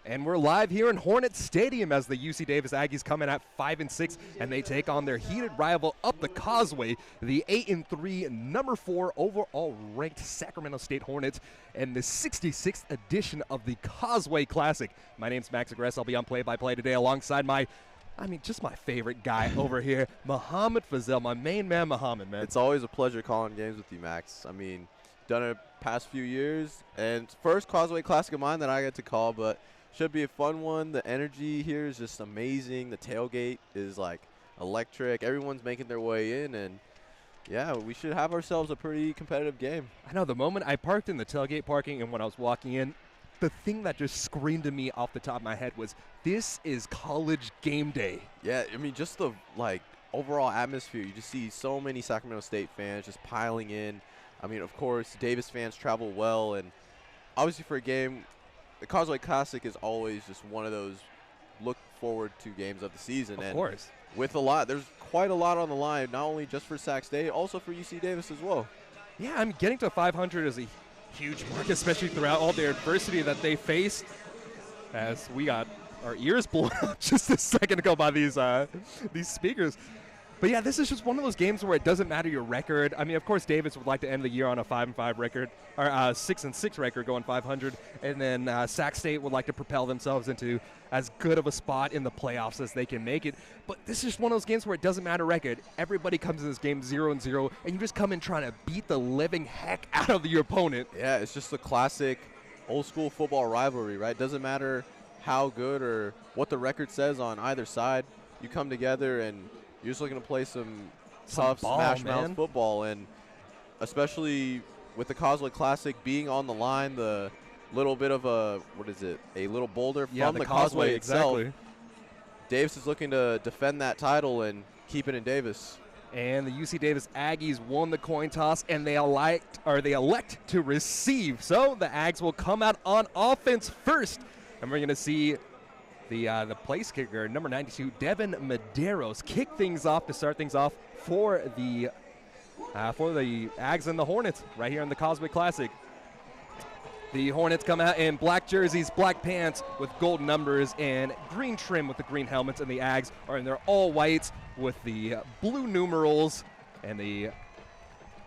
And we're live here in Hornets Stadium as the UC Davis Aggies come in at 5-6, and they take on their heated rival up the Causeway, the 8-3, number 4 overall ranked Sacramento State Hornets, and the 66th edition of the Causeway Classic. My name's Max Agress. I'll be on play-by-play today alongside just my favorite guy over here, Muhammad Fazel, my main man, Muhammad, man. It's always a pleasure calling games with you, Max. I mean, done it past few years, and first Causeway Classic of mine that I get to call, but should be a fun one. The energy here is just amazing. The tailgate is like electric. Everyone's making their way in, and yeah, we should have ourselves a pretty competitive game. I know, the moment I parked in the tailgate parking and when I was walking in, the thing that just screamed to me off the top of my head was, this is college game day. Yeah, I mean, just the overall atmosphere. You just see so many Sacramento State fans just piling in. I mean, of course, Davis fans travel well, and obviously for a game, the Causeway Classic is always just one of those look forward to games of the season. Of course. With there's quite a lot on the line, not only just for Sac State, also for UC Davis as well. Yeah, I mean, getting to 500 is a huge mark, especially throughout all the adversity that they faced, as we got our ears blown out just a second ago by these speakers. But yeah, this is just one of those games where it doesn't matter your record. I mean, of course, Davis would like to end the year on a 5-5 record, or 6-6 record, going 500, and then Sac State would like to propel themselves into as good of a spot in the playoffs as they can make it. But this is just one of those games where it doesn't matter record. Everybody comes in this game 0-0, and you just come in trying to beat the living heck out of your opponent. Yeah, it's just a classic old-school football rivalry, right? Doesn't matter how good or what the record says on either side. You come together and you're just looking to play some tough smash-mouth football, and especially with the Causeway Classic being on the line, the little bit of a little boulder from the Causeway itself. Exactly. Davis is looking to defend that title and keep it in Davis. And the UC Davis Aggies won the coin toss, and they elect to receive. So the Ags will come out on offense first, and we're going to see the place kicker, number 92, Devin Medeiros, kick things off to start things off for the Ags and the Hornets right here in the Causeway Classic. The Hornets come out in black jerseys, black pants with gold numbers, and green trim with the green helmets, and the Ags are in their all whites with the blue numerals and the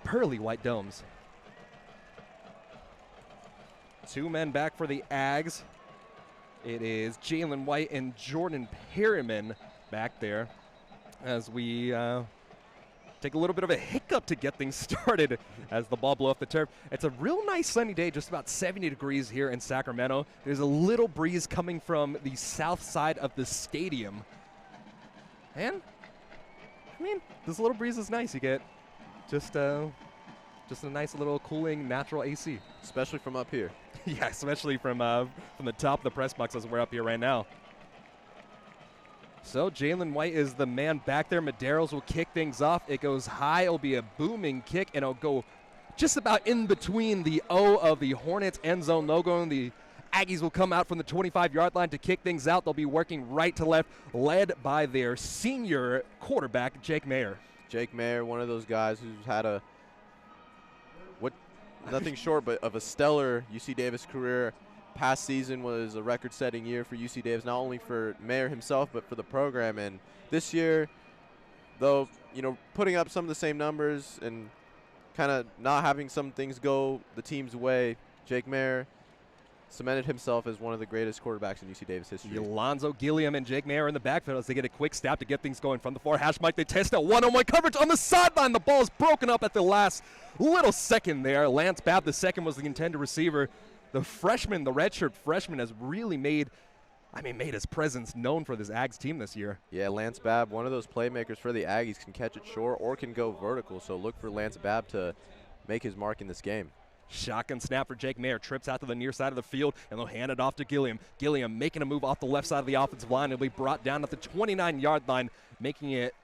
pearly white domes. 2 men back for the Ags. It is Jalen White and Jordan Perryman back there as we take a little bit of a hiccup to get things started as the ball blew off the turf. It's a real nice sunny day, just about 70 degrees here in Sacramento. There's a little breeze coming from the south side of the stadium. And, I mean, this little breeze is nice. You get just a nice little cooling natural AC. Especially from up here. Yeah, especially from the top of the press box as we're up here right now. So Jalen White is the man back there. Medeiros will kick things off. It goes high. It'll be a booming kick, and it'll go just about in between the O of the Hornets end zone logo, and the Aggies will come out from the 25-yard line to kick things out. They'll be working right to left, led by their senior quarterback, Jake Mayer. Jake Mayer, one of those guys who's had nothing short but of a stellar UC Davis career. Past season was a record-setting year for UC Davis, not only for Mayer himself, but for the program. And this year, though, putting up some of the same numbers and kind of not having some things go the team's way, Jake Mayer cemented himself as one of the greatest quarterbacks in UC Davis history. Alonzo Gilliam and Jake Mayer in the backfield as they get a quick snap to get things going from the 4 hash mark. They test out one-on-one coverage on the sideline. The ball is broken up at the last little second there. Lance Babb, the second, was the intended receiver. The freshman, the redshirt freshman, has really made his presence known for this Ags team this year. Yeah, Lance Babb, one of those playmakers for the Aggies, can catch it short or can go vertical. So look for Lance Babb to make his mark in this game. Shotgun snap for Jake Mayer. Trips out to the near side of the field, and they'll hand it off to Gilliam. Gilliam making a move off the left side of the offensive line. It'll be brought down at the 29-yard line, making it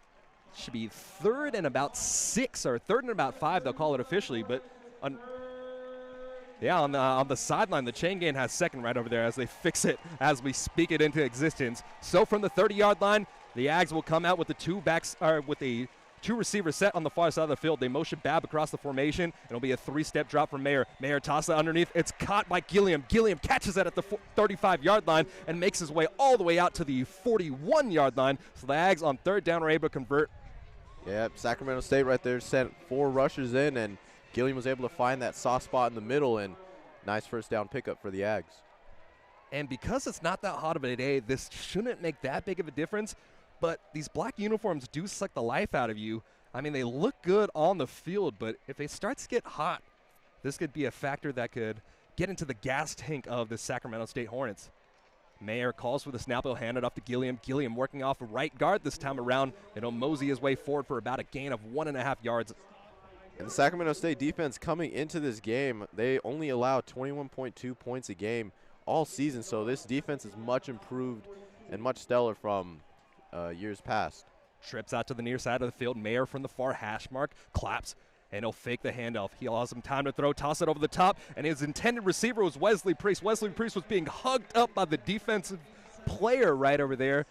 should be 3rd and about 6 or 3rd and about 5. They'll call it officially, but on the sideline, the chain gang has 2nd right over there as they fix it as we speak it into existence. So from the 30-yard line, the Ags will come out with the Two receivers set on the far side of the field. They motion Bab across the formation. It'll be a 3-step drop from Mayer. Mayer tosses it underneath. It's caught by Gilliam. Gilliam catches it at the 35-yard line and makes his way all the way out to the 41-yard line. So the Ags on third down are able to convert. Yeah, Sacramento State right there sent 4 rushers in, and Gilliam was able to find that soft spot in the middle, and nice first down pickup for the Ags. And because it's not that hot of a day, this shouldn't make that big of a difference. But these black uniforms do suck the life out of you. I mean, they look good on the field, but if it starts to get hot, this could be a factor that could get into the gas tank of the Sacramento State Hornets. Mayer calls for the snap. He'll hand it off to Gilliam. Gilliam working off right guard this time around, and he'll mosey his way forward for about a gain of 1.5 yards. And the Sacramento State defense coming into this game, they only allow 21.2 points a game all season, so this defense is much improved and much stellar from years past. Trips out to the near side of the field. Mayer from the far hash mark claps, and he'll fake the handoff. He allows him time to throw, toss it over the top, and his intended receiver was Wesley Priest. Wesley Priest was being hugged up by the defensive player right over there.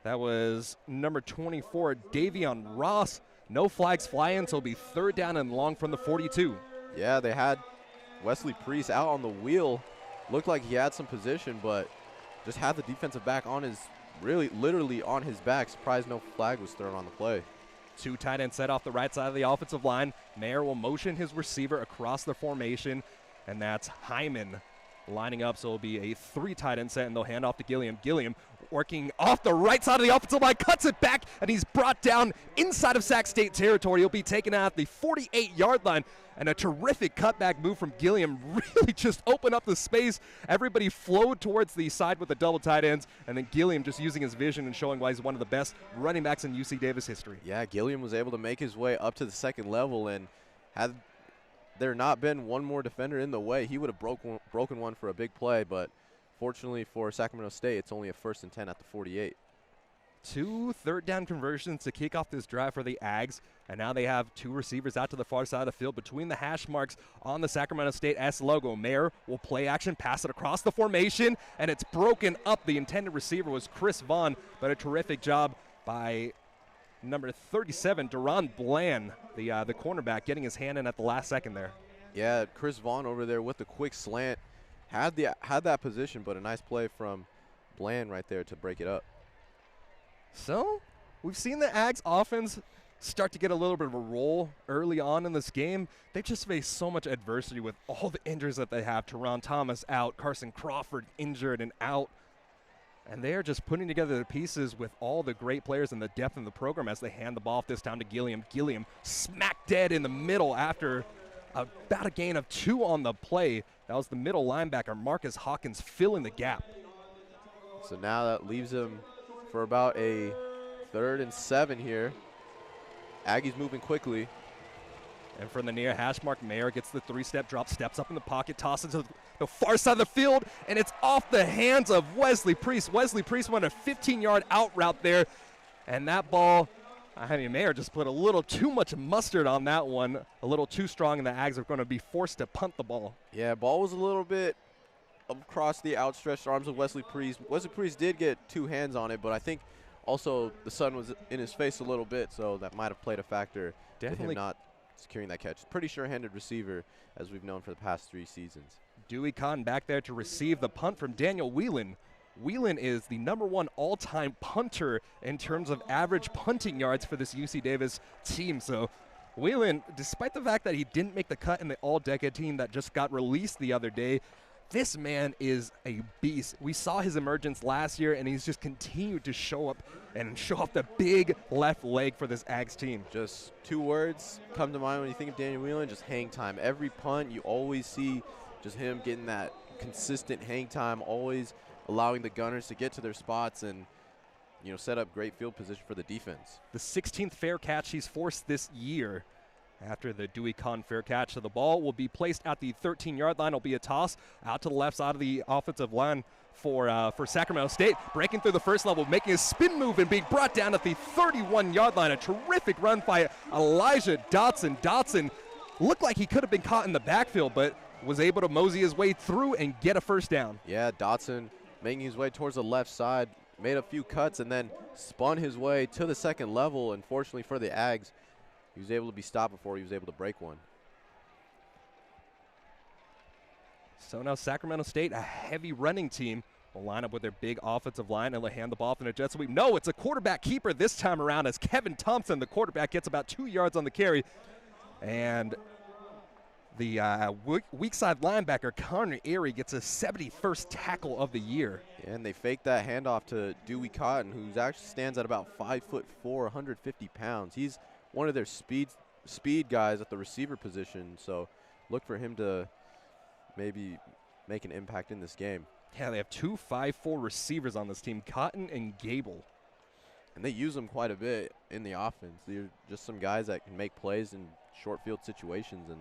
That was number 24, Davion Ross. No flags flying, so it'll be third down and long from the 42. Yeah, they had Wesley Priest out on the wheel. Looked like he had some position, but just had the defensive back on his, literally on his back. Surprised no flag was thrown on the play. 2 tight ends set off the right side of the offensive line. Mayer will motion his receiver across the formation, and that's Hyman lining up. So it'll be a 3 tight end set, and they'll hand off to Gilliam. Gilliam working off the right side of the offensive line, cuts it back, and he's brought down inside of Sac State territory. He'll be taken out at the 48-yard line, and a terrific cutback move from Gilliam really just opened up the space. Everybody flowed towards the side with the double tight ends, and then Gilliam just using his vision and showing why he's one of the best running backs in UC Davis history. Yeah, Gilliam was able to make his way up to the second level, and had there not been one more defender in the way, he would have broken one for a big play, but fortunately for Sacramento State, it's only a 1st and 10 at the 48. 2 third-down conversions to kick off this drive for the Ags, and now they have 2 receivers out to the far side of the field between the hash marks on the Sacramento State S logo. Mayer will play action, pass it across the formation, and it's broken up. The intended receiver was Chris Vaughn, but a terrific job by number 37, Duran Bland, the cornerback, getting his hand in at the last second there. Yeah, Chris Vaughn over there with the quick slant. Had that position, but a nice play from Bland right there to break it up. So we've seen the Ags offense start to get a little bit of a roll early on in this game. They've just faced so much adversity with all the injuries that they have. Teron Thomas out, Carson Crawford injured and out. And they are just putting together the pieces with all the great players and the depth in the program as they hand the ball off this time to Gilliam. Gilliam smack dead in the middle after about a gain of 2 on the play. That was the middle linebacker, Marcus Hawkins, filling the gap. So now that leaves him for about a 3rd and 7 here. Aggies moving quickly. And from the near hash mark, Mayer gets the 3-step drop, steps up in the pocket, tosses to the far side of the field, and it's off the hands of Wesley Priest. Wesley Priest went a 15-yard out route there, and that ball, Mayer just put a little too much mustard on that one, a little too strong, and the Ags are going to be forced to punt the ball. Yeah, ball was a little bit across the outstretched arms of Wesley Priest. Wesley Priest did get 2 hands on it, but I think also the sun was in his face a little bit, so that might have played a factor in him not securing that catch. Pretty sure-handed receiver, as we've known for the past 3 seasons. Dewey Cotton back there to receive the punt from Daniel Whelan. Whelan is the #1 all-time punter in terms of average punting yards for this UC Davis team. So Whelan, despite the fact that he didn't make the cut in the all-decade team that just got released the other day, this man is a beast. We saw his emergence last year, and he's just continued to show up and show off the big left leg for this Ags team. Just 2 words come to mind when you think of Daniel Whelan, just hang time. Every punt, you always see just him getting that consistent hang time, always allowing the gunners to get to their spots and, set up great field position for the defense. The 16th fair catch he's forced this year. After the Dewey Kahn fair catch, so the ball will be placed at the 13-yard line. It'll be a toss out to the left side of the offensive line for Sacramento State. Breaking through the first level, making a spin move and being brought down at the 31-yard line. A terrific run by Elijah Dotson. Dotson looked like he could have been caught in the backfield, but was able to mosey his way through and get a first down. Yeah, Dotson making his way towards the left side, made a few cuts, and then spun his way to the second level. Unfortunately for the Ags, he was able to be stopped before he was able to break one. So now Sacramento State, a heavy running team, will line up with their big offensive line and they'll hand the ball off in a jet sweep. No, it's a quarterback keeper this time around as Kevin Thompson, the quarterback, gets about 2 yards on the carry. And the weak side linebacker, Connor Erie, gets a 71st tackle of the year. Yeah, and they faked that handoff to Dewey Cotton, who actually stands at about 5'4", 150 pounds. He's one of their speed guys at the receiver position, so look for him to maybe make an impact in this game. Yeah, they have 2 5'4" receivers on this team, Cotton and Gable. And they use them quite a bit in the offense. They're just some guys that can make plays in short field situations, and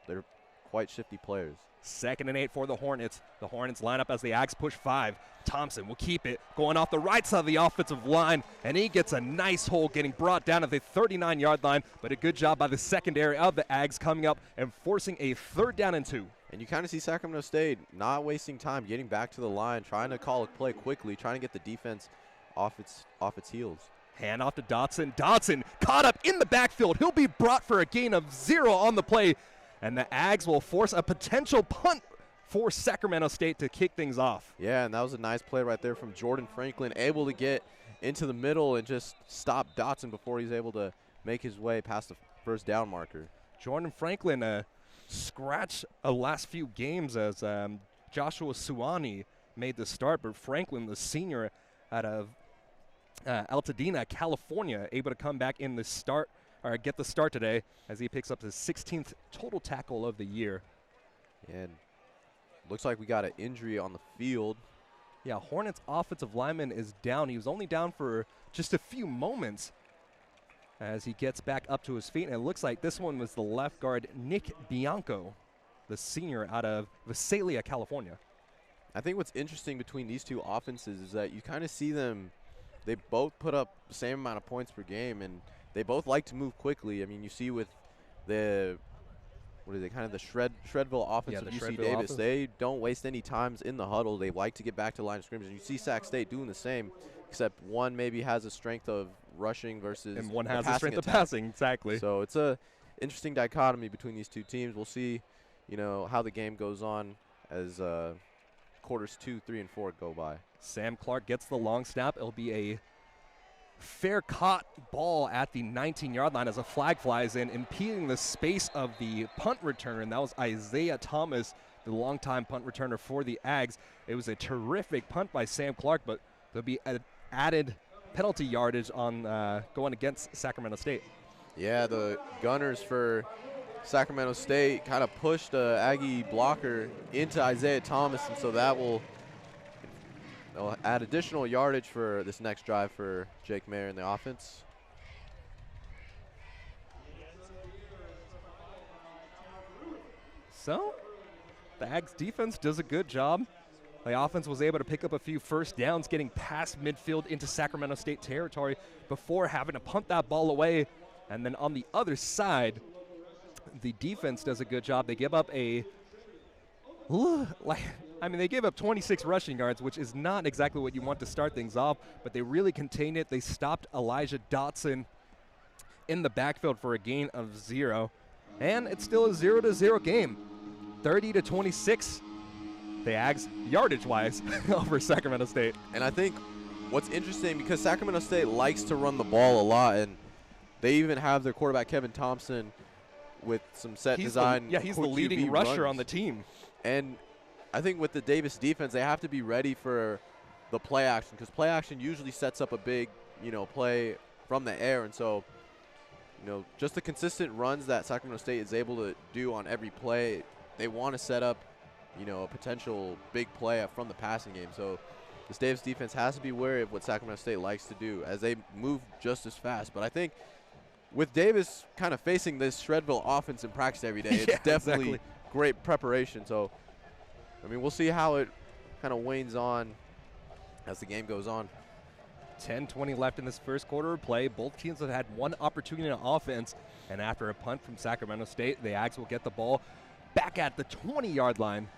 they're quite shifty players. 2nd and 8 for the Hornets. The Hornets line up as the Aggies push 5. Thompson will keep it, going off the right side of the offensive line, and he gets a nice hole getting brought down at the 39-yard line, but a good job by the secondary of the Aggies coming up and forcing a 3rd down and 2. And you kind of see Sacramento State not wasting time, getting back to the line, trying to call a play quickly, trying to get the defense off its heels. Hand off to Dotson. Dotson caught up in the backfield. He'll be brought for a gain of 0 on the play, and the Aggies will force a potential punt for Sacramento State to kick things off. Yeah, and that was a nice play right there from Jordan Franklin, able to get into the middle and just stop Dotson before he's able to make his way past the 1st down marker. Jordan Franklin scratched the last few games as Joshua Suwani made the start, but Franklin, the senior out of Altadena, California, able to come back in the start, or get the start today as he picks up his 16th total tackle of the year. And looks like we got an injury on the field. Yeah, Hornets offensive lineman is down. He was only down for just a few moments as he gets back up to his feet. And it looks like this one was the left guard, Nick Bianco, the senior out of Visalia, California. I think what's interesting between these two offenses is that you kind of see them, they both put up the same amount of points per game, and they both like to move quickly. I mean, you see with the kind of the Shredville offense of UC Davis. Offense. They don't waste any times in the huddle. They like to get back to the line of scrimmage. And you see Sac State doing the same, except one maybe has a strength of rushing versus and one has a strength attack. of passing, exactly. So it's a interesting dichotomy between these two teams. We'll see, how the game goes on as quarters 2, 3, and 4 go by. Sam Clark gets the long snap. It'll be a fair caught ball at the 19-yard line as a flag flies in, impeding the space of the punt returner, and that was Isaiah Thomas, the longtime punt returner for the Aggies. It was a terrific punt by Sam Clark, but there'll be an added penalty yardage on going against Sacramento State. Yeah, the Gunners for Sacramento State kind of pushed the Aggie blocker into Isaiah Thomas, and so that will add additional yardage for this next drive for Jake Mayer in the offense. So, the Aggies defense does a good job. The offense was able to pick up a few first downs, getting past midfield into Sacramento State territory before having to punt that ball away. And then on the other side, the defense does a good job. They give up they gave up 26 rushing yards, which is not exactly what you want to start things off, but they really contained it. They stopped Elijah Dotson in the backfield for a gain of 0. And it's still a 0-0 game. 30-26, the Aggies, yardage-wise, over Sacramento State. And I think what's interesting, because Sacramento State likes to run the ball a lot, and they even have their quarterback, Kevin Thompson, with some set design. He's the leading rusher on the team. And I think with the Davis defense, they have to be ready for the play action, because play action usually sets up a big, play from the air. And so, just the consistent runs that Sacramento State is able to do on every play, they want to set up, a potential big play from the passing game. So this Davis defense has to be wary of what Sacramento State likes to do as they move just as fast. But I think with Davis kind of facing this Shredville offense in practice every day, it's definitely great preparation. So, we'll see how it kind of wanes on as the game goes on. 10:20 left in this first quarter of play. Both teams have had one opportunity on offense, and after a punt from Sacramento State, the Aggies will get the ball back at the 20-yard line.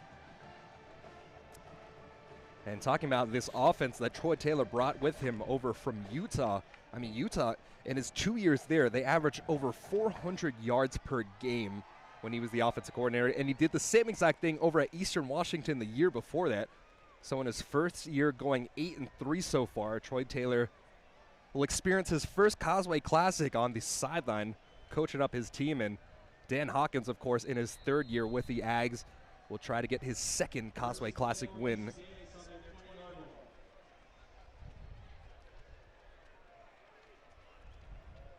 And talking about this offense that Troy Taylor brought with him over from Utah, I mean, Utah, in his 2 years there, they averaged over 400 yards per game when he was the offensive coordinator, and he did the same exact thing over at Eastern Washington the year before that. So in his first year going 8-3 so far, Troy Taylor will experience his first Causeway Classic on the sideline, coaching up his team. And Dan Hawkins, of course, in his third year with the Aggies, will try to get his second Causeway Classic win.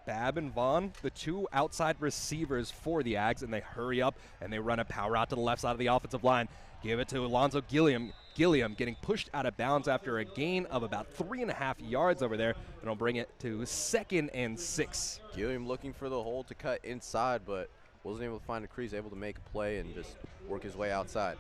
Babb and Vaughn, the two outside receivers for the Aggs, and they hurry up and they run a power out to the left side of the offensive line. Give it to Alonzo Gilliam. Gilliam getting pushed out of bounds after a gain of about 3.5 yards over there, and it'll bring it to 2nd and 6. Gilliam looking for the hole to cut inside, but wasn't able to find a crease, able to make a play and just work his way outside.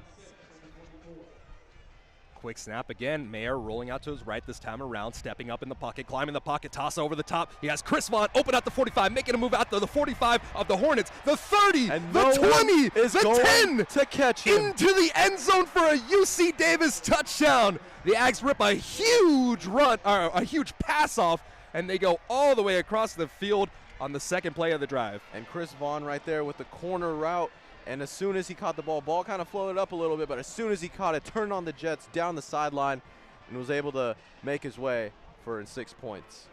Quick snap again. Mayer rolling out to his right this time around, stepping up in the pocket, climbing the pocket, toss over the top. He has Chris Vaughn open at the 45, making a move out to the 45 of the Hornets, the 30, and the 20, is the going 10, to catch him into the end zone for a UC Davis touchdown. The Aggs rip a huge run, or a huge pass off, and they go all the way across the field on the second play of the drive. And Chris Vaughn right there with the corner route. And as soon as he caught the ball kind of floated up a little bit, but as soon as he caught it, turned on the Jets down the sideline and was able to make his way for 6 points.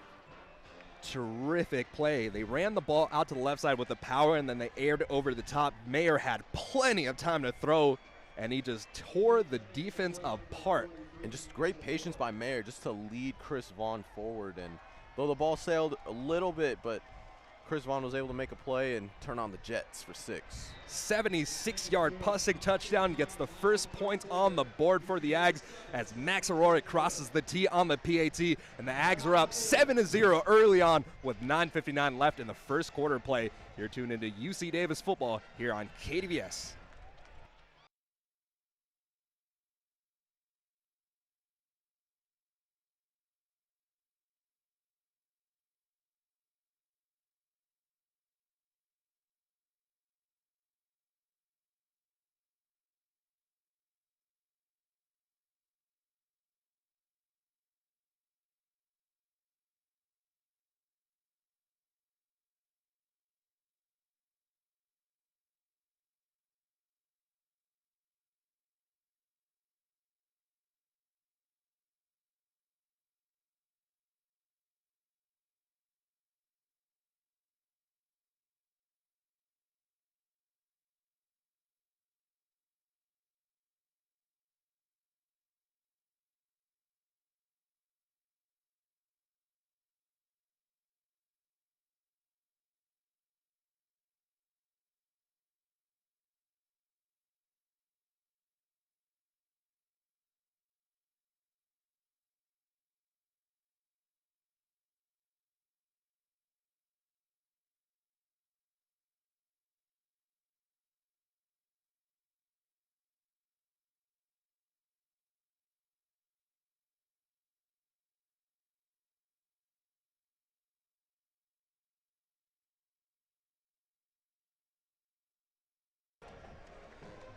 Terrific play. They ran the ball out to the left side with the power, and then they aired it over the top. Mayer had plenty of time to throw, and he just tore the defense apart. And just great patience by Mayer just to lead Chris Vaughn forward. And though the ball sailed a little bit, but Chris Vaughn was able to make a play and turn on the Jets for 6. 76-yard passing touchdown, gets the first points on the board for the Aggs as Max Agress crosses the T on the PAT, and the Aggs are up 7-0 early on with 9:59 left in the first quarter play. You're tuned into UC Davis football here on KDVS.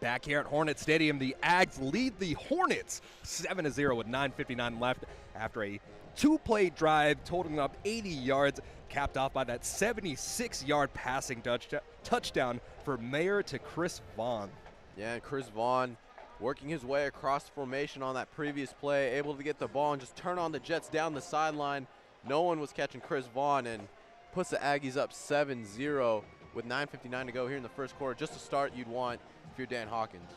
Back here at Hornet Stadium, the Aggs lead the Hornets 7-0 with 9:59 left after a 2-play drive totaling up 80 yards, capped off by that 76-yard passing touchdown for Mayer to Chris Vaughn. Yeah, and Chris Vaughn working his way across the formation on that previous play, able to get the ball and just turn on the Jets down the sideline. No one was catching Chris Vaughn, and puts the Aggies up 7-0 with 9:59 to go here in the first quarter. Just a start you'd want if you're Dan Hawkins.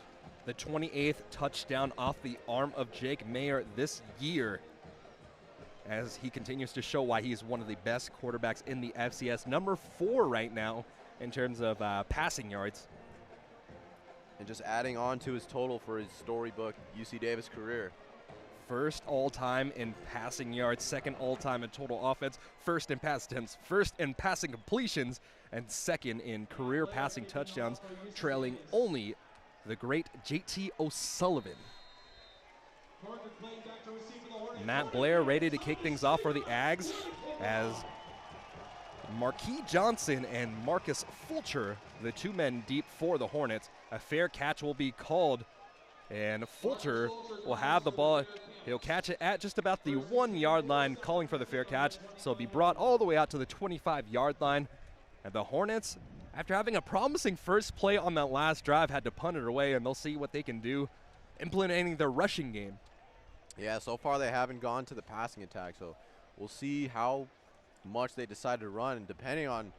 The 28th touchdown off the arm of Jake Mayer this year, as he continues to show why he's one of the best quarterbacks in the FCS. Number 4 right now in terms of passing yards. And just adding on to his total for his storybook UC Davis career. First all-time in passing yards, second all-time in total offense, first in pass attempts, first in passing completions, and second in career passing touchdowns, trailing only the great J.T. O'Sullivan. Matt Blair ready to kick things off for the Aggs as Marquis Johnson and Marcus Fulcher, the 2 men deep for the Hornets. A fair catch will be called And Fulcher will have the ball. He'll catch it at just about the 1 yard line, calling for the fair catch. So it'll be brought all the way out to the 25-yard line. And the Hornets, after having a promising first play on that last drive, had to punt it away, and they'll see what they can do implementing their rushing game. Yeah, so far they haven't gone to the passing attack, so we'll see how much they decide to run. And depending on,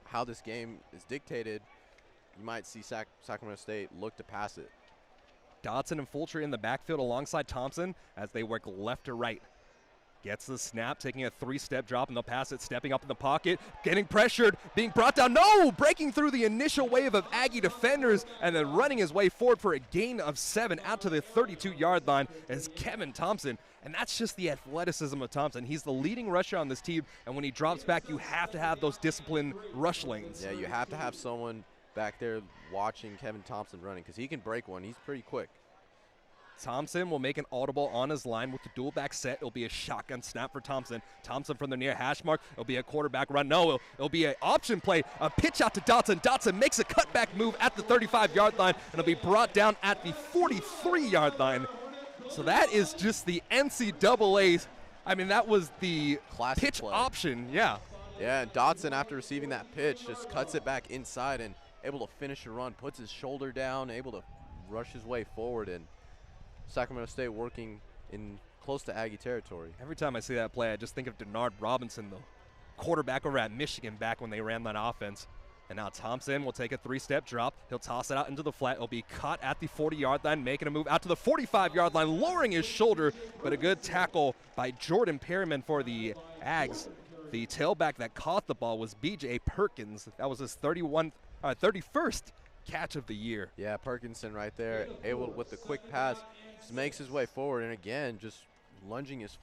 how this game is dictated, you might see Sacramento State look to pass it. Dotson and Fulcher in the backfield alongside Thompson as they work left to right. Gets the snap, taking a 3-step drop, and they'll pass it, stepping up in the pocket, getting pressured, being brought down. No! Breaking through the initial wave of Aggie defenders and then running his way forward for a gain of 7 out to the 32-yard line is Kevin Thompson. And that's just the athleticism of Thompson. He's the leading rusher on this team, and when he drops back, you have to have those disciplined rush lanes. Yeah, you have to have someone back there watching Kevin Thompson running because he can break one. He's pretty quick. Thompson will make an audible on his line with the dual back set. It'll be a shotgun snap for Thompson. Thompson from the near hash mark. It'll be a quarterback run. No, it'll be an option play. A pitch out to Dotson. Dotson makes a cutback move at the 35-yard line, and it'll be brought down at the 43-yard line. So that is just the NCAA. I mean, that was the classic pitch play. Option, yeah. Yeah, and Dotson, after receiving that pitch, just cuts it back inside and able to finish the run, puts his shoulder down, able to rush his way forward, and Sacramento State working in close to Aggie territory. Every time I see that play, I just think of Denard Robinson, the quarterback over at Michigan back when they ran that offense. And now Thompson will take a 3-step drop. He'll toss it out into the flat. It'll be caught at the 40-yard line, making a move out to the 45-yard line, lowering his shoulder, but a good tackle by Jordan Perryman for the Aggies. The tailback that caught the ball was B.J. Perkins. That was his 31st catch of the year. Yeah, Perkinson right there, able with the quick pass, just makes his way forward, and again, just lunging his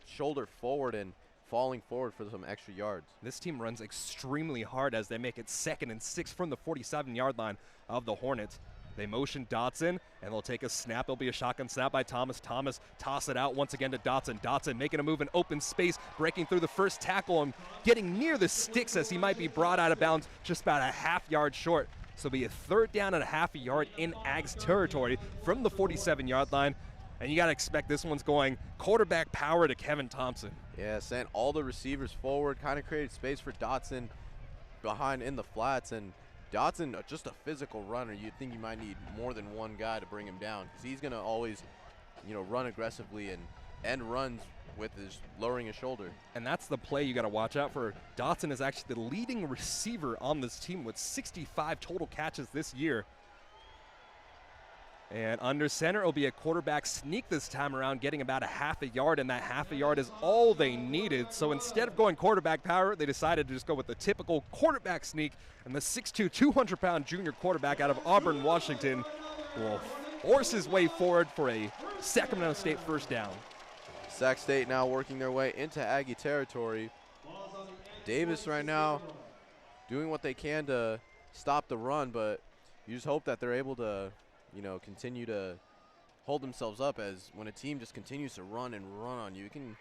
shoulder forward and falling forward for some extra yards. This team runs extremely hard as they make it 2nd and 6 from the 47-yard line of the Hornets. They motion Dotson, and they'll take a snap. It'll be a shotgun snap by Thomas. Thomas toss it out once again to Dotson. Dotson making a move in open space, breaking through the first tackle and getting near the sticks as he might be brought out of bounds just about a half-yard short. So it'll be a 3rd down and a half a yard in Aggs territory from the 47-yard line. And you got to expect this one's going quarterback power to Kevin Thompson. Yeah, sent all the receivers forward, kind of created space for Dotson behind in the flats. And Dotson, just a physical runner. You'd think you might need more than one guy to bring him down because he's going to always, run aggressively and end runs with his lowering his shoulder. And that's the play you got to watch out for. Dotson is actually the leading receiver on this team with 65 total catches this year. And under center, it'll be a quarterback sneak this time around, getting about a half a yard, and that half a yard is all they needed. So instead of going quarterback power, they decided to just go with the typical quarterback sneak, and the 6'2", 200-pound junior quarterback out of Auburn, Washington will force his way forward for a Sacramento State first down. Sac State now working their way into Aggie territory. Davis right now doing what they can to stop the run, but you just hope that they're able to continue to hold themselves up, as when a team just continues to run on you, it can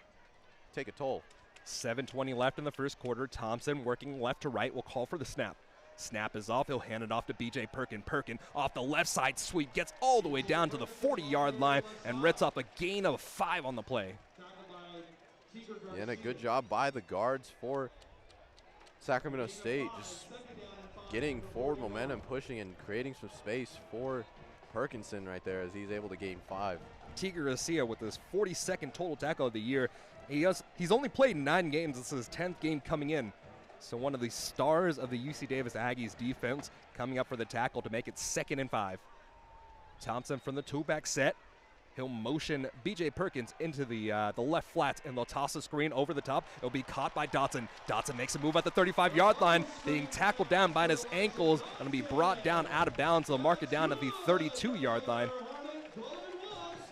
take a toll. 7:20 left in the first quarter. Thompson working left to right will call for the snap. Snap is off. He'll hand it off to B.J. Perkin. Perkin off the left side sweep, gets all the way down to the 40-yard line and rips up a gain of 5 on the play. And a good job by the guards for Sacramento State, just getting forward momentum, pushing and creating some space for Perkinson right there as he's able to gain 5. Tigre Garcia with his 42nd total tackle of the year. He's only played 9 games. This is his 10th game coming in. So one of the stars of the UC Davis Aggies defense coming up for the tackle to make it 2nd and 5. Thompson from the two-back set. He'll motion B.J. Perkins into the left flat, and they'll toss a screen over the top. It'll be caught by Dotson. Dotson makes a move at the 35-yard line, being tackled down by his ankles, and will be brought down out of bounds. They'll mark it down at the 32-yard line.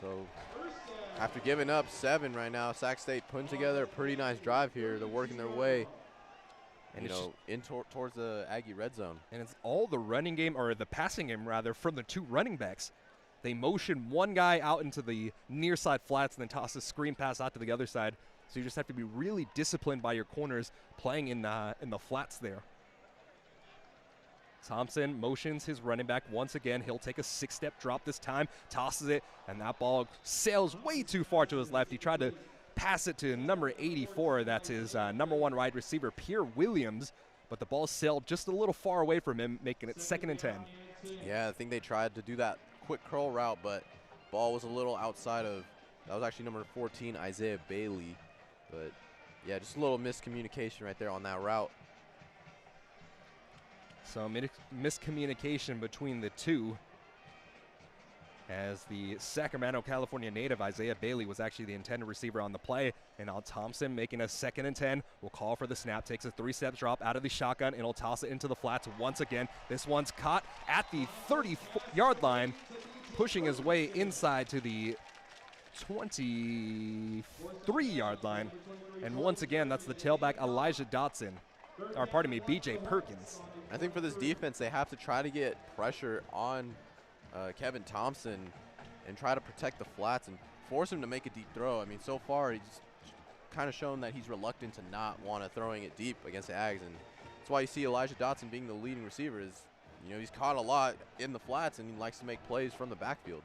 So after giving up 7 right now, Sac State putting together a pretty nice drive here. They're working their way towards the Aggie red zone. And it's all the running game, or the passing game rather, from the 2 running backs. They motion one guy out into the near side flats and then toss a screen pass out to the other side. So you just have to be really disciplined by your corners playing in the flats there. Thompson motions his running back once again. He'll take a 6-step drop this time, tosses it, and that ball sails way too far to his left. He tried to pass it to number 84. That's his number 1 wide receiver, Pierre Williams, but the ball sailed just a little far away from him, making it 2nd and 10. Yeah, I think they tried to do that quick curl route, but ball was a little outside of, that was actually number 14, Isaiah Bailey. But, yeah, just a little miscommunication right there on that route. So miscommunication between the two, as the Sacramento, California native Isaiah Bailey was actually the intended receiver on the play. And now Thompson making a 2nd and 10. Will call for the snap, takes a 3-step drop out of the shotgun, and he'll toss it into the flats once again. This one's caught at the 30-yard line, pushing his way inside to the 23-yard line. And once again, that's the tailback Elijah Dotson, or pardon me, BJ Perkins. I think for this defense, they have to try to get pressure on Kevin Thompson and try to protect the flats and force him to make a deep throw. I mean, so far he's kind of shown that he's reluctant to not want to throwing it deep against the Aggies, and that's why you see Elijah Dotson being the leading receiver. Is, you know, he's caught a lot in the flats and he likes to make plays from the backfield.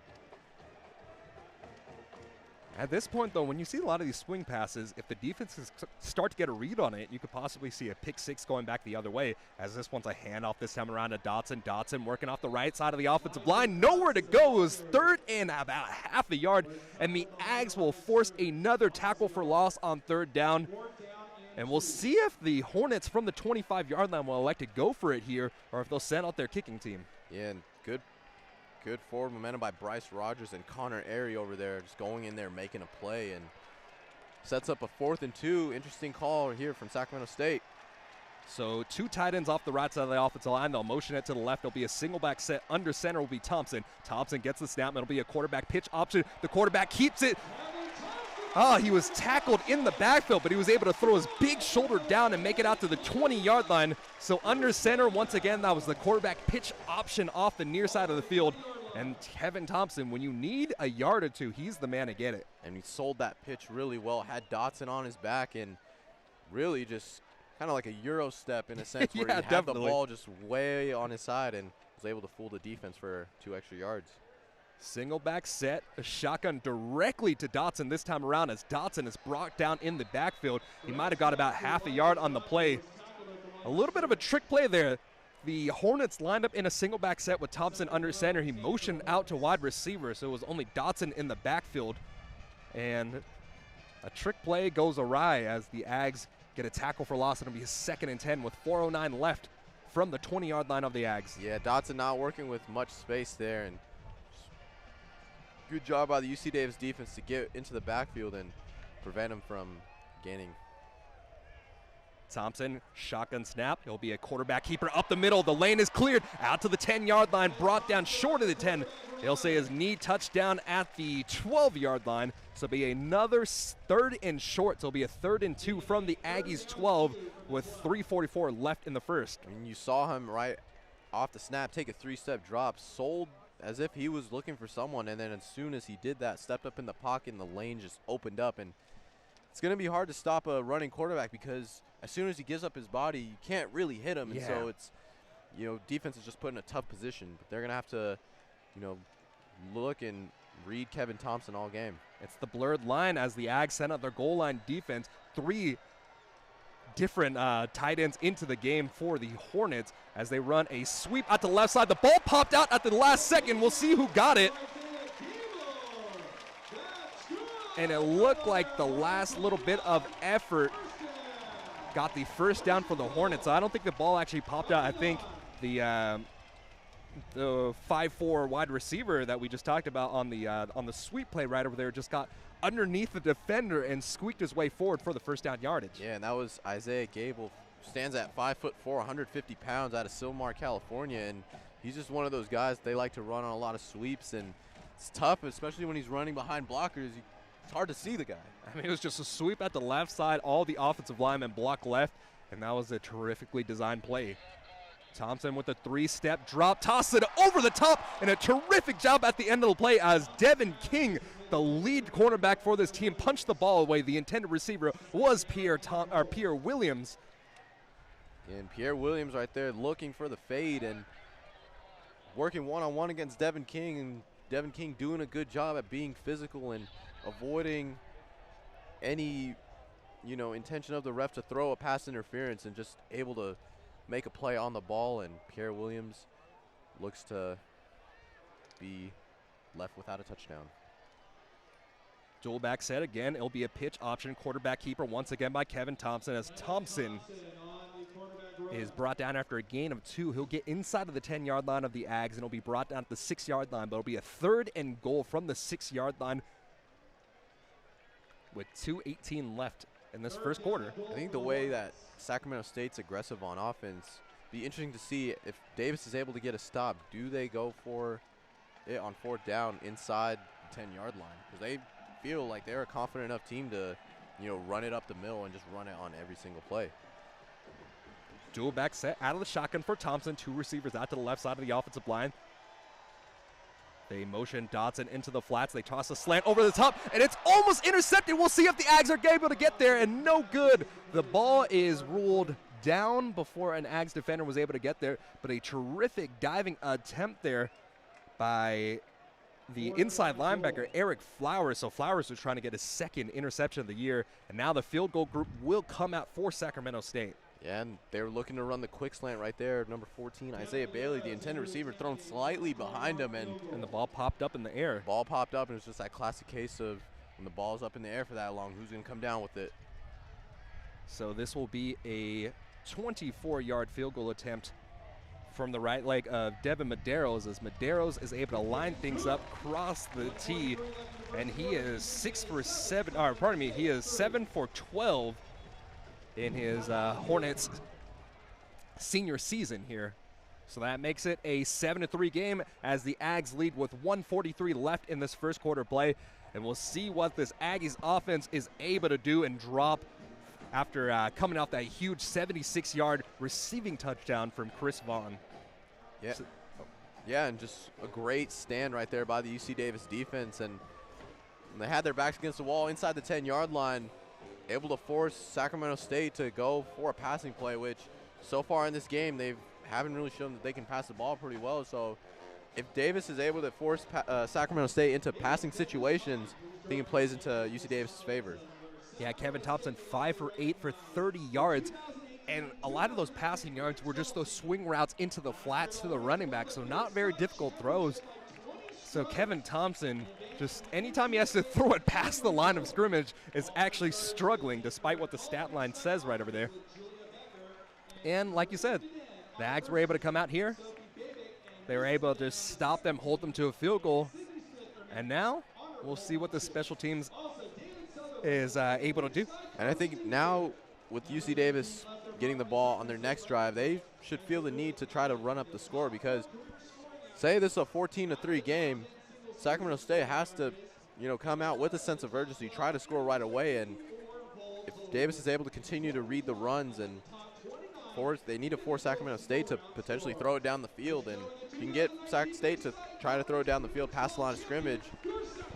At this point, though, when you see a lot of these swing passes, if the defenses start to get a read on it, you could possibly see a pick 6 going back the other way, as this one's a handoff this time around to Dotson. Dotson working off the right side of the offensive line. Nowhere to go. It was 3rd and about half a yard, and the Aggies will force another tackle for loss on 3rd down. And we'll see if the Hornets from the 25-yard line will elect to go for it here, or if they'll send out their kicking team. Yeah, and good forward momentum by Bryce Rogers and Connor Airy over there, just going in there, making a play, and sets up a 4th and 2. Interesting call here from Sacramento State. So 2 tight ends off the right side of the offensive line. They'll motion it to the left. It'll be a single back set. Under center will be Thompson. Thompson gets the snap. It'll be a quarterback pitch option. The quarterback keeps it. Oh, he was tackled in the backfield, but he was able to throw his big shoulder down and make it out to the 20-yard line. So under center, once again, that was the quarterback pitch option off the near side of the field. And Kevin Thompson, when you need a yard or two, he's the man to get it. And he sold that pitch really well, had Dotson on his back, and really just kind of like a Euro step in a sense, where yeah, he had definitely. the ball just way on his side and was able to fool the defense for 2 extra yards. Single back set, a shotgun directly to Dotson this time around, as Dotson is brought down in the backfield. He might have got about half a yard on the play. A little bit of a trick play there. The Hornets lined up in a single back set with Thompson under center. He motioned out to wide receiver, so it was only Dotson in the backfield. And a trick play goes awry as the Aggies get a tackle for loss. It'll be his 2nd and 10 with 4:09 left from the 20-yard line of the Aggies. Yeah, Dotson not working with much space there, and good job by the UC Davis defense to get into the backfield and prevent him from gaining. Thompson, shotgun snap. He'll be a quarterback keeper up the middle. The lane is cleared out to the 10-yard line, brought down short of the 10. He'll say his knee touchdown at the 12-yard line. So it'll be another 3rd and short. So it'll be a 3rd and 2 from the Aggies 12 with 3:44 left in the first. I mean, you saw him right off the snap take a 3-step drop, sold as if he was looking for someone, and then as soon as he did that, stepped up in the pocket and the lane just opened up. And it's going to be hard to stop a running quarterback because as soon as he gives up his body, you can't really hit him. Yeah. And so it's, you know, defense is just put in a tough position. But they're going to have to, you know, look and read Kevin Thompson all game. It's the blurred line as the Aggies send out their goal line defense. 3 different tight ends into the game for the Hornets as they run a sweep out to the left side. The ball popped out at the last second. We'll see who got it. And it looked like the last little bit of effort got the first down for the Hornets. So I don't think the ball actually popped out. I think the 5'4" wide receiver that we just talked about on the sweep play right over there just got underneath the defender and squeaked his way forward for the first down yardage. Yeah, and that was Isaiah Gable. Stands at 5'4", 150 pounds, out of Silmar, California, and he's just one of those guys they like to run on a lot of sweeps, and it's tough, especially when he's running behind blockers. It's hard to see the guy. I mean, it was just a sweep at the left side. All the offensive linemen block left, and that was a terrifically designed play. Thompson with a 3-step drop, tosses it over the top, and a terrific job at the end of the play as Devin King, the lead cornerback for this team, punched the ball away. The intended receiver was Pierre Williams. And Pierre Williams right there looking for the fade and working one-on-one against Devin King, and Devin King doing a good job at being physical and avoiding any, intention of the ref to throw a pass interference, and just able to make a play on the ball. And Pierre Williams looks to be left without a touchdown. Dual back set again. It'll be a pitch option quarterback keeper once again by Kevin Thompson, as Thompson is brought down after a gain of 2. He'll get inside of the 10-yard line of the Aggies, and he'll be brought down to the 6-yard line. But it'll be a 3rd and goal from the 6-yard line with 2:18 left in this first quarter. I think the way that Sacramento State's aggressive on offense, be interesting to see if Davis is able to get a stop. Do they go for it on 4th down inside the 10-yard line? Because they feel like they're a confident enough team to, run it up the middle and just run it on every single play. Dual back set out of the shotgun for Thompson. 2 receivers out to the left side of the offensive line. They motion Dotson into the flats. They toss a slant over the top, and it's almost intercepted. We'll see if the Aggies are able to get there, and no good. The ball is ruled down before an Aggies defender was able to get there, but a terrific diving attempt there by the inside linebacker, Eric Flowers. So Flowers was trying to get his 2nd interception of the year, and now the field goal group will come out for Sacramento State. Yeah, and they were looking to run the quick slant right there. Number 14, Isaiah Bailey, the intended receiver, thrown slightly behind him, and the ball popped up in the air. Ball popped up, and it's just that classic case of when the ball's up in the air for that long, who's going to come down with it? So this will be a 24-yard field goal attempt from the right leg of Devin Medeiros, as Medeiros is able to line things up, cross the tee, and he is 6 for 7. He is 7 for 12 in his Hornets senior season here. So that makes it a 7-3 game as the Aggies lead with 1:43 left in this first quarter play. And we'll see what this Aggies offense is able to do and drop after coming off that huge 76-yard receiving touchdown from Chris Vaughn. Yeah. Yeah, and just a great stand right there by the UC Davis defense. And they had their backs against the wall inside the 10-yard line, able to force Sacramento State to go for a passing play, which so far in this game they haven't really shown that they can pass the ball pretty well. So if Davis is able to force Sacramento State into passing situations, I think it plays into UC Davis's favor. Yeah, Kevin Thompson 5 for 8 for 30 yards. And a lot of those passing yards were just those swing routes into the flats to the running back, so not very difficult throws. So Kevin Thompson, just anytime he has to throw it past the line of scrimmage, is actually struggling, despite what the stat line says right over there. And like you said, the Aggies were able to come out here. They were able to stop them, hold them to a field goal. And now we'll see what the special teams is able to do. And I think now with UC Davis getting the ball on their next drive, they should feel the need to try to run up the score, because say this is a 14-3 game, Sacramento State has to, come out with a sense of urgency, try to score right away. And if Davis is able to continue to read the runs and they need to force Sacramento State to potentially throw it down the field. And if you can get Sac State to try to throw it down the field past the line of scrimmage,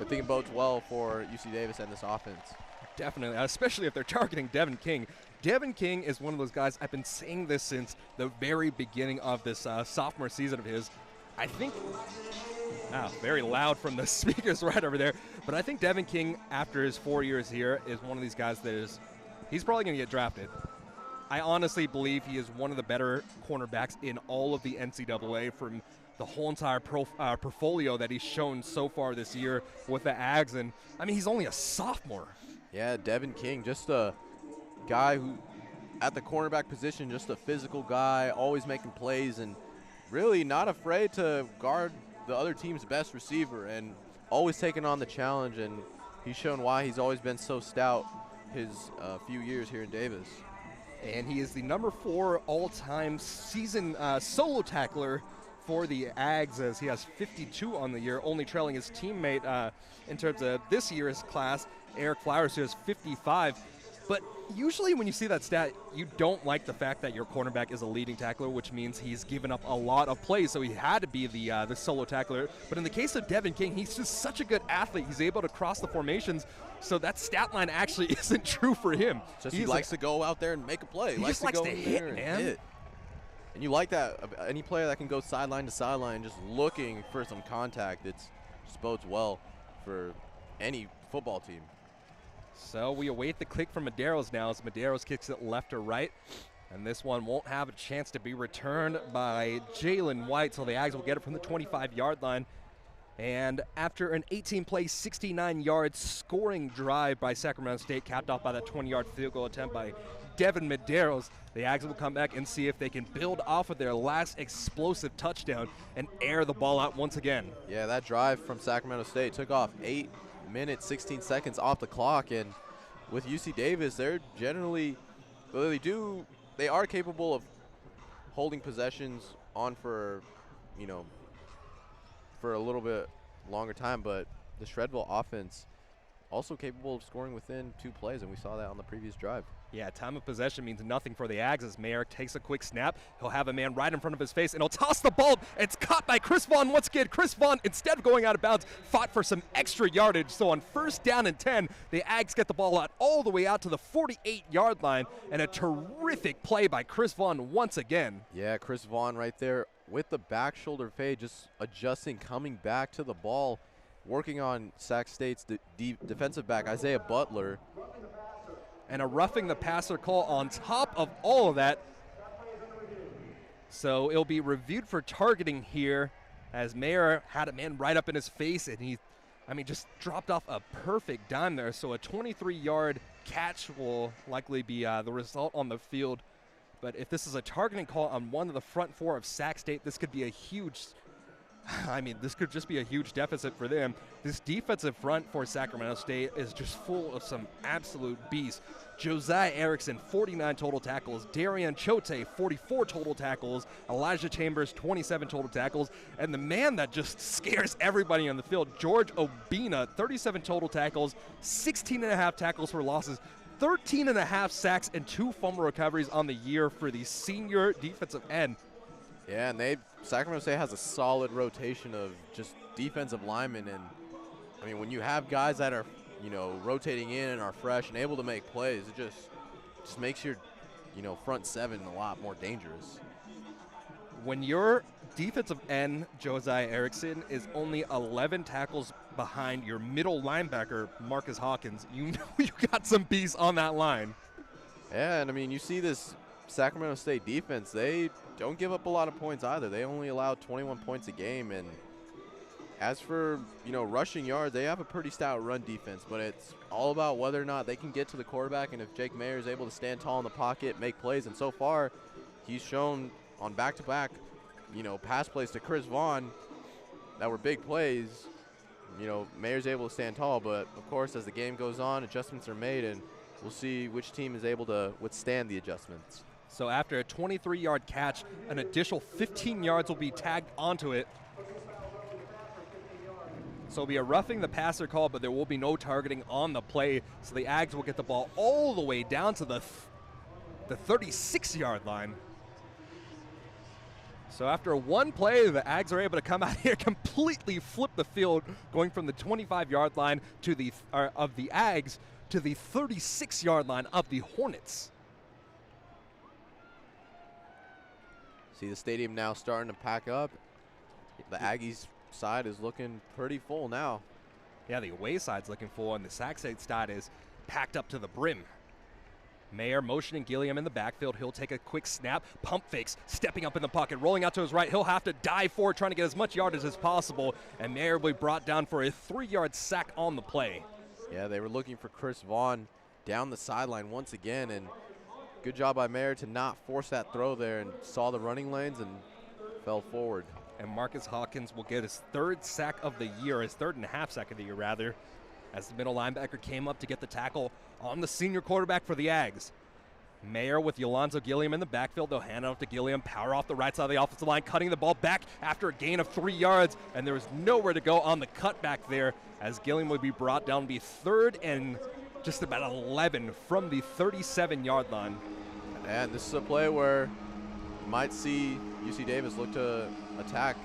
I think it bodes well for UC Davis and this offense. Definitely, especially if they're targeting Devin King. Devin King is one of those guys, I've been saying this since the very beginning of this sophomore season of his. I think, very loud from the speakers right over there, but I think Devin King, after his 4 years here, is one of these guys that he's probably going to get drafted. I honestly believe he is one of the better cornerbacks in all of the NCAA from the whole entire portfolio that he's shown so far this year with the Aggies. And, he's only a sophomore. Yeah, Devin King, just a guy who, at the cornerback position, just a physical guy, always making plays and really not afraid to guard the other team's best receiver and always taking on the challenge. And he's shown why he's always been so stout his few years here in Davis. And he is the number 4 all-time season solo tackler for the Aggies, as he has 52 on the year, only trailing his teammate in terms of this year's class, Eric Flowers, who has 55. But usually when you see that stat, you don't like the fact that your cornerback is a leading tackler, which means he's given up a lot of plays, so he had to be the solo tackler. But in the case of Devin King, he's just such a good athlete. He's able to cross the formations, so that stat line actually isn't true for him. Just he likes to go out there and make a play. He just likes to hit, man. And you like that. Any player that can go sideline to sideline just looking for some contact, it just bodes well for any football team. So we await the click from Medeiros now as Medeiros kicks it left or right. And this one won't have a chance to be returned by Jalen White, so the Aggies will get it from the 25-yard line. And after an 18-play, 69-yard scoring drive by Sacramento State, capped off by that 20-yard field goal attempt by Devin Medeiros, the Aggies will come back and see if they can build off of their last explosive touchdown and air the ball out once again. Yeah, that drive from Sacramento State took off 8 minutes, 16 seconds off the clock, and with UC Davis, they're generally, they are capable of holding possessions on for, for a little bit longer time, but the Shredville offense also capable of scoring within 2 plays, and we saw that on the previous drive. Yeah, time of possession means nothing for the Aggies as Mayer takes a quick snap. He'll have a man right in front of his face, and he'll toss the ball. It's caught by Chris Vaughn once again. Chris Vaughn, instead of going out of bounds, fought for some extra yardage. So on 1st down and 10, the Aggies get the ball out all the way out to the 48-yard line, and a terrific play by Chris Vaughn once again. Yeah, Chris Vaughn right there with the back shoulder fade, just adjusting, coming back to the ball, working on Sac State's defensive back, Isaiah Butler. And a roughing the passer call on top of all of that. So it'll be reviewed for targeting here as Mayer had a man right up in his face, and he, just dropped off a perfect dime there. So a 23-yard catch will likely be the result on the field. But if this is a targeting call on one of the front 4 of Sac State, this could be a huge this could just be a huge deficit for them. This defensive front for Sacramento State is just full of some absolute beasts. Josiah Erickson, 49 total tackles. Darian Chote, 44 total tackles. Elijah Chambers, 27 total tackles. And the man that just scares everybody on the field, George Obina, 37 total tackles, 16.5 tackles for losses, 13.5 sacks, and 2 fumble recoveries on the year for the senior defensive end. Yeah, and Sacramento State has a solid rotation of just defensive linemen, and when you have guys that are, rotating in and are fresh and able to make plays, it just makes your, front 7 a lot more dangerous. When your defensive end, Josiah Erickson, is only 11 tackles behind your middle linebacker, Marcus Hawkins, you know you got some beasts on that line. Yeah, and you see this Sacramento State defense, they don't give up a lot of points either. They only allow 21 points a game, and as for, rushing yards, they have a pretty stout run defense, but it's all about whether or not they can get to the quarterback, and if Jake Mayer is able to stand tall in the pocket, make plays, and so far he's shown on back-to-back, pass plays to Chris Vaughn that were big plays. Mayer's able to stand tall, but of course as the game goes on, adjustments are made, and we'll see which team is able to withstand the adjustments. So after a 23-yard catch, an additional 15 yards will be tagged onto it. So it'll be a roughing the passer call, but there will be no targeting on the play. So the Aggies will get the ball all the way down to the 36-yard line. So after one play, the Aggies are able to come out here, completely flip the field, going from the 25-yard line to of the Aggies to the 36-yard line of the Hornets. See the stadium now starting to pack up. The Aggies side is looking pretty full now. Yeah, the away side's looking full, and the Sac State side is packed up to the brim. Mayer motioning Gilliam in the backfield. He'll take a quick snap, pump fakes, stepping up in the pocket, rolling out to his right. He'll have to dive forward, trying to get as much yardage as possible, and Mayer will be brought down for a 3-yard sack on the play. Yeah, they were looking for Chris Vaughn down the sideline once again, and good job by Mayer to not force that throw there, and saw the running lanes and fell forward. And Marcus Hawkins will get his 3rd sack of the year, his 3rd.5 sack of the year, rather, as the middle linebacker came up to get the tackle on the senior quarterback for the Aggies. Mayer with Yolonzo Gilliam in the backfield. They'll hand it off to Gilliam, power off the right side of the offensive line, cutting the ball back after a gain of 3 yards, and there was nowhere to go on the cutback there, as Gilliam would be brought down to be 3rd and just about 11 from the 37-yard line. And this is a play where you might see UC Davis look to attack.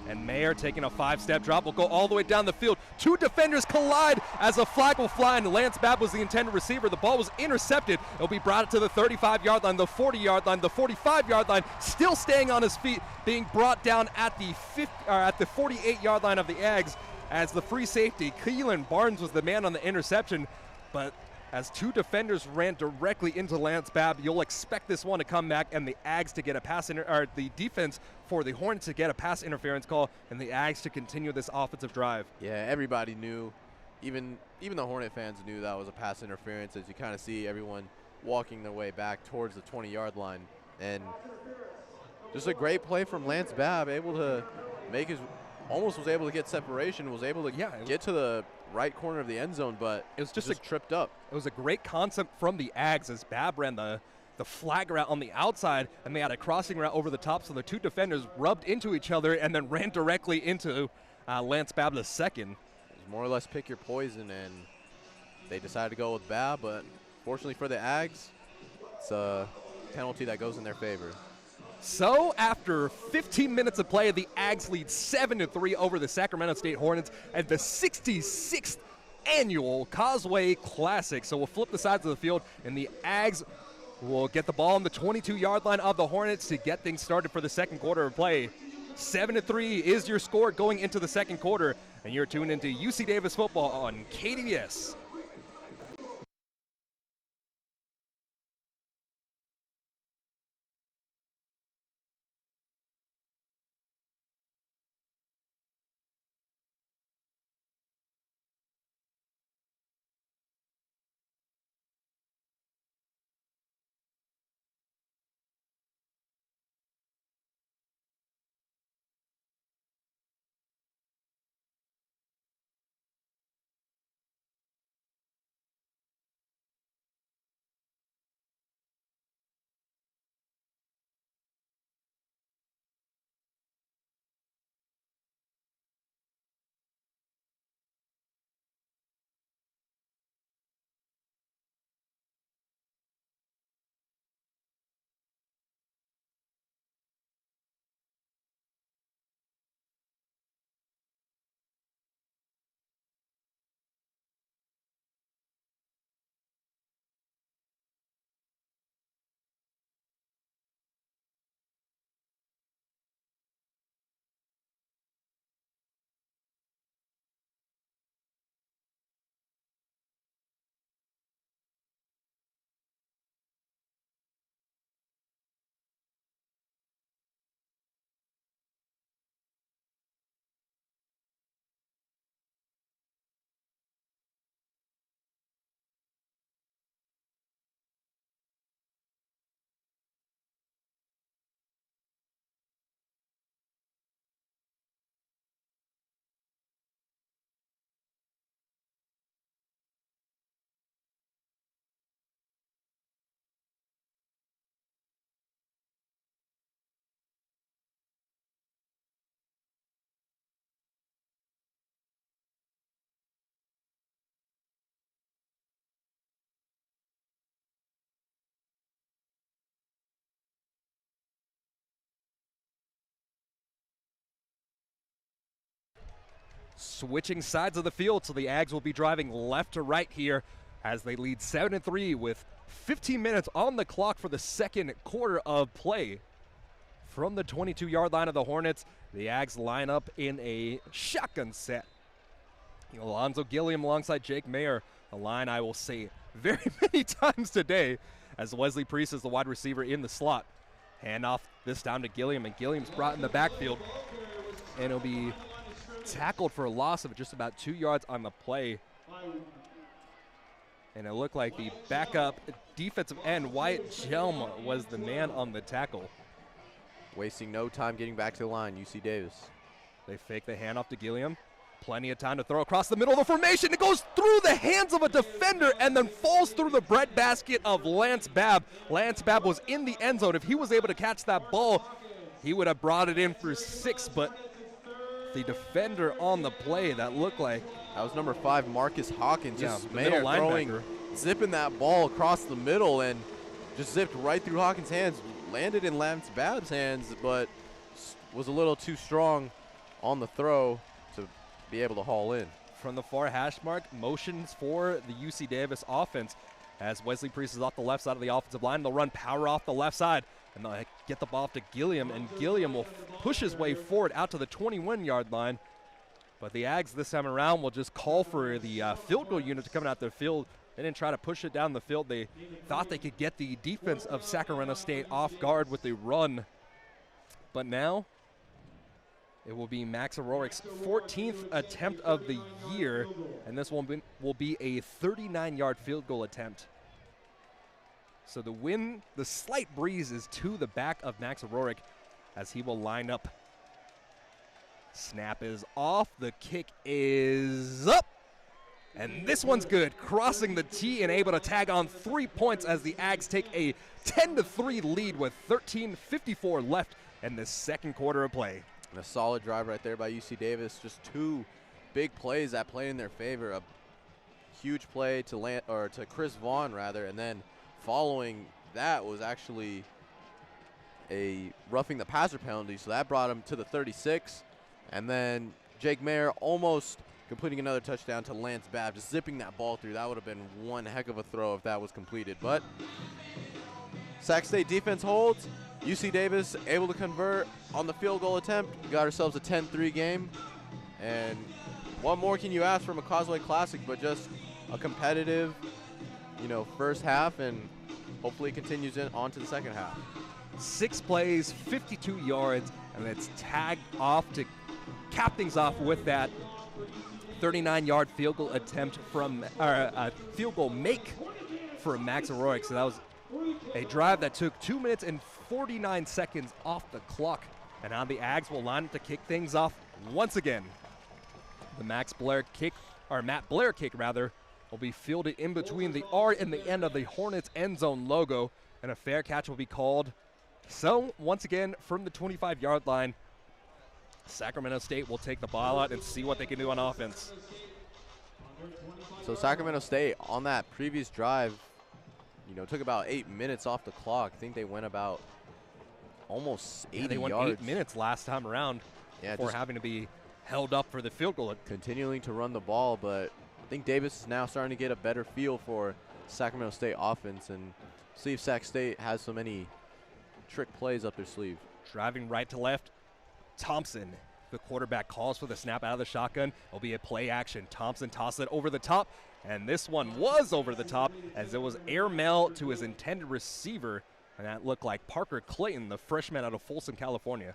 And Mayer taking a 5-step drop will go all the way down the field. Two defenders collide as a flag will fly, and Lance Babb was the intended receiver. The ball was intercepted. It'll be brought to the 35-yard line, the 40-yard line, the 45-yard line, still staying on his feet, being brought down at the 48-yard line of the Aggies as the free safety, Keelan Barnes, was the man on the interception. But as two defenders ran directly into Lance Babb, you'll expect this one to come back and the Aggies to get a the defense for the Hornets to get a pass interference call, and the Aggies to continue this offensive drive. Yeah, everybody knew, even the Hornet fans knew that was a pass interference, as you kind of see everyone walking their way back towards the 20-yard line. And just a great play from Lance Babb, able to make almost was able to get separation, was able to get to the right corner of the end zone, but it was just tripped up. It was a great concept from the Aggies as Babb ran the flag route on the outside, and they had a crossing route over the top, so the two defenders rubbed into each other and then ran directly into Lance Babb the second. It was more or less pick your poison, and they decided to go with Babb, but fortunately for the Aggies, it's a penalty that goes in their favor. So after 15 minutes of play, the Aggies lead 7-3 over the Sacramento State Hornets at the 66th annual Causeway Classic. So we'll flip the sides of the field, and the Aggies will get the ball on the 22-yard line of the Hornets to get things started for the second quarter of play. 7-3 is your score going into the second quarter, and you're tuned into UC Davis football on KDVS. Switching sides of the field, so the Aggies will be driving left to right here as they lead 7-3 with 15 minutes on the clock for the second quarter of play. From the 22-yard line of the Hornets, the Aggies line up in a shotgun set. Alonzo Gilliam alongside Jake Mayer, a line I will say very many times today, as Wesley Priest is the wide receiver in the slot. Handoff this time to Gilliam, and Gilliam's brought in the backfield, and it'll be tackled for a loss of just about 2 yards on the play. And it looked like the backup defensive end, Wyatt Jelm, was the man on the tackle. Wasting no time getting back to the line, UC Davis. They fake the handoff to Gilliam. Plenty of time to throw across the middle of the formation. It goes through the hands of a defender and then falls through the breadbasket of Lance Babb. Lance Babb was in the end zone. If he was able to catch that ball, he would have brought it in for 6, but the defender on the play that looked like. That was number 5, Marcus Hawkins. Yeah, Just the middle throwing, zipping that ball across the middle and just zipped right through Hawkins' hands. Landed in Lance Babb's hands, but was a little too strong on the throw to be able to haul in. From the far hash mark, motions for the UC Davis offense as Wesley Priest is off the left side of the offensive line. They'll run power off the left side, and they'll get the ball off to Gilliam, and Gilliam will push his way forward out to the 21-yard line. But the Ags this time around will just call for the field goal unit to come out the field. They didn't try to push it down the field. They thought they could get the defense of Sacramento State off guard with the run. But now it will be Max Agress's 14th attempt of the year, and this one will be a 39-yard field goal attempt. So the slight breeze is to the back of Max Agress as he will line up. Snap is off. The kick is up. And this one's good, crossing the tee and able to tag on 3 points as the Ags take a 10-3 lead with 13:54 left in the second quarter of play. And a solid drive right there by UC Davis. Just 2 big plays that play in their favor. A huge play to Chris Vaughn rather, and then following that was actually a roughing the passer penalty, so that brought him to the 36. And then Jake Mayer almost completing another touchdown to Lance Babb, just zipping that ball through. That would have been one heck of a throw if that was completed. But Sac State defense holds. UC Davis able to convert on the field goal attempt. We got ourselves a 10-3 game. And what more can you ask from a Causeway Classic but just a competitive, first half, and hopefully it continues on to the second half. 6 plays, 52 yards, and it's tagged off to cap things off with that 39-yard field goal attempt field goal make for Max Agress. So that was a drive that took 2 minutes and 49 seconds off the clock. And now the Ags will line up to kick things off once again. The Matt Blair kick, will be fielded in between the R and the end of the Hornets end zone logo, and a fair catch will be called. So once again, from the 25-yard line, Sacramento State will take the ball out and see what they can do on offense. So Sacramento State on that previous drive, took about 8 minutes off the clock. I think they went about almost 80 yards. They went 8 minutes last time around before having to be held up for the field goal. Continuing to run the ball, but I think Davis is now starting to get a better feel for Sacramento State offense and see if Sac State has so many trick plays up their sleeve. Driving right to left, Thompson, the quarterback, calls for the snap out of the shotgun. It'll be a play action. Thompson tosses it over the top, and this one was over the top as it was air mail to his intended receiver, and that looked like Parker Clayton, the freshman out of Folsom, California.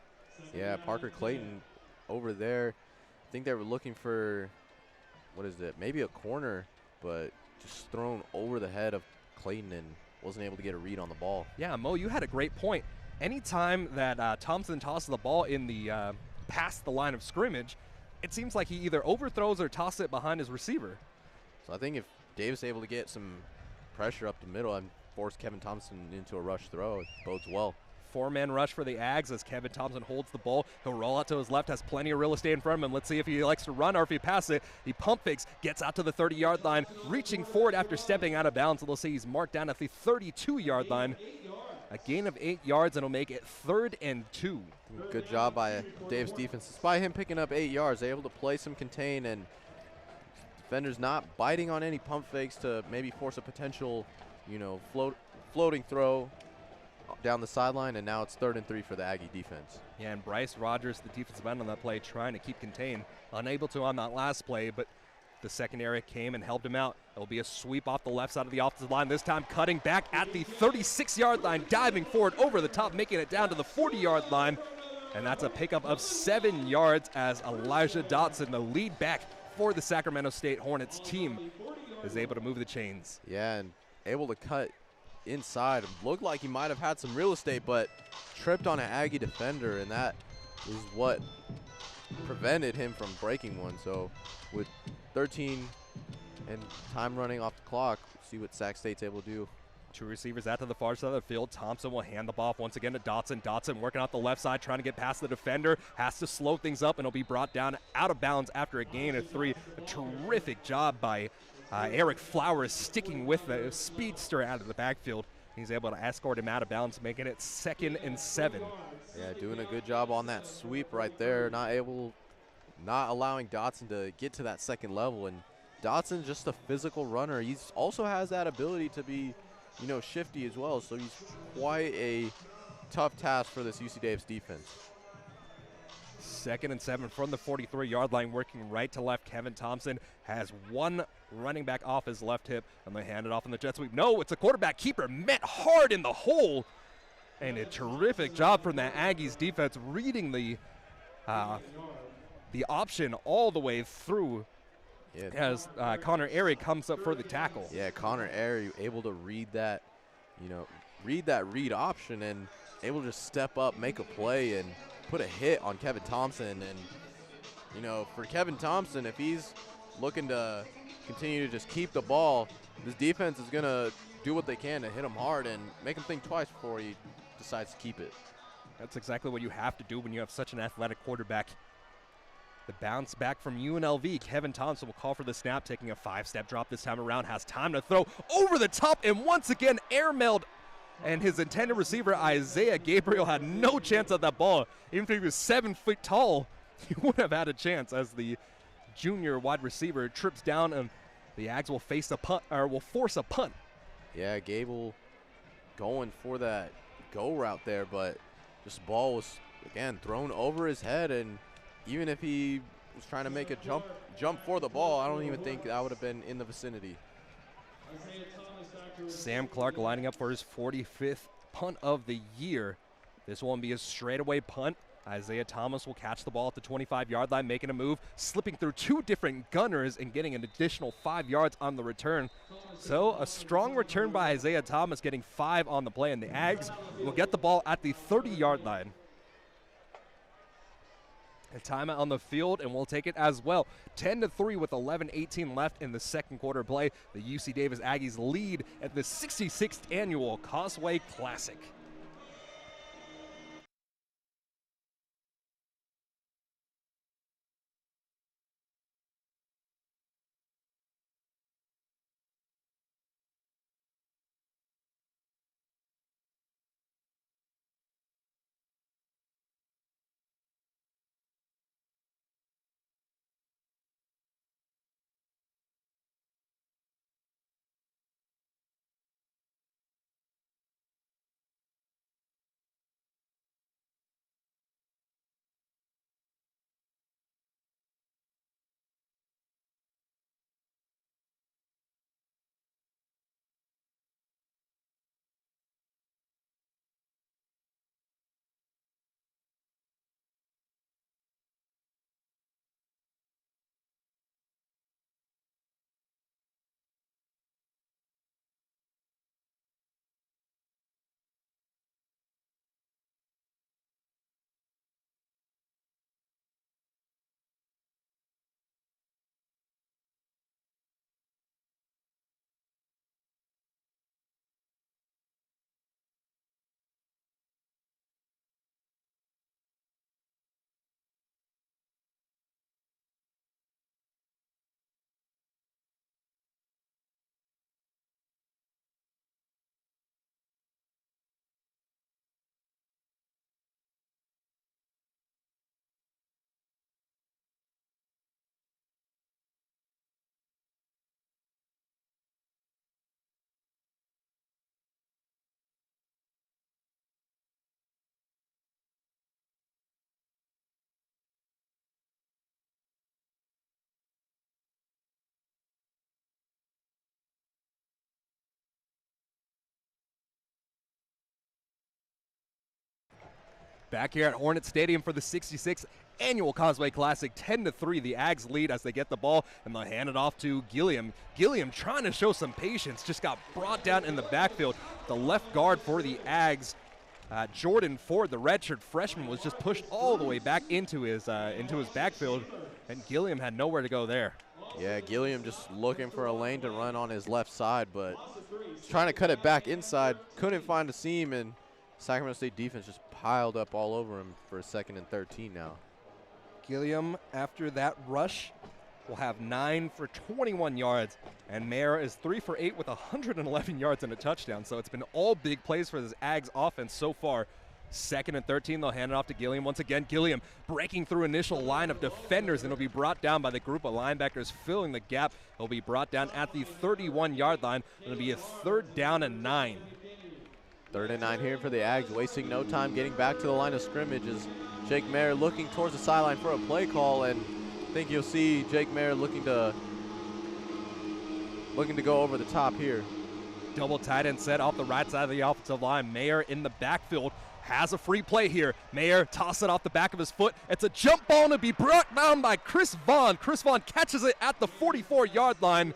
Yeah, Parker Clayton over there. I think they were looking for, maybe a corner, but just thrown over the head of Clayton and wasn't able to get a read on the ball. Yeah, Mo, you had a great point. Anytime that Thompson tosses the ball in the past the line of scrimmage, it seems like he either overthrows or tosses it behind his receiver. So I think if Davis is able to get some pressure up the middle and force Kevin Thompson into a rush throw, it bodes well. 4-man rush for the Ags as Kevin Thompson holds the ball. He'll roll out to his left, has plenty of real estate in front of him. Let's see if he likes to run or if he passes it. He pump fakes, gets out to the 30-yard line, reaching forward after stepping out of bounds. They'll say he's marked down at the 32-yard line. A gain of 8 yards, and it'll make it 3rd and 2. Good job by Davis defense. Despite him picking up 8 yards, they're able to play some contain, and defenders not biting on any pump fakes to maybe force a potential, floating throw down the sideline, and now it's 3rd and 3 for the Aggie defense. Yeah, and Bryce Rogers, the defensive end on that play, trying to keep contained. Unable to on that last play, but the secondary came and helped him out. It'll be a sweep off the left side of the offensive line, this time cutting back at the 36-yard line, diving forward over the top, making it down to the 40-yard line. And that's a pickup of 7 yards as Elijah Dotson, the lead back for the Sacramento State Hornets team, is able to move the chains. Yeah, and able to cut inside. Looked like he might have had some real estate, but tripped on an Aggie defender, and that is what prevented him from breaking one. So with 13 and time running off the clock, see what Sac State's able to do Two receivers out to the far side of the field. Thompson will hand the ball off once again to Dotson. Dotson working out the left side, trying to get past the defender. Has to slow things up, and he'll be brought down out of bounds after a gain of 3. A terrific job by Eric Flowers sticking with the speedster out of the backfield. He's able to escort him out of bounds, making it 2nd and 7. Yeah, doing a good job on that sweep right there. Not allowing Dotson to get to that second level. And Dotson's just a physical runner. He also has that ability to be, shifty as well. So he's quite a tough task for this UC Davis defense. 2nd and 7 from the 43-yard line, working right to left. Kevin Thompson has one running back off his left hip, and they hand it off in the jet sweep. No, it's a quarterback keeper met hard in the hole, and a terrific job from the Aggies defense reading the option all the way through. Yeah. As Connor Airy comes up for the tackle. Yeah, Connor Airy able to read that read option and able to just step up, make a play, and put a hit on Kevin Thompson. And, for Kevin Thompson, if he's looking to continue to just keep the ball, this defense is going to do what they can to hit him hard and make him think twice before he decides to keep it. That's exactly what you have to do when you have such an athletic quarterback. The bounce back from UNLV. Kevin Thompson will call for the snap, taking a 5-step drop this time around. Has time to throw over the top, and once again airmailed. And his intended receiver, Isaiah Gabriel, had no chance at that ball. Even if he was 7 feet tall, he wouldn't have had a chance as the junior wide receiver trips down, and the Ags will face a punt, or will force a punt. Yeah, Gable going for that go route there, but just ball was, again, thrown over his head, and even if he was trying to make a jump for the ball, I don't even think that would have been in the vicinity. Sam Clark lining up for his 45th punt of the year. This won't be a straightaway punt. Isaiah Thomas will catch the ball at the 25-yard line, making a move, slipping through 2 different gunners and getting an additional 5 yards on the return. So a strong return by Isaiah Thomas, getting 5 on the play, and the Ags will get the ball at the 30-yard line. A timeout on the field, and we'll take it as well. 10-3 with 11:18 left in the second quarter play. The UC Davis Aggies lead at the 66th annual Causeway Classic. Back here at Hornet Stadium for the 66th annual Causeway Classic, 10-3. The Ags lead as they get the ball, and they'll hand it off to Gilliam. Gilliam trying to show some patience, just got brought down in the backfield. The left guard for the Ags, Jordan Ford, the redshirt freshman, was just pushed all the way back into his backfield, and Gilliam had nowhere to go there. Yeah, Gilliam just looking for a lane to run on his left side, but trying to cut it back inside, couldn't find a seam, and Sacramento State defense just piled up all over him for a 2nd and 13 now. Gilliam, after that rush, will have 9 for 21 yards, and Mayer is 3 for 8 with 111 yards and a touchdown. So it's been all big plays for this Aggies offense so far. 2nd and 13, they'll hand it off to Gilliam once again. Gilliam breaking through initial line of defenders, and it'll be brought down by the group of linebackers filling the gap. He'll be brought down at the 31-yard line. It'll be a 3rd down and 9. 3rd and 9 here for the Aggies, wasting no time getting back to the line of scrimmage as Jake Mayer looking towards the sideline for a play call, and I think you'll see Jake Mayer looking to go over the top here. Double tight end set off the right side of the offensive line. Mayer in the backfield has a free play here. Mayer tosses it off the back of his foot. It's a jump ball to be brought down by Chris Vaughn. Chris Vaughn catches it at the 44-yard line,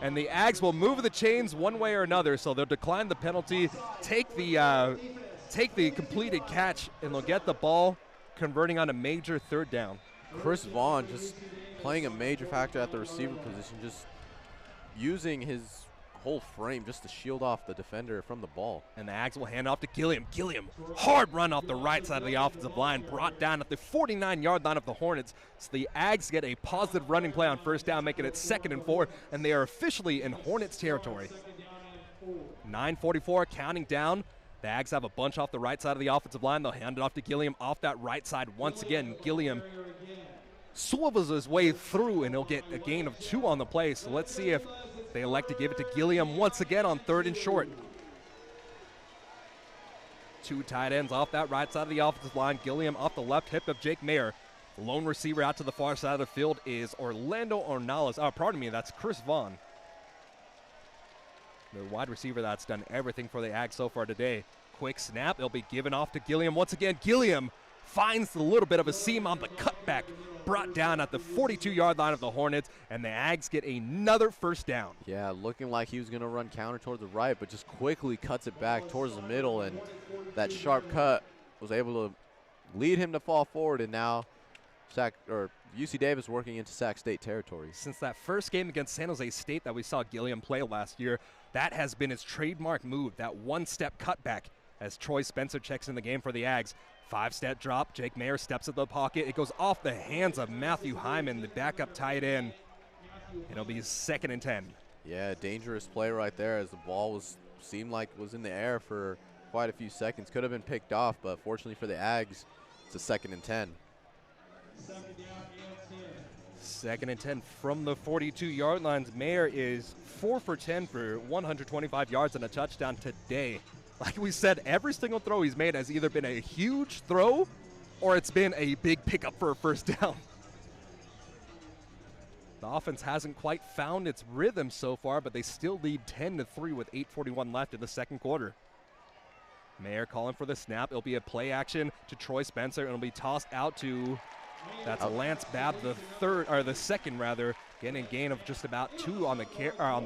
and the Aggies will move the chains one way or another, so they'll decline the penalty, take the completed catch, and they'll get the ball, converting on a major 3rd down. Chris Vaughn just playing a major factor at the receiver position, just using his whole frame just to shield off the defender from the ball. And the Aggies will hand off to Gilliam. Gilliam, hard run off the right side of the offensive line, brought down at the 49-yard line of the Hornets. So the Aggies get a positive running play on 1st down, making it 2nd and 4, and they are officially in Hornets territory. 9:44 counting down. The Aggies have a bunch off the right side of the offensive line. They'll hand it off to Gilliam off that right side once again. Gilliam swivels his way through, and he'll get a gain of 2 on the play. So let's see if they elect to give it to Gilliam once again on 3rd and short. 2 tight ends off that right side of the offensive line. Gilliam off the left hip of Jake Mayer. The lone receiver out to the far side of the field is Orlando Ornales. Oh, pardon me, that's Chris Vaughn, the wide receiver that's done everything for the Aggies so far today. Quick snap. It'll be given off to Gilliam once again. Gilliam finds a little bit of a seam on the cutback, brought down at the 42-yard line of the Hornets, and the Aggies get another 1st down. Yeah, looking like he was going to run counter toward the right, but just quickly cuts it back towards the middle, and that sharp cut was able to lead him to fall forward, and now UC Davis working into Sac State territory. Since that first game against San Jose State that we saw Gilliam play last year, that has been his trademark move, that one-step cutback, as Troy Spencer checks in the game for the Aggies. 5-step drop. Jake Mayer steps in the pocket. It goes off the hands of Matthew Hyman, the backup tight end. It'll be 2nd and 10. Yeah, dangerous play right there as the ball seemed like was in the air for quite a few seconds. Could have been picked off, but fortunately for the Aggies, it's a 2nd and 10. 2nd and 10 from the 42-yard lines. Mayer is 4 for 10 for 125 yards and a touchdown today. Like we said, every single throw he's made has either been a huge throw or it's been a big pickup for a 1st down. The offense hasn't quite found its rhythm so far, but they still lead 10-3 with 8:41 left in the 2nd quarter. Mayer calling for the snap. It'll be a play action to Troy Spencer, and it'll be tossed out to Lance Babb, the 2nd, getting a gain of just about 2 on the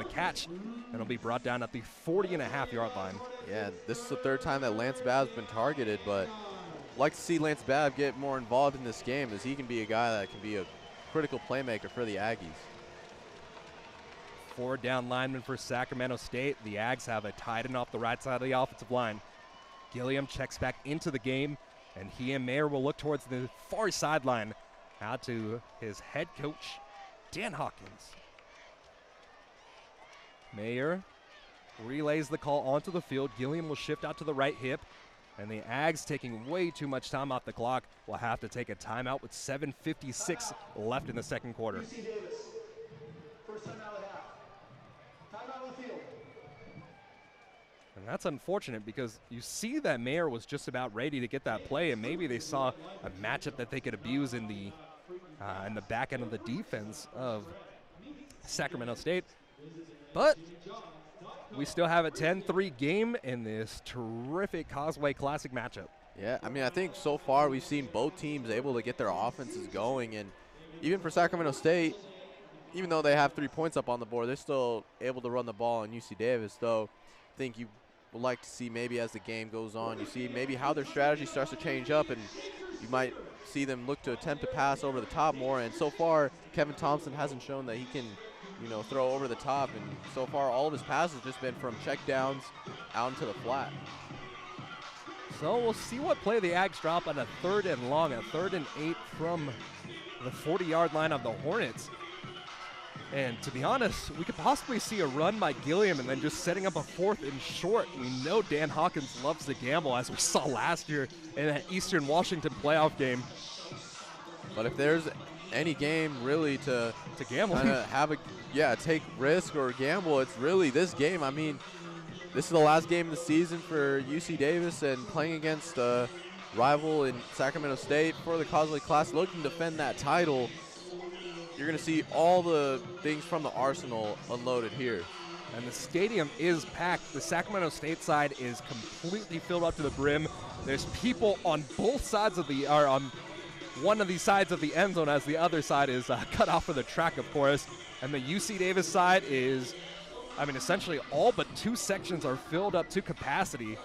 catch, and it'll be brought down at the 40.5-yard line. Yeah, this is the 3rd time that Lance Babb's been targeted, but I'd like to see Lance Babb get more involved in this game, as he can be a guy that can be a critical playmaker for the Aggies. 4 down linemen for Sacramento State. The Aggies have a tight end off the right side of the offensive line. Gilliam checks back into the game, and he and Mayer will look towards the far sideline, out to his head coach, Dan Hawkins. Mayer relays the call onto the field. Gilliam will shift out to the right hip, and the Aggies, taking way too much time off the clock, will have to take a timeout with 7:56 left in the 2nd quarter. UC Davis, first time out of half. Timeout on the field. And that's unfortunate, because you see that Mayer was just about ready to get that play, and maybe they saw a matchup that they could abuse in the back end of the defense of Sacramento State. But we still have a 10-3 game in this terrific Causeway Classic matchup. Yeah, I mean, I think so far we've seen both teams able to get their offenses going, and even for Sacramento State, even though they have 3 points up on the board, they're still able to run the ball on UC Davis. Though I think you would like to see, maybe as the game goes on, you see maybe how their strategy starts to change up, and you might see them look to attempt to pass over the top more. And so far, Kevin Thompson hasn't shown that he can throw over the top. And so far, all of his passes just been from checkdowns out into the flat. So we'll see what play the Ags drop on a 3rd and long, a 3rd and 8 from the 40-yard line of the Hornets. And to be honest, we could possibly see a run by Gilliam and then just setting up a 4th and short. We know Dan Hawkins loves to gamble, as we saw last year in that Eastern Washington playoff game. But if there's any game really to gamble, take risk or gamble, it's really this game. I mean, this is the last game of the season for UC Davis, and playing against a rival in Sacramento State for the Causeway Classic, looking to defend that title. You're going to see all the things from the arsenal unloaded here. And the stadium is packed. The Sacramento State side is completely filled up to the brim. There's people on both sides of on one of these sides of the end zone, as the other side is cut off for the track, of course. And the UC Davis side is, essentially all but 2 sections are filled up to capacity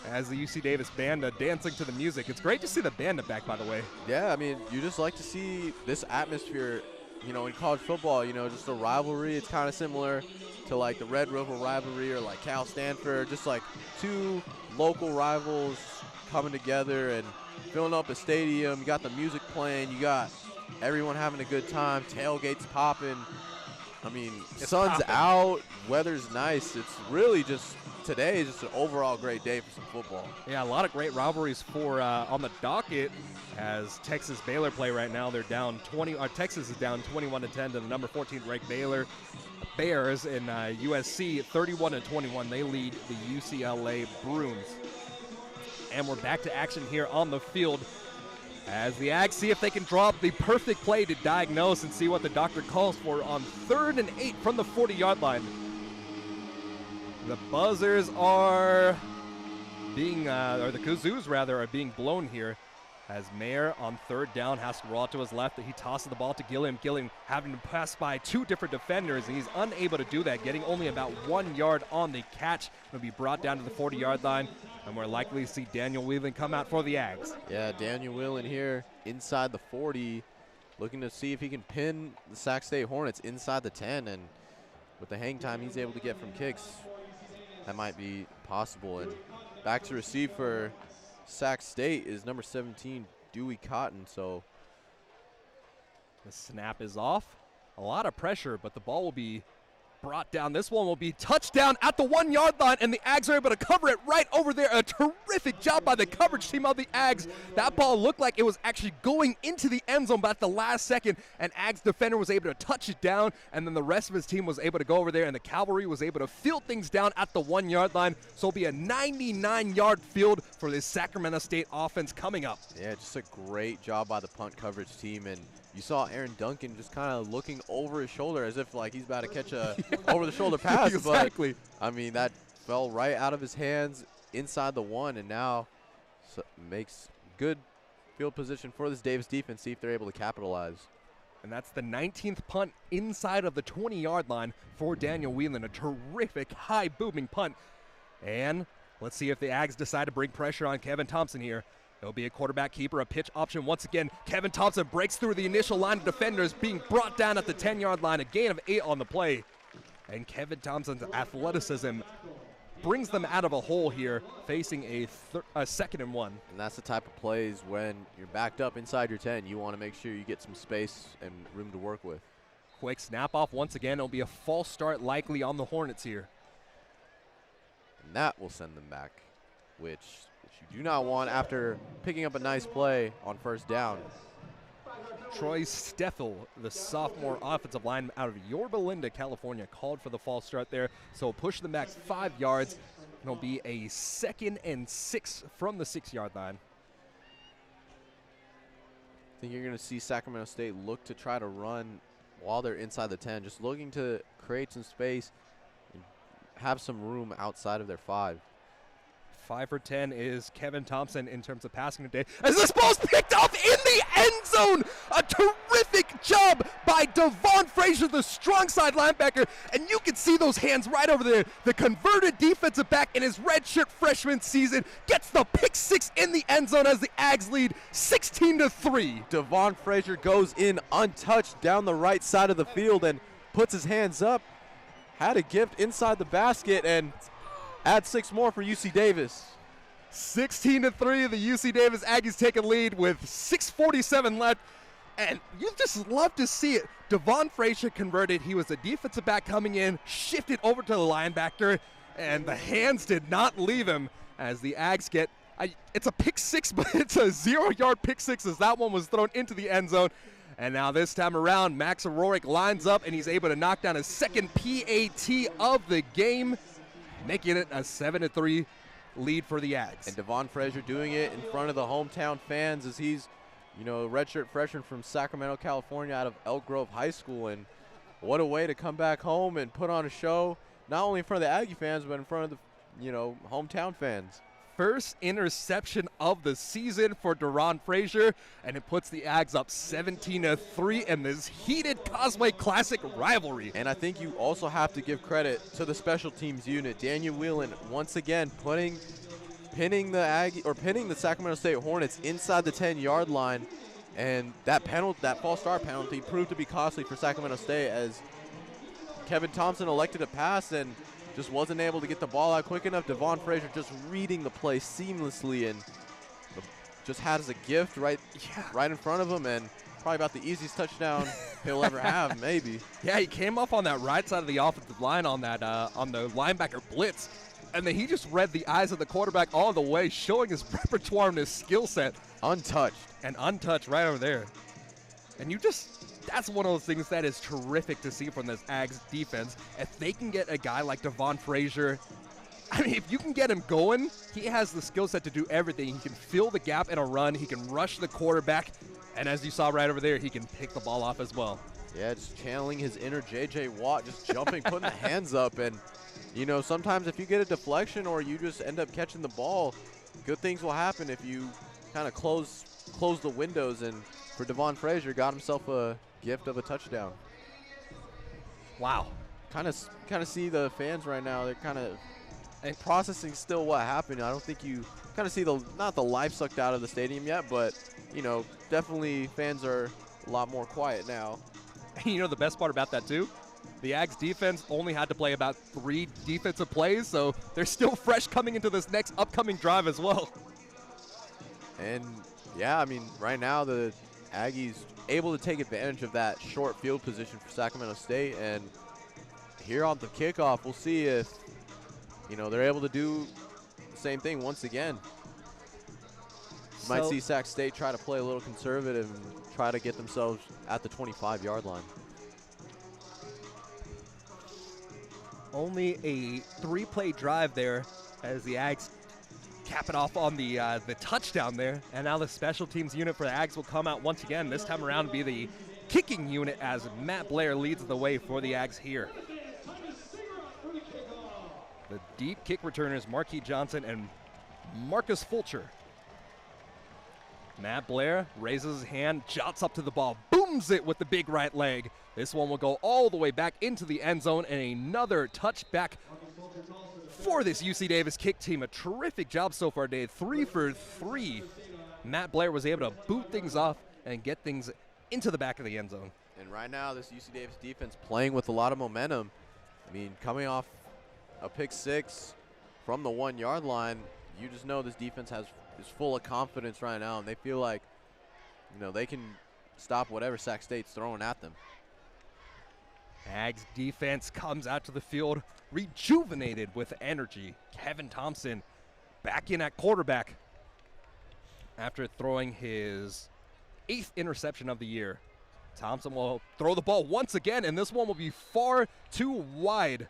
as the UC Davis band dancing to the music. It's great to see the band back, by the way. Yeah, you just like to see this atmosphere, in college football, just a rivalry. It's kind of similar to like the Red River rivalry or like Cal Stanford, just like 2 local rivals coming together and filling up a stadium. You got the music playing, you got everyone having a good time, tailgates popping. Sun's out, weather's nice. It's really just, today is just an overall great day for some football. Yeah, a lot of great rivalries for on the docket as Texas Baylor play right now. They're down Texas is down 21-10 to the number 14 ranked Baylor Bears, in USC 31-21. They lead the UCLA Bruins. And we're back to action here on the field as the Ags see if they can draw up the perfect play to diagnose and see what the doctor calls for on 3rd and 8 from the 40-yard line. The buzzers are being, or the kazoos rather, are being blown here as Mayer on 3rd down has to roll out to his left. He tosses the ball to Gilliam. Gilliam having to pass by 2 different defenders, and he's unable to do that, getting only about 1 yard on the catch. He'll be brought down to the 40-yard line, and we're likely to see Daniel Whelan come out for the Ags. Yeah, Daniel Whelan here inside the 40, looking to see if he can pin the Sac State Hornets inside the 10, and with the hang time he's able to get from kicks, that might be possible. And back to receive for Sac State is number 17, Dewey Cotton. So the snap is off. A lot of pressure, but the ball will be brought down. This one will be touchdown at the 1 yard line, and the Ags are able to cover it right over there. A terrific job by the coverage team of the Ags. That ball looked like it was actually going into the end zone, but at the last second, an Ags defender was able to touch it down, and then the rest of his team was able to go over there, and the cavalry was able to field things down at the 1 yard line. So it'll be a 99-yard field for this Sacramento State offense coming up. Yeah, just a great job by the punt coverage team, and you saw Aaron Duncan just kind of looking over his shoulder as if like he's about to catch a over-the-shoulder pass. Exactly. But, that fell right out of his hands inside the 1, and now makes good field position for this Davis defense, see if they're able to capitalize. And that's the 19th punt inside of the 20-yard line for Daniel Whelan. A terrific high-booming punt. And let's see if the Ags decide to bring pressure on Kevin Thompson here. It'll be a quarterback keeper, a pitch option once again. Kevin Thompson breaks through the initial line of defenders, being brought down at the 10-yard line. A gain of 8 on the play. And Kevin Thompson's athleticism brings them out of a hole here, facing a 2nd and 1. And that's the type of plays when you're backed up inside your 10. You want to make sure you get some space and room to work with. Quick snap off once again. It'll be a false start likely on the Hornets here. And that will send them back, which you do not want after picking up a nice play on 1st down. Troy Steffel, the sophomore offensive lineman out of Yorba Linda, California, called for the false start there. So push them back 5 yards. It'll be a 2nd and 6 from the 6-yard line. I think you're going to see Sacramento State look to try to run while they're inside the 10, just looking to create some space and have some room outside of their 5. 5 for 10 is Kevin Thompson in terms of passing today. As this ball's picked off in the end zone, a terrific job by Devon Frazier, the strong side linebacker, and you can see those hands right over there. The converted defensive back in his redshirt freshman season gets the pick 6 in the end zone as the Ags lead 16-3. Devon Frazier goes in untouched down the right side of the field and puts his hands up, had a gift inside the basket, and add 6 more for UC Davis. 16-3, the UC Davis Aggies take a lead with 6:47 left. And you just love to see it. Devon Frazier converted. He was a defensive back coming in, shifted over to the linebacker, and the hands did not leave him as the Ags get, it's a pick 6, but it's a 0-yard pick 6 as that one was thrown into the end zone. And now this time around, Max Agress lines up, and he's able to knock down his second PAT of the game, making it a 7-3 lead for the Ags. And Devon Frazier doing it in front of the hometown fans as he's, you know, a redshirt freshman from Sacramento, California, out of Elk Grove High School. And what a way to come back home and put on a show, not only in front of the Aggie fans, but in front of the, you know, hometown fans. First interception of the season for Devon Frazier, and it puts the Ags up 17-3 in this heated Causeway Classic rivalry. And I think you also have to give credit to the special teams unit. Daniel Whelan once again pinning the Sacramento State Hornets inside the 10-yard line, and that false start penalty proved to be costly for Sacramento State as Kevin Thompson elected a pass and just wasn't able to get the ball out quick enough. Devon Frazier just reading the play seamlessly and just has a gift right in front of him, and probably about the easiest touchdown he'll ever have, maybe. Yeah, he came up on that right side of the offensive line on that on the linebacker blitz, and then he just read the eyes of the quarterback all the way, showing his repertoire and his skill set. Untouched right over there. And that's one of those things that is terrific to see from this Ags defense. If they can get a guy like Devon Frazier, I mean, if you can get him going, he has the skill set to do everything. He can fill the gap in a run. He can rush the quarterback. And as you saw right over there, he can pick the ball off as well. Yeah, just channeling his inner J.J. Watt, just jumping, putting the hands up. And, you know, sometimes if you get a deflection or you just end up catching the ball, good things will happen if you kind of close the windows. And for Devon Frazier, got himself a gift of a touchdown. Wow. Kind of see the fans right now. They're kind of processing still what happened. I don't think you kind of see not the life sucked out of the stadium yet, but, you know, definitely fans are a lot more quiet now. And you know the best part about that too? The Ags defense only had to play about 3 defensive plays, so they're still fresh coming into this next upcoming drive as well. And yeah, I mean, right now the Aggies able to take advantage of that short field position for Sacramento State, and here on the kickoff, we'll see if, you know, they're able to do the same thing once again. Might see Sac State try to play a little conservative and try to get themselves at the 25-yard line. Only a 3-play drive there as the Ags cap it off on the touchdown there. And now the special teams unit for the Ags will come out once again. This time around to be the kicking unit as Matt Blair leads the way for the Ags here. The deep kick returners, Marquis Johnson and Marcus Fulcher. Matt Blair raises his hand, jots up to the ball, booms it with the big right leg. This one will go all the way back into the end zone, and another touchback for this UC Davis kick team. A terrific job so far today, 3 for 3. Matt Blair was able to boot things off and get things into the back of the end zone. And right now, this UC Davis defense playing with a lot of momentum. I mean, coming off a pick 6 from the 1-yard line, you just know this defense is full of confidence right now, and they feel like, you know, they can stop whatever Sac State's throwing at them. Ags defense comes out to the field rejuvenated with energy. Kevin Thompson back in at quarterback after throwing his 8th interception of the year. Thompson will throw the ball once again, and this one will be far too wide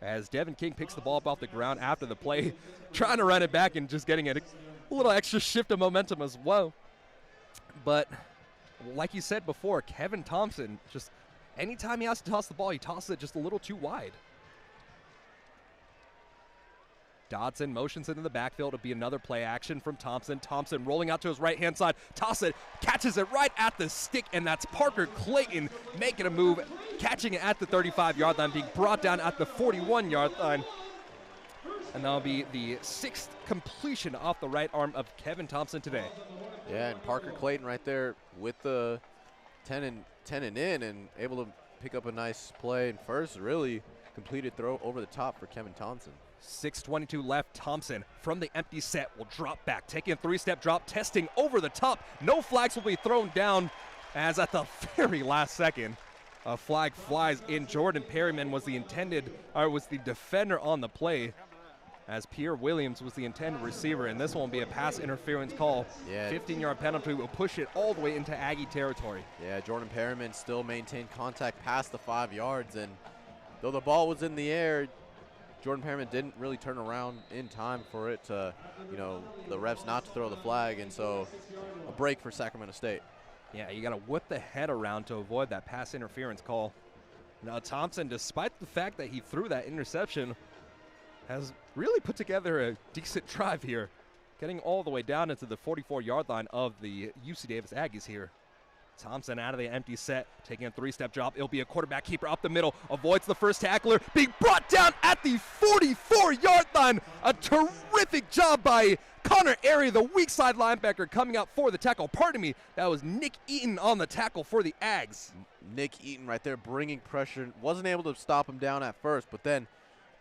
as Devin King picks the ball up off the ground after the play, trying to run it back and just getting a little extra shift of momentum as well. But like you said before, Kevin Thompson, just anytime he has to toss the ball, he tosses it just a little too wide. Dotson motions into the backfield. It'll be another play action from Thompson. Thompson rolling out to his right-hand side. Toss it, catches it right at the stick, and that's Parker Clayton making a move, catching it at the 35-yard line, being brought down at the 41-yard line. And that'll be the 6th completion off the right arm of Kevin Thompson today. Yeah, and Parker Clayton right there with the 10 and in and able to pick up a nice play. And first, really completed throw over the top for Kevin Thompson. 6:22 left. Thompson from the empty set will drop back, taking a three-step drop, testing over the top. No flags will be thrown down, as at the very last second, a flag flies in. Jordan Perryman was the defender on the play, as Pierre Williams was the intended receiver, and this one will be a pass interference call. Yeah. 15-yard penalty will push it all the way into Aggie territory. Yeah, Jordan Perryman still maintained contact past the 5 yards, and though the ball was in the air, Jordan Perryman didn't really turn around in time for it to, the refs not to throw the flag, and so a break for Sacramento State. Yeah, you got to whip the head around to avoid that pass interference call. Now Thompson, despite the fact that he threw that interception, has really put together a decent drive here, getting all the way down into the 44-yard line of the UC Davis Aggies here. Thompson out of the empty set, taking a three-step drop. It'll be a quarterback keeper up the middle, avoids the first tackler, being brought down at the 44-yard line. A terrific job by Connor Airy, the weak side linebacker, coming out for the tackle. Pardon me, that was Nick Eaton on the tackle for the Ags. Nick Eaton right there bringing pressure. Wasn't able to stop him down at first, but then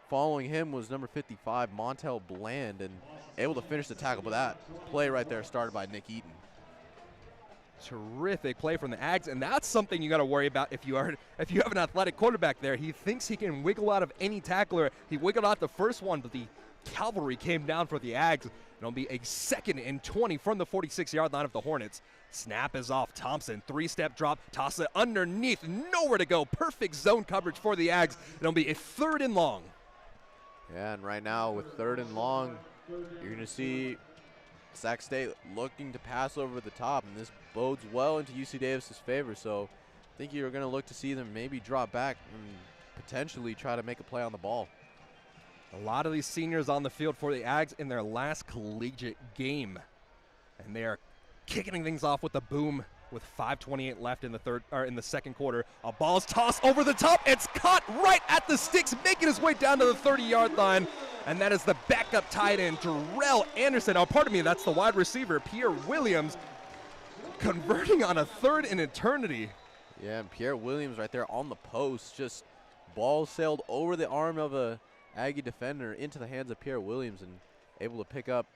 following him was number 55, Montel Bland, and able to finish the tackle. But that play right there started by Nick Eaton. Terrific play from the Ags, and that's something you got to worry about if you have an athletic quarterback there. He thinks he can wiggle out of any tackler. He wiggled out the first one, but the cavalry came down for the Ags. It'll be a 2nd and 20 from the 46-yard line of the Hornets. Snap is off. Thompson, three-step drop, toss it underneath, nowhere to go. Perfect zone coverage for the Ags. It'll be a 3rd and long. Yeah, and right now with 3rd and long, you're going to see Sac State looking to pass over the top, and this bodes well into UC Davis's favor. So I think you're going to look to see them maybe drop back and potentially try to make a play on the ball. A lot of these seniors on the field for the Ags in their last collegiate game, and they are kicking things off with a boom with 5:28 left in the second quarter. A ball's tossed over the top. It's caught right at the sticks, making its way down to the 30-yard line. And that is the backup tight end, Jarrell Anderson. Oh, pardon me, that's the wide receiver, Pierre Williams, converting on a 3rd and eternity. Yeah, and Pierre Williams right there on the post. Just ball sailed over the arm of a Aggie defender into the hands of Pierre Williams and able to pick up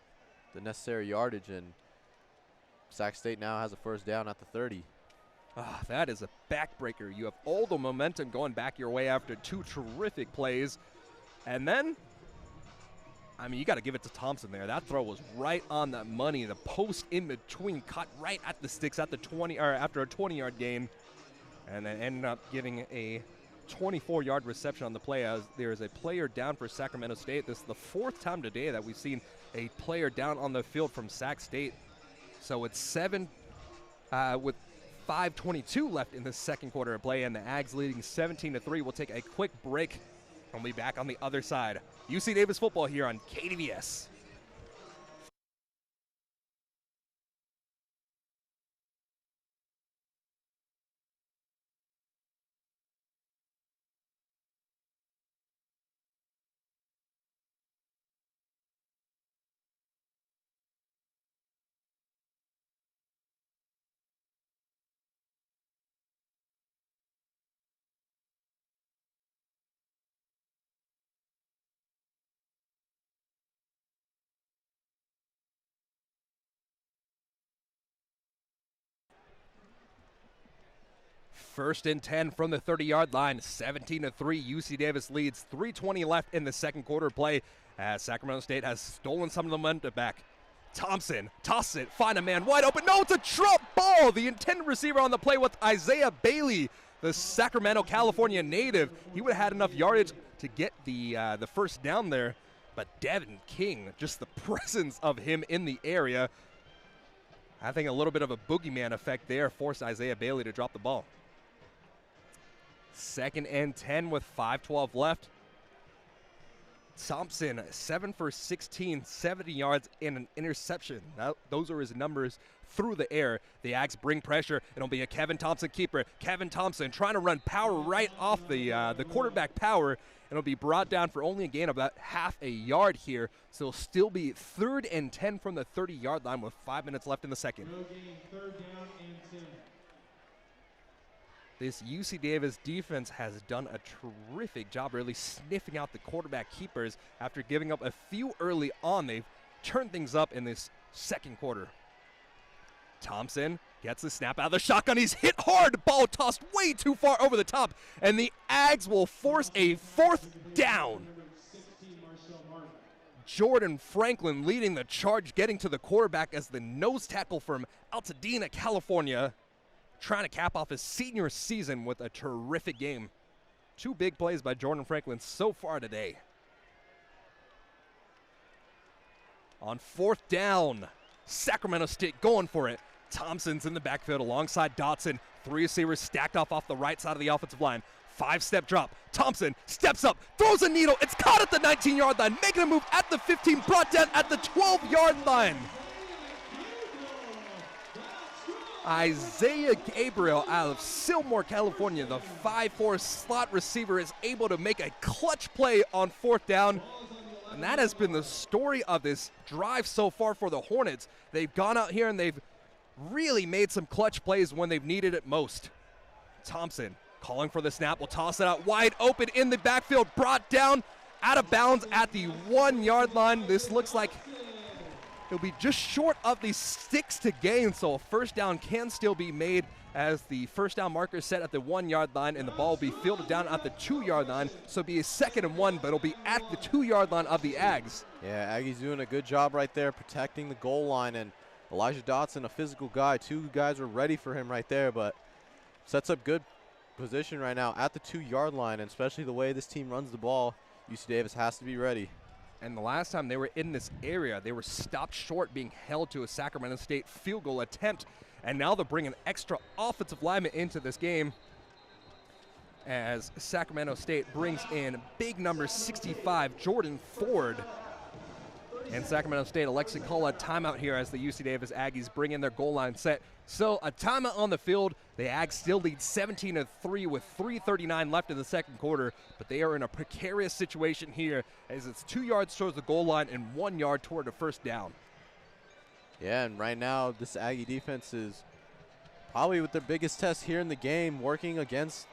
the necessary yardage. And Sac State now has a first down at the 30. That is a backbreaker. You have all the momentum going back your way after 2 terrific plays. And then, you got to give it to Thompson there. That throw was right on the money. The post in between caught right at the sticks at the 20, or after a 20-yard gain, and then ended up getting a 24-yard reception on the play, as there is a player down for Sacramento State. This is the 4th time today that we've seen a player down on the field from Sac State. So it's 7 with 5:22 left in the second quarter of play, and the Ags leading 17-3. We'll take a quick break. We'll be back on the other side. UC Davis football here on KDVS. First and 10 from the 30-yard line, 17-3. UC Davis leads, 3:20 left in the second quarter play, as Sacramento State has stolen some of the momentum back. Thompson, toss it, find a man wide open. No, it's a drop ball. The intended receiver on the play with Isaiah Bailey, the Sacramento, California native. He would have had enough yardage to get the first down there, but Devin King, just the presence of him in the area, I think a little bit of a boogeyman effect there forced Isaiah Bailey to drop the ball. 2nd and 10 with 5:12 left. Thompson, 7 for 16, 70 yards and an interception. Those are his numbers through the air. The Ags bring pressure. It'll be a Kevin Thompson keeper. Kevin Thompson trying to run power right off the quarterback power. It'll be brought down for only a gain of about half a yard here. So it'll still be 3rd and 10 from the 30-yard line with 5 minutes left in the second. No gain, 3rd down and 10. this UC Davis defense has done a terrific job really sniffing out the quarterback keepers after giving up a few early on. They've turned things up in this second quarter. Thompson gets the snap out of the shotgun. He's hit hard. Ball tossed way too far over the top, and the Aggies will force a 4th down. Jordan Franklin leading the charge, getting to the quarterback as the nose tackle from Altadena, California, trying to cap off his senior season with a terrific game. 2 big plays by Jordan Franklin so far today. On 4th down, Sacramento State going for it. Thompson's in the backfield alongside Dotson. 3 receivers stacked off the right side of the offensive line. 5-step drop. Thompson steps up, throws a needle. It's caught at the 19-yard line, making a move at the 15, brought down at the 12-yard line. Isaiah Gabriel out of Sylmore, California, the 5'4" slot receiver, is able to make a clutch play on 4th down. And that has been the story of this drive so far for the Hornets. They've gone out here and they've really made some clutch plays when they've needed it most. Thompson calling for the snap, will toss it out wide open in the backfield, brought down out of bounds at the 1-yard line. This looks like it'll be just short of the 6 to gain, so a 1st down can still be made as the 1st down marker is set at the 1-yard line, and the ball will be fielded down at the 2-yard line, so it'll be a 2nd and 1, but it'll be at the 2-yard line of the Aggies. Yeah, Aggies doing a good job right there protecting the goal line, and Elijah Dotson, a physical guy. 2 guys were ready for him right there, but sets up good position right now at the 2-yard line, and especially the way this team runs the ball, UC Davis has to be ready. And the last time they were in this area, they were stopped short, being held to a Sacramento State field goal attempt. And now they're bringing extra offensive lineman into this game as Sacramento State brings in big number 65, Jordan Ford. And Sacramento State elects to call a timeout here as the UC Davis Aggies bring in their goal line set. So a timeout on the field. The Aggies still lead 17-3 with 3:39 left in the second quarter, but they are in a precarious situation here as it's 2 yards towards the goal line and 1 yard toward a 1st down. Yeah, and right now this Aggie defense is probably with their biggest test here in the game, working against,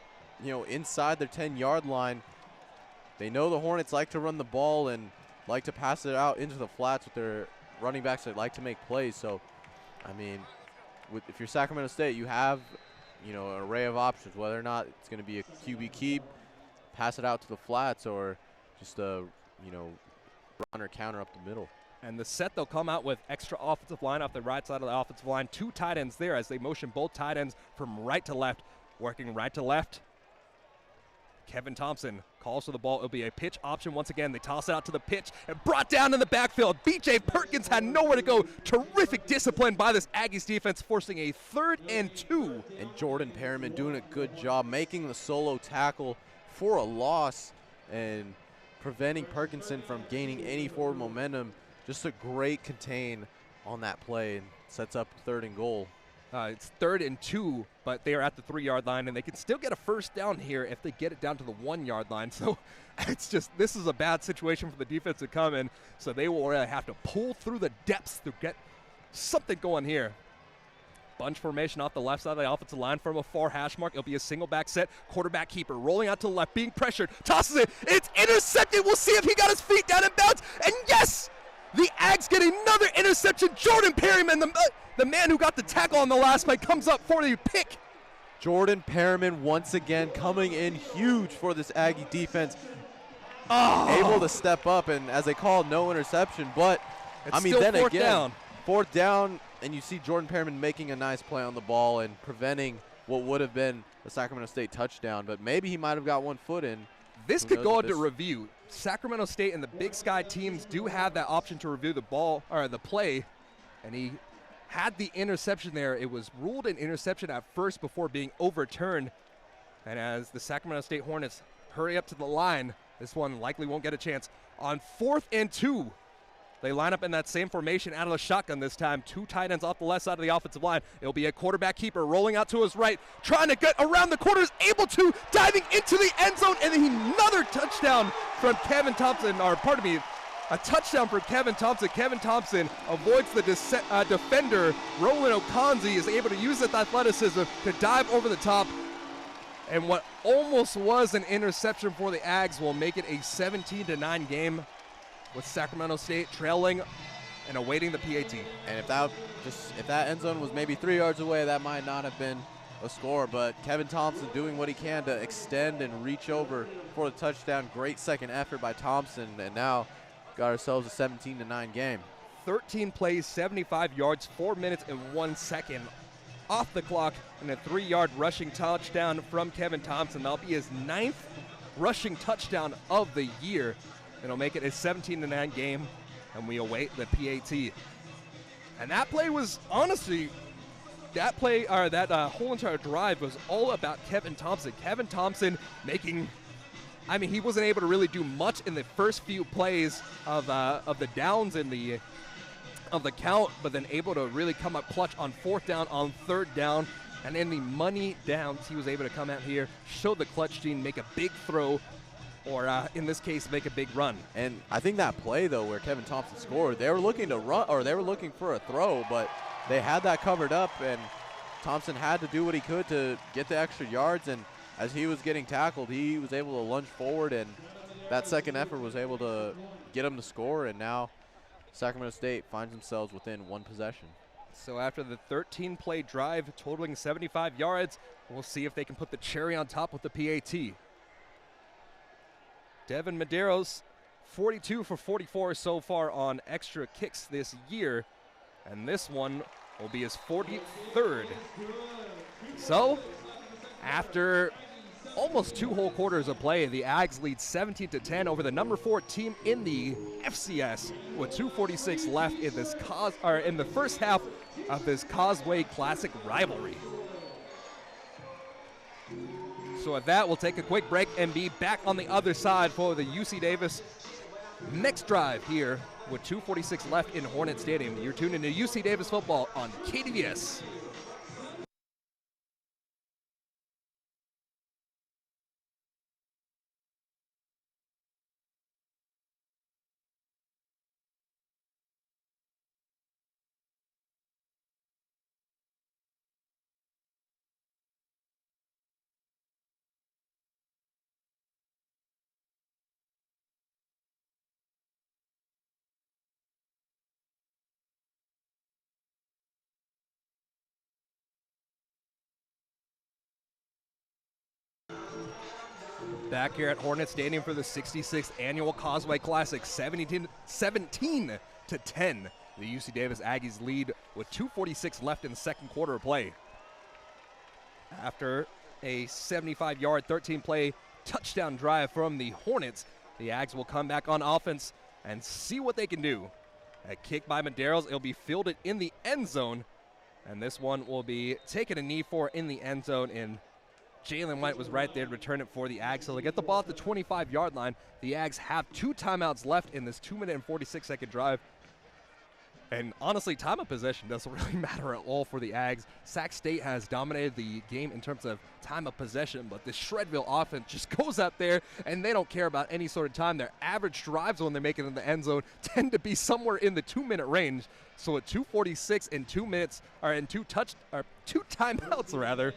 inside their 10-yard line. They know the Hornets like to run the ball and like to pass it out into the flats with their running backs that like to make plays. So, I mean, if you're Sacramento State, you have, an array of options, whether or not it's going to be a QB keep, pass it out to the flats, or just a, run or counter up the middle. And the set, they'll come out with extra offensive line off the right side of the offensive line. 2 tight ends there as they motion both tight ends from right to left, working right to left. Kevin Thompson calls for the ball. It'll be a pitch option once again. They toss it out to the pitch and brought down in the backfield. B.J. Perkins had nowhere to go. Terrific discipline by this Aggies defense, forcing a 3rd and 2. And Jordan Perriman doing a good job making the solo tackle for a loss and preventing Perkinson from gaining any forward momentum. Just a great contain on that play and sets up 3rd and goal. It's 3rd and 2, but they are at the 3-yard line, and they can still get a 1st down here if they get it down to the 1-yard line. So this is a bad situation for the defense to come in, so they will really have to pull through the depths to get something going here. Bunch formation off the left side of the offensive line from a far hash mark. It'll be a single back set. Quarterback keeper rolling out to the left, being pressured. Tosses it. It's intercepted. We'll see if he got his feet down in bounds. And yes! The Aggies get another interception. Jordan Perriman, the man who got the tackle on the last play, comes up for the pick. Jordan Perriman once again coming in huge for this Aggie defense. Able to step up, and as they call, no interception. But, it's still then 4th again, down. 4th down, and you see Jordan Perriman making a nice play on the ball and preventing what would have been a Sacramento State touchdown. But maybe he might have got 1 foot in. This could go into review. Sacramento State and the Big Sky teams do have that option to review the ball or the play, and he had the interception there. It was ruled an interception at first before being overturned. And as the Sacramento State Hornets hurry up to the line, this one likely won't get a chance. On 4th and 2, they line up in that same formation out of the shotgun this time. 2 tight ends off the left side of the offensive line. It'll be a quarterback keeper rolling out to his right, trying to get around the corners, able to, diving into the end zone, and then another touchdown from Kevin Thompson, a touchdown from Kevin Thompson. Kevin Thompson avoids the defender. Roland Okanzi is able to use that athleticism to dive over the top And what almost was an interception for the Aggies will make it a 17-9 game with Sacramento State trailing and awaiting the PAT. And if that end zone was maybe 3 yards away, that might not have been a score. But Kevin Thompson doing what he can to extend and reach over for the touchdown. Great second effort by Thompson, and now got ourselves a 17-9 game. 13 plays, 75 yards, 4 minutes and 1 second off the clock, and a 3-yard rushing touchdown from Kevin Thompson. That'll be his 9th rushing touchdown of the year. It'll make it a 17-9 game, and we await the PAT. And that play was honestly, that whole entire drive was all about Kevin Thompson. Kevin Thompson making, I mean, he wasn't able to really do much in the first few plays of the downs in the of the count, but then able to really come up clutch on 4th down, on 3rd down, and in the money downs, he was able to come out here, show the clutch gene, make a big throw, or in this case, make a big run. And I think that play, though, where Kevin Thompson scored, they were looking to run, or they were looking for a throw, but they had that covered up, and Thompson had to do what he could to get the extra yards, and as he was getting tackled, he was able to lunge forward, and that second effort was able to get him to score, and now Sacramento State finds themselves within 1 possession. So after the 13-play drive totaling 75 yards, we'll see if they can put the cherry on top with the PAT. Devin Medeiros, 42 for 44 so far on extra kicks this year, and this one will be his 43rd. So after almost 2 whole quarters of play, the Aggies lead 17-10 over the number 4 team in the FCS with 2:46 left in this in the first half of this Causeway Classic rivalry. So at that, we'll take a quick break and be back on the other side for the UC Davis next drive here with 2:46 left in Hornet Stadium. You're tuned into UC Davis football on KDVS. Back here at Hornet Stadium for the 66th annual Causeway Classic, 17-10. The UC Davis Aggies lead with 2:46 left in the second quarter of play. After a 75-yard, 13-play touchdown drive from the Hornets, the Aggies will come back on offense and see what they can do. A kick by Medeiros, it'll be fielded in the end zone, and this one will be taken a knee for in the end zone, and Jalen White was right there to return it for the Aggies. So they get the ball at the 25-yard line. The Aggies have 2 timeouts left in this 2-minute and 46-second drive. And honestly, time of possession doesn't really matter at all for the Aggies. Sac State has dominated the game in terms of time of possession, but the Shredville offense just goes out there and they don't care about any sort of time. Their average drives when they make it in the end zone tend to be somewhere in the 2-minute range. So at 2:46 and 2 minutes, or in 2 timeouts rather,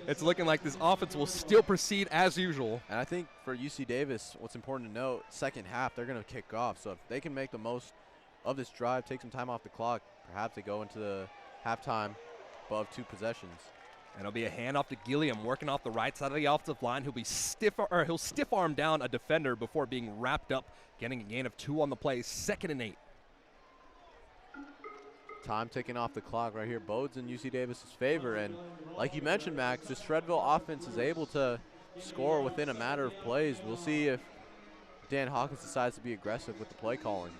it's looking like this offense will still proceed as usual. And I think for UC Davis, what's important to note, second half, they're going to kick off. So if they can make the most of this drive, take some time off the clock, perhaps they go into the halftime above 2 possessions. And it'll be a handoff to Gilliam, working off the right side of the offensive line. He'll stiff arm down a defender before being wrapped up, getting a gain of 2 on the play, 2nd and 8. Time ticking off the clock right here bodes in UC Davis's favor, and like you mentioned, Max, the Shredville offense is able to score within a matter of plays. We'll see if Dan Hawkins decides to be aggressive with the play calling.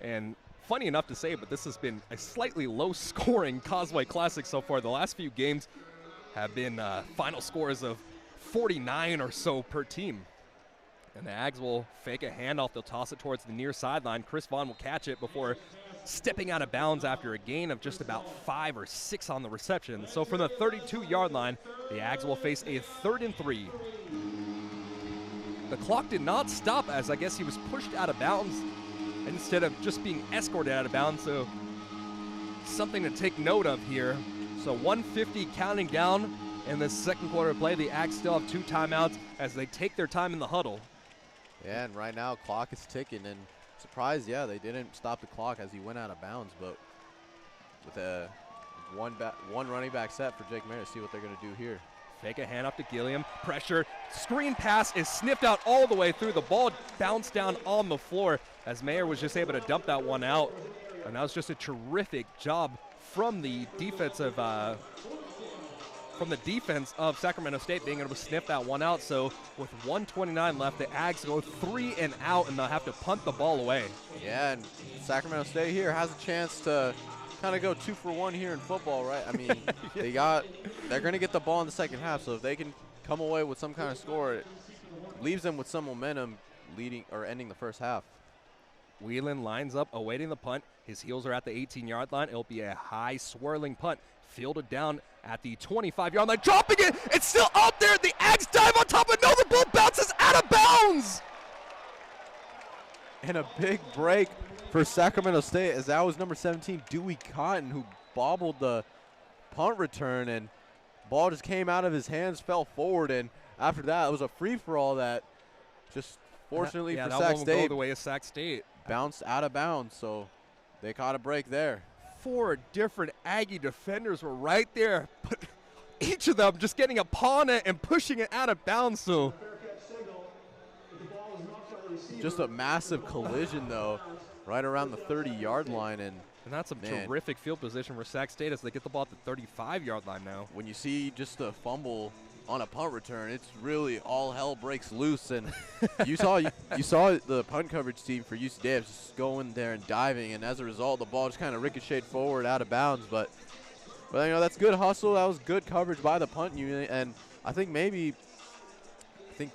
And funny enough to say, but this has been a slightly low-scoring Causeway Classic so far. The last few games have been final scores of 49 or so per team. And the Aggies will fake a handoff. They'll toss it towards the near sideline. Chris Vaughn will catch it before stepping out of bounds after a gain of just about 5 or 6 on the reception. So from the 32-yard line, the Aggies will face a 3rd and 3. The clock did not stop, as I guess he was pushed out of bounds instead of just being escorted out of bounds. So something to take note of here. So 150 counting down in this second quarter of play. The Aggies still have 2 timeouts as they take their time in the huddle. Yeah, and right now clock is ticking, and surprised, yeah, they didn't stop the clock as he went out of bounds, but with a one running back set for Jake Mayer, see what they're going to do here. Fake a hand up to Gilliam. Pressure. Screen pass is sniffed out all the way through. The ball bounced down on the floor as Mayer was just able to dump that one out. And that was just a terrific job from the defense of Sacramento State being able to sniff that one out. So with 1:29 left, the Aggies go 3 and out, and they'll have to punt the ball away. Yeah, and Sacramento State here has a chance to kind of go 2 for 1 here in football, right? I mean, Yeah. they're going to get the ball in the second half, so if they can come away with some kind of score, it leaves them with some momentum leading or ending the first half. Whelan lines up, awaiting the punt. His heels are at the 18-yard line. It'll be a high, swirling punt, fielded down at the 25-yard line. Dropping it! It's still out there! The Aggies dive on top, and no, the ball bounces out of bounds! And a big break for Sacramento State, as that was number 17, Dewey Cotton, who bobbled the punt return, and ball just came out of his hands, fell forward, and after that, it was a free-for-all that just fortunately for that Sac one will State go the way of Sac State. Bounced out of bounds, so they caught a break there. 4 different Aggie defenders were right there, but each of them just getting upon it and pushing it out of bounds. So just a massive collision, though, right around the 30-yard line. And that's a terrific field position for Sac State as they get the ball at the 35-yard line now. When you see just a fumble on a punt return, it's really all hell breaks loose. And you saw the punt coverage team for UC Davis just going there and diving, and as a result, the ball just kind of ricocheted forward out of bounds. But you know, that's good hustle. That was good coverage by the punt unit, and I think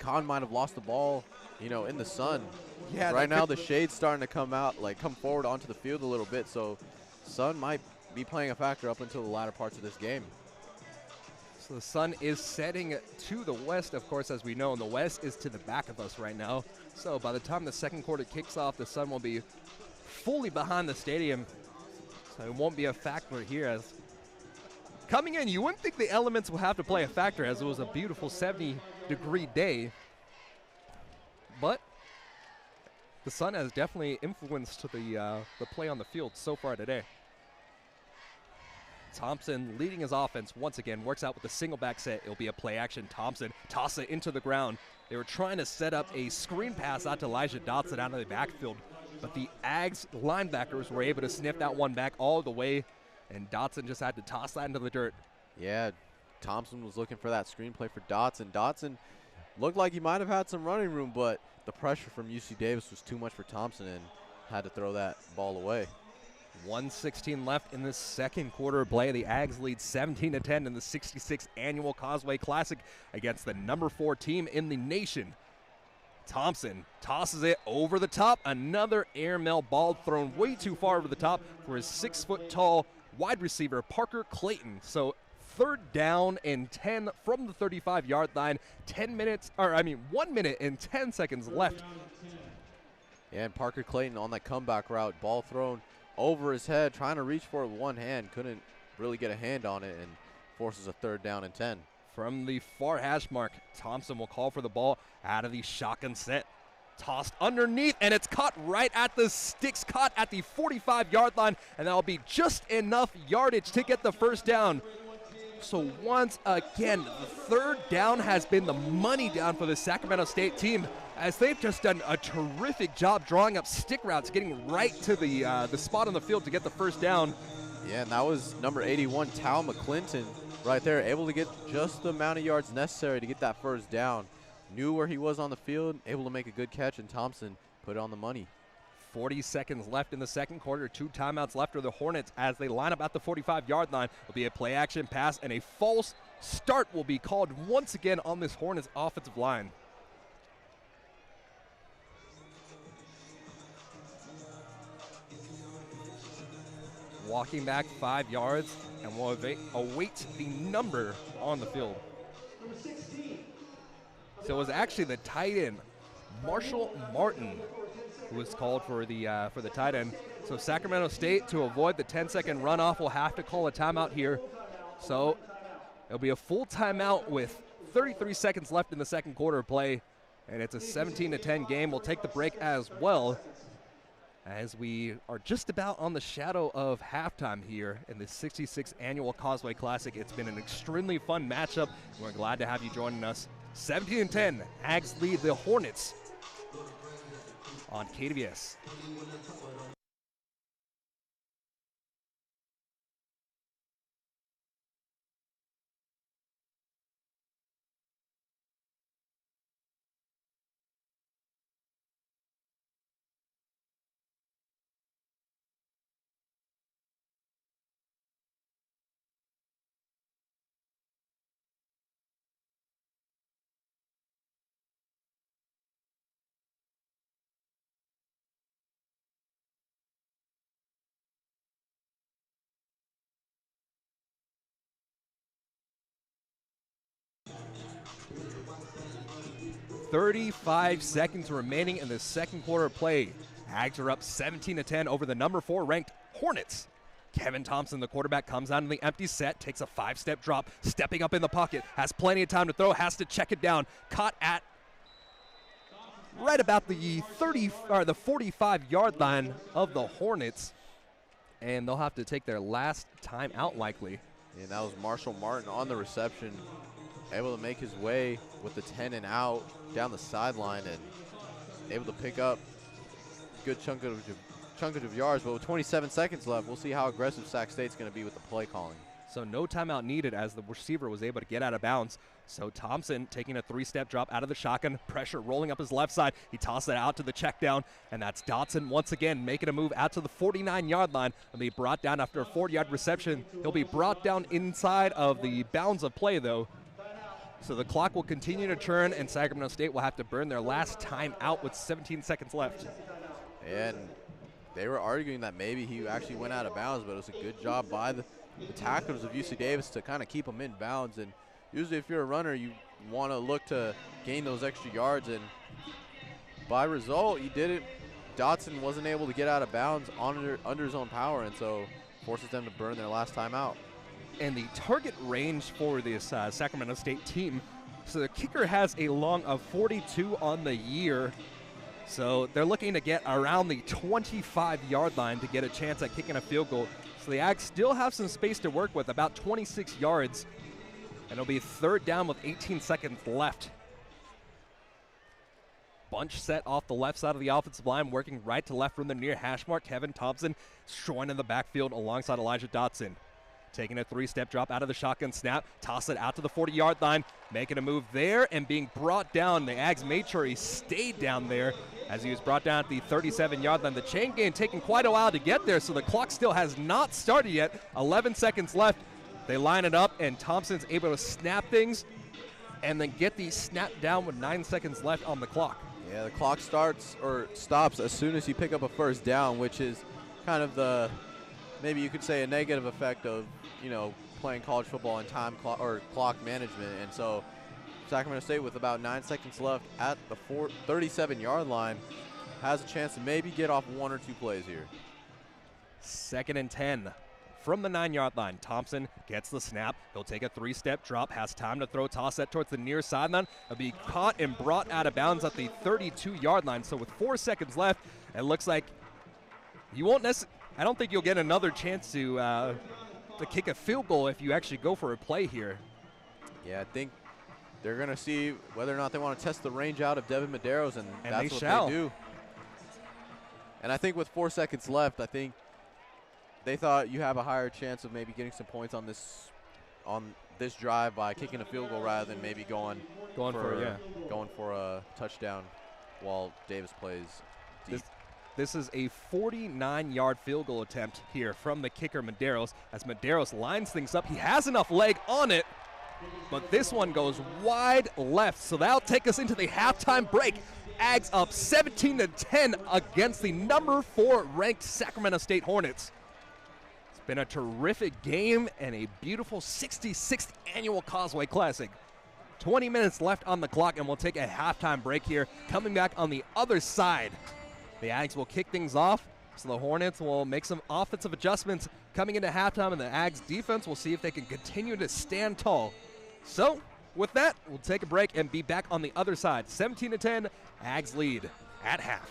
Con might have lost the ball, you know, in the sun. Yeah. Right now the shade's starting to come forward onto the field a little bit, so sun might be playing a factor up until the latter parts of this game. So the sun is setting to the west, of course, as we know, and the west is to the back of us right now. So by the time the second quarter kicks off, the sun will be fully behind the stadium. So it won't be a factor here. As coming in, you wouldn't think the elements will have to play a factor, as it was a beautiful 70-degree day. But the sun has definitely influenced the play on the field so far today. Thompson leading his offense once again, works out with a single back set. It'll be a play action. Thompson tosses it into the ground. They were trying to set up a screen pass out to Elijah Dotson out of the backfield, but the Aggies linebackers were able to sniff that one back all the way, and Dotson just had to toss that into the dirt. Yeah, Thompson was looking for that screenplay for Dotson. Dotson looked like he might have had some running room, but the pressure from UC Davis was too much for Thompson and had to throw that ball away. 1:16 left in the second quarter of play. The Aggies lead 17-10 in the 66th annual Causeway Classic against the number 4 team in the nation. Thompson tosses it over the top. Another airmail ball thrown way too far over the top for his 6-foot-tall wide receiver, Parker Clayton. So 3rd down and 10 from the 35-yard line. 1 minute and 10 seconds left. Yeah, and Parker Clayton on that comeback route, ball thrown over his head, trying to reach for it with one hand, couldn't really get a hand on it, and forces a 3rd down and 10. From the far hash mark, Thompson will call for the ball out of the shotgun set. Tossed underneath, and it's caught right at the sticks, caught at the 45-yard line, and that'll be just enough yardage to get the first down. So once again, the 3rd down has been the money down for the Sacramento State team, as they've just done a terrific job drawing up stick routes, getting right to the spot on the field to get the first down. Yeah, and that was number 81, Tal McClinton, right there, able to get just the amount of yards necessary to get that first down. Knew where he was on the field, able to make a good catch, and Thompson put it on the money. 40 seconds left in the second quarter. 2 timeouts left for the Hornets as they line up at the 45-yard line. Will be a play-action pass, and a false start will be called once again on this Hornets offensive line. Walking back 5 yards, and will await the number on the field. So it was actually the tight end, Marshall Martin, who was called for the tight end. So Sacramento State, to avoid the 10-second runoff, will have to call a timeout here. So It'll be a full timeout with 33 seconds left in the second quarter of play, and it's a 17-10 game. We'll take the break as well, as we are just about on the shadow of halftime here in the 66th annual Causeway Classic. It's been an extremely fun matchup. We're glad to have you joining us. 17-10, Ags lead the Hornets on KDVS. .35 seconds remaining in the second quarter of play. Ags are up 17-10 over the number 4 ranked Hornets. Kevin Thompson, the quarterback, comes out in the empty set, takes a 5-step drop, stepping up in the pocket, has plenty of time to throw, has to check it down. Caught at right about the 45-yard line of the Hornets, and they'll have to take their last time out likely. And that was Marshall Martin on the reception, able to make his way with the 10 and out down the sideline and able to pick up a good chunk of yards. But with 27 seconds left, we'll see how aggressive Sac State's going to be with the play calling. So no timeout needed as the receiver was able to get out of bounds. So Thompson taking a 3-step drop out of the shotgun, pressure rolling up his left side. He tosses it out to the check down, and that's Dotson once again making a move out to the 49-yard line and be brought down after a 40-yard reception. He'll be brought down inside of the bounds of play, though. So the clock will continue to churn, and Sacramento State will have to burn their last time out with 17 seconds left. And they were arguing that maybe he actually went out of bounds, but it was a good job by the tacklers of UC Davis to kind of keep him in bounds. And usually if you're a runner, you want to look to gain those extra yards. And by result, he did it. Dotson wasn't able to get out of bounds under his own power, and so forces them to burn their last time out. And the target range for this Sacramento State team, so the kicker has a long of 42 on the year. So they're looking to get around the 25-yard line to get a chance at kicking a field goal. So the Ags still have some space to work with, about 26 yards. And it'll be third down with 18 seconds left. Bunch set off the left side of the offensive line, working right to left from the near hash mark. Kevin Thompson showing in the backfield alongside Elijah Dotson. Taking a 3-step drop out of the shotgun snap, toss it out to the 40-yard line, making a move there and being brought down. The Ags made sure he stayed down there as he was brought down at the 37-yard line. The chain game taking quite a while to get there, so the clock still has not started yet. 11 seconds left. They line it up, and Thompson's able to snap things and then get the snap down with 9 seconds left on the clock. Yeah, the clock starts or stops as soon as you pick up a first down, which is kind of the, maybe you could say, a negative effect of, you know, playing college football and time clock or clock management. And so Sacramento State, with about 9 seconds left at the 37-yard line, has a chance to maybe get off 1 or 2 plays here. 2nd and 10 from the 9-yard line. Thompson gets the snap. He'll take a 3-step drop, has time to throw, toss that towards the near sideline. It'll be caught and brought out of bounds at the 32-yard line. So with 4 seconds left, it looks like you won't I don't think you'll get another chance to kick a field goal if you actually go for a play here. Yeah, I think they're going to see whether or not they want to test the range out of Devin Medeiros, and that's what they do. And I think with 4 seconds left, I think they thought you have a higher chance of maybe getting some points on this drive by kicking a field goal rather than maybe going for a touchdown while Davis plays deep. This is a 49-yard field goal attempt here from the kicker, Medeiros, as Medeiros lines things up. He has enough leg on it, but this one goes wide left, so that'll take us into the halftime break. Ags up 17-10 against the number 4 ranked Sacramento State Hornets. It's been a terrific game and a beautiful 66th annual Causeway Classic. 20 minutes left on the clock, and we'll take a halftime break here. Coming back on the other side, the Ags will kick things off, so the Hornets will make some offensive adjustments. coming into halftime, and the Ags defense, we'll see if they can continue to stand tall. So, with that, we'll take a break and be back on the other side. 17-10, Ags lead at half.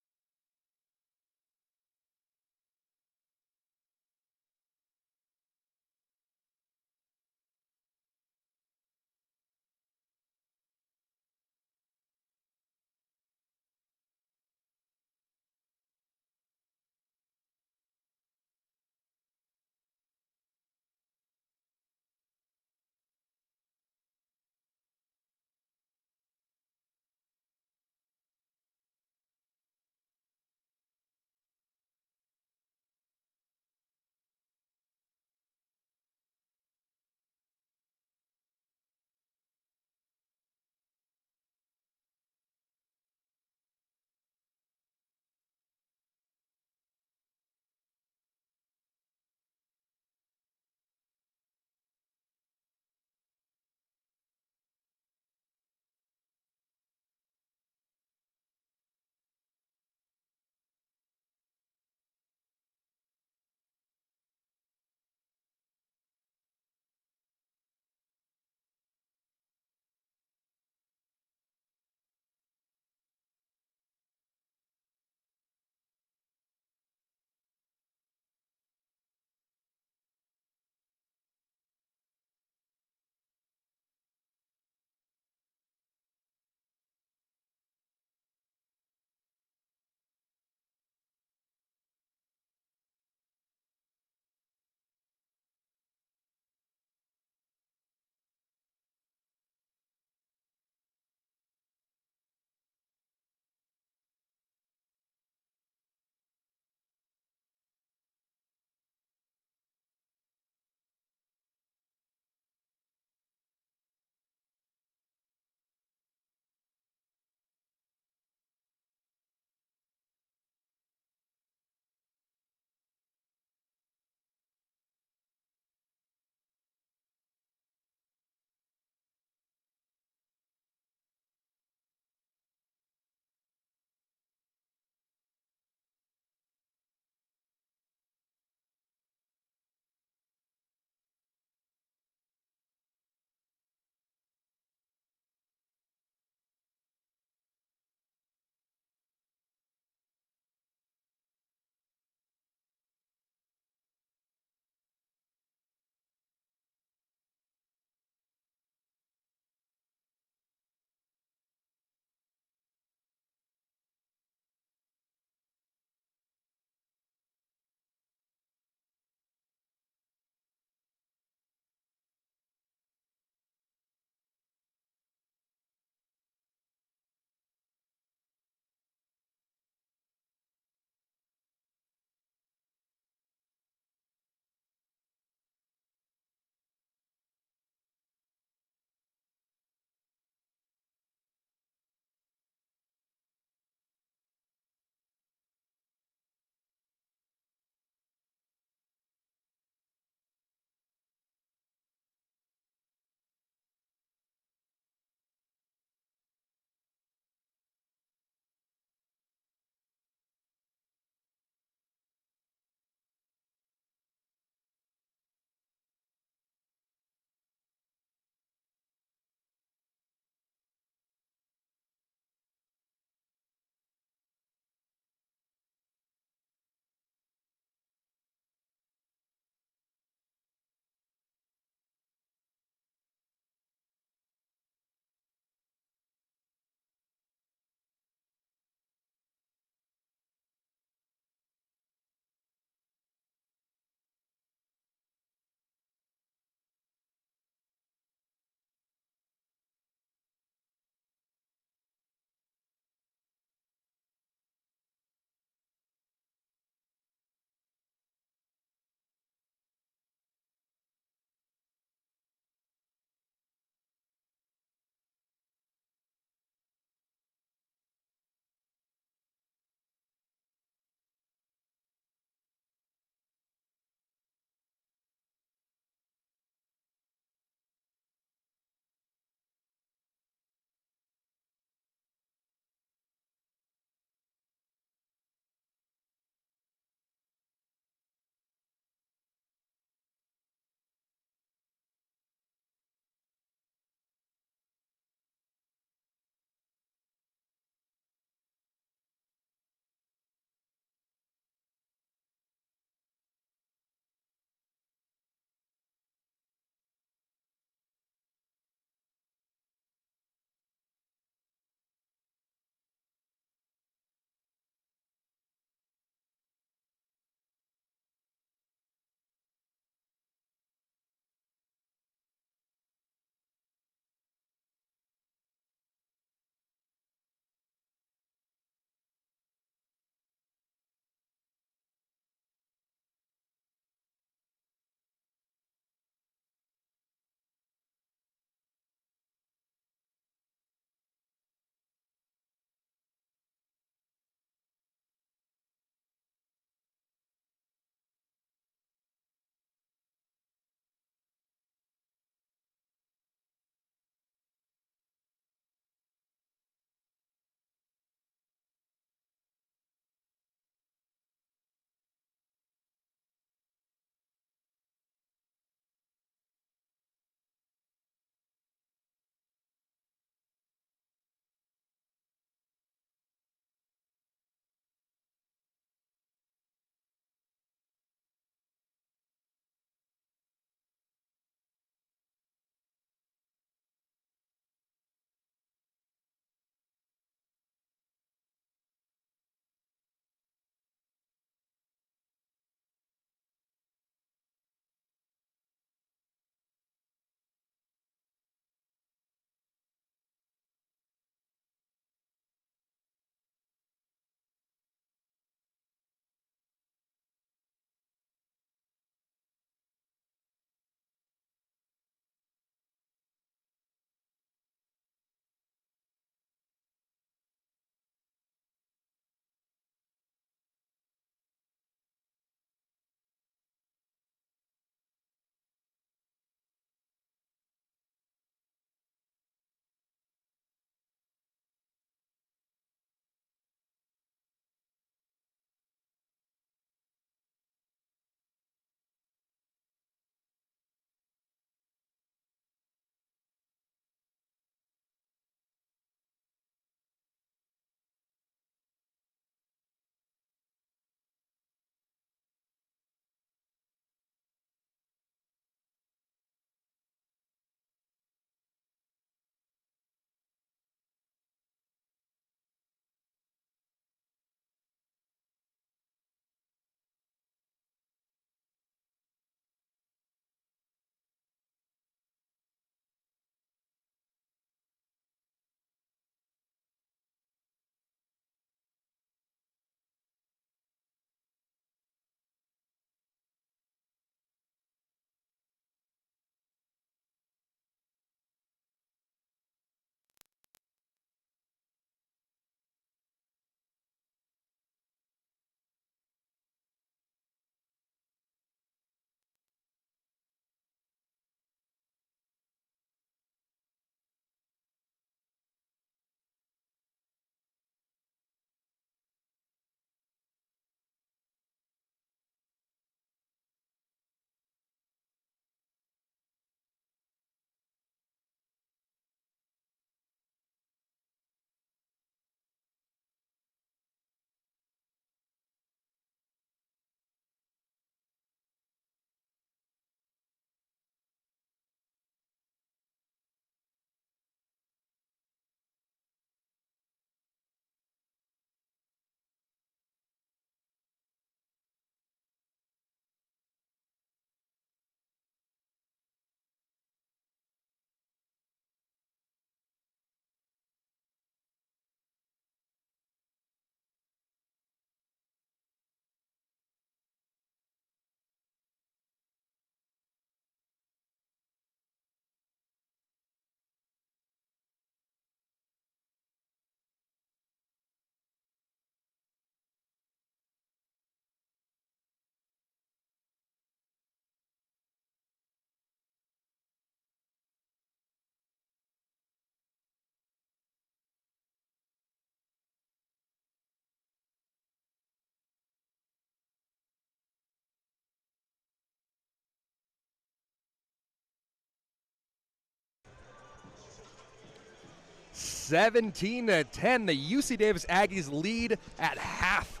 17-10. The UC Davis Aggies lead at half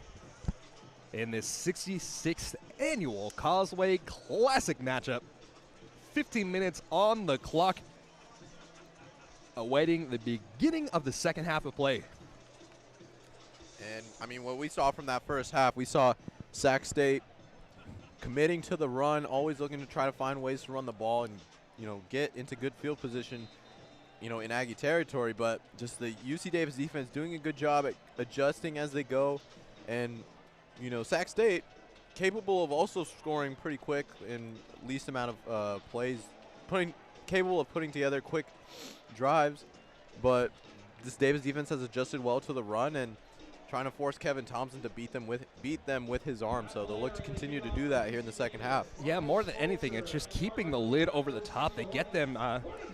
in this 66th annual Causeway Classic matchup. 15 minutes on the clock, awaiting the beginning of the second half of play. And, I mean, what we saw from that first half, we saw Sac State committing to the run, always looking to try to find ways to run the ball and, get into good field position, in Aggie territory. But just the UC Davis defense doing a good job at adjusting as they go. And, Sac State capable of also scoring pretty quick in least amount of plays, capable of putting together quick drives. But this Davis defense has adjusted well to the run and trying to force Kevin Thompson to beat them with his arm. So they'll look to continue to do that here in the second half. Yeah, more than anything, it's just keeping the lid over the top. They get them,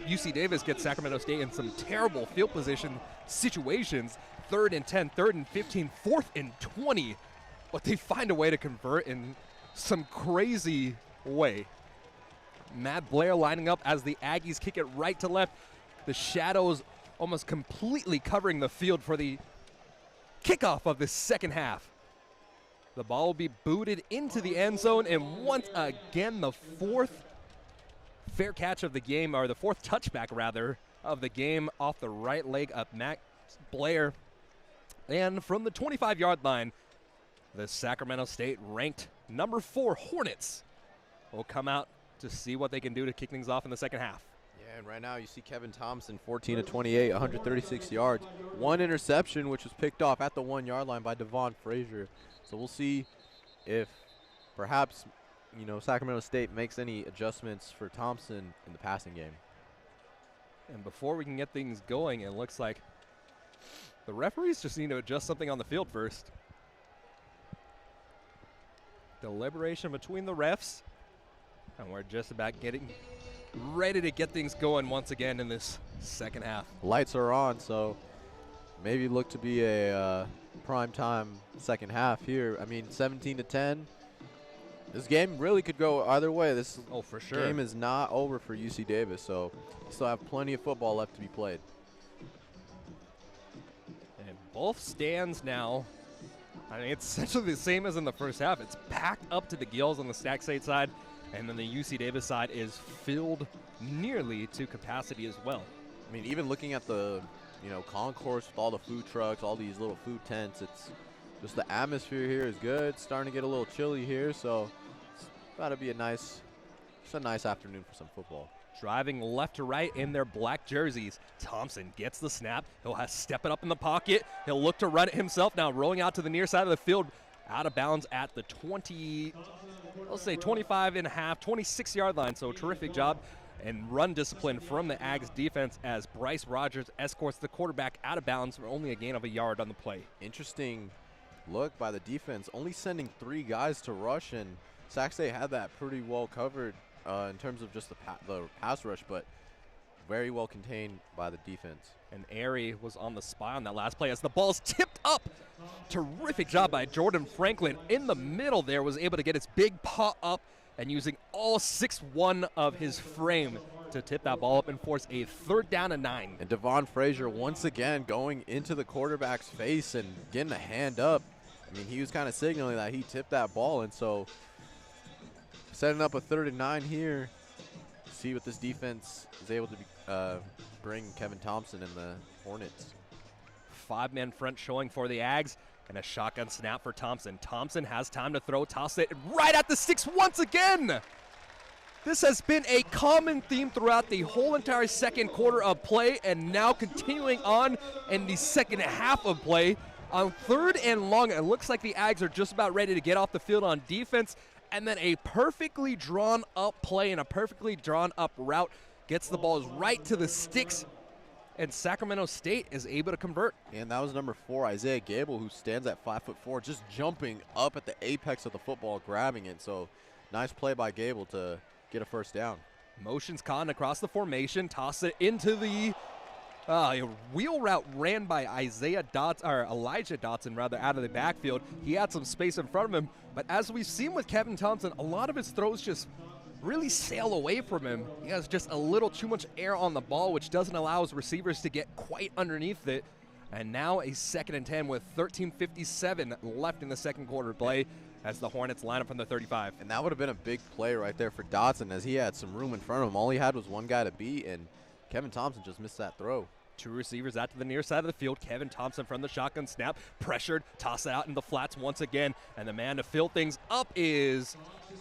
UC Davis gets Sacramento State in some terrible field position situations. 3rd and 10, 3rd and 15, 4th and 20. But they find a way to convert in some crazy way. Matt Blair lining up as the Aggies kick it right to left. The shadows almost completely covering the field for the kickoff of the second half. The ball will be booted into the end zone, and once again, the fourth fair catch of the game, or the fourth touchback, rather, of the game off the right leg of Max Blair. And from the 25-yard line, the Sacramento State ranked number 4 Hornets will come out to see what they can do to kick things off in the second half. Yeah, and right now you see Kevin Thompson, 14 of 28, 136 yards. 1 interception, which was picked off at the 1-yard line by Devon Frazier. So we'll see if perhaps, Sacramento State makes any adjustments for Thompson in the passing game. And before we can get things going, it looks like the referees just need to adjust something on the field first. Deliberation between the refs, and we're just about getting ready to get things going once again in this second half. Lights are on, so maybe look to be a prime time second half here. I mean, 17-10. This game really could go either way. This for sure. Game is not over for UC Davis, so you still have plenty of football left to be played. And both stands now, I mean, it's essentially the same as in the first half. It's packed up to the gills on the Sac State side, and then the UC Davis side is filled nearly to capacity as well. I mean, even looking at the, concourse with all the food trucks, all these little food tents, it's just the atmosphere here is good. It's starting to get a little chilly here, so it's about to be a nice afternoon for some football. Driving left to right in their black jerseys. Thompson gets the snap. He'll step it up in the pocket. He'll look to run it himself now, rolling out to the near side of the field, out of bounds at the 25 and a half, 26-yard line. So terrific job and run discipline from the Aggies defense as Bryce Rogers escorts the quarterback out of bounds for only a gain of a yard on the play. Interesting look by the defense, only sending 3 guys to rush, and Sac State had that pretty well covered in terms of just the pass rush, but very well contained by the defense. And Airy was on the spy on that last play as the ball's tipped up. Terrific job by Jordan Franklin in the middle there, was able to get his big paw up and using all 6'1" of his frame to tip that ball up and force a 3rd down and 9. And Devon Frazier once again going into the quarterback's face and getting a hand up. I mean, he was kind of signaling that he tipped that ball, and so setting up a 3rd and 9 here. See what this defense is able to bring Kevin Thompson and the Hornets. 5-man front showing for the Ags, and a shotgun snap for Thompson. Thompson has time to throw, toss it right at the sticks once again. This has been a common theme throughout the whole entire second quarter of play, and now continuing on in the second half of play. On 3rd and long, it looks like the Ags are just about ready to get off the field on defense, and then a perfectly drawn up play and a perfectly drawn up route gets the balls right to the sticks, and Sacramento State is able to convert. And that was number 4, Isaiah Gable, who stands at 5'4", just jumping up at the apex of the football, grabbing it. So nice play by Gable to get a 1st down. Motions caught across the formation, toss it into the wheel route ran by Elijah Dotson, out of the backfield. He had some space in front of him, but as we've seen with Kevin Thompson, a lot of his throws just really sail away from him. He has just a little too much air on the ball, which doesn't allow his receivers to get quite underneath it. And now a 2nd and 10 with 13:57 left in the second quarter play as the Hornets line up from the 35. And that would have been a big play right there for Dotson, as he had some room in front of him. All he had was one guy to beat, and Kevin Thompson just missed that throw. 2 receivers out to the near side of the field. Kevin Thompson from the shotgun snap, pressured, toss it out in the flats once again. And the man to fill things up is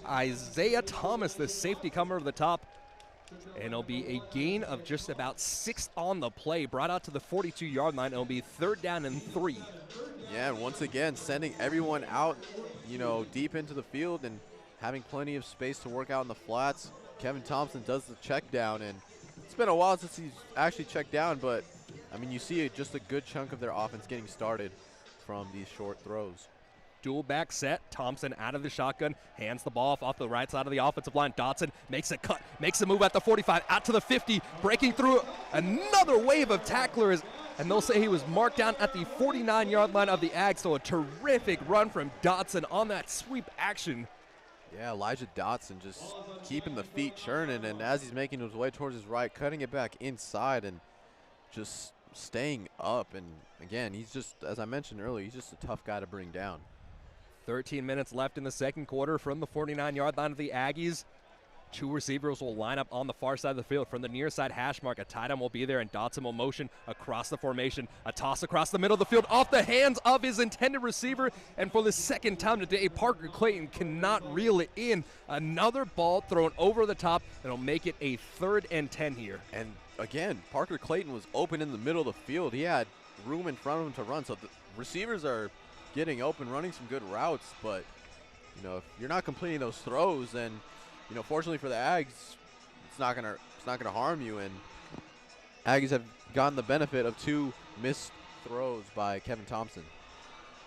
Isaiah Thomas, the safety comer over the top. And it'll be a gain of just about 6 on the play, brought out to the 42-yard line. It'll be 3rd down and 3. Yeah, and once again, sending everyone out, deep into the field and having plenty of space to work out in the flats. Kevin Thompson does the check down, and it's been a while since he's actually checked down, but, you see just a good chunk of their offense getting started from these short throws. Dual back set. Thompson out of the shotgun, hands the ball off the right side of the offensive line. Dotson makes a cut, makes a move at the 45, out to the 50, breaking through another wave of tacklers, and they'll say he was marked down at the 49-yard line of the Aggies. So a terrific run from Dotson on that sweep action. Yeah, Elijah Dotson just keeping the feet churning, and as he's making his way towards his right, cutting it back inside and just staying up. And again, he's just, as I mentioned earlier, he's just a tough guy to bring down. 13 minutes left in the second quarter from the 49-yard line of the Aggies. 2 receivers will line up on the far side of the field. From the near side hash mark, a tight end will be there, and Dotson will motion across the formation. A toss across the middle of the field off the hands of his intended receiver. And for the second time today, Parker Clayton cannot reel it in. Another ball thrown over the top, and it'll make it a 3rd and 10 here. And again, Parker Clayton was open in the middle of the field. He had room in front of him to run. So the receivers are getting open, running some good routes. But, if you're not completing those throws, then fortunately for the Aggies, it's not gonna harm you, and Aggies have gotten the benefit of 2 missed throws by Kevin Thompson.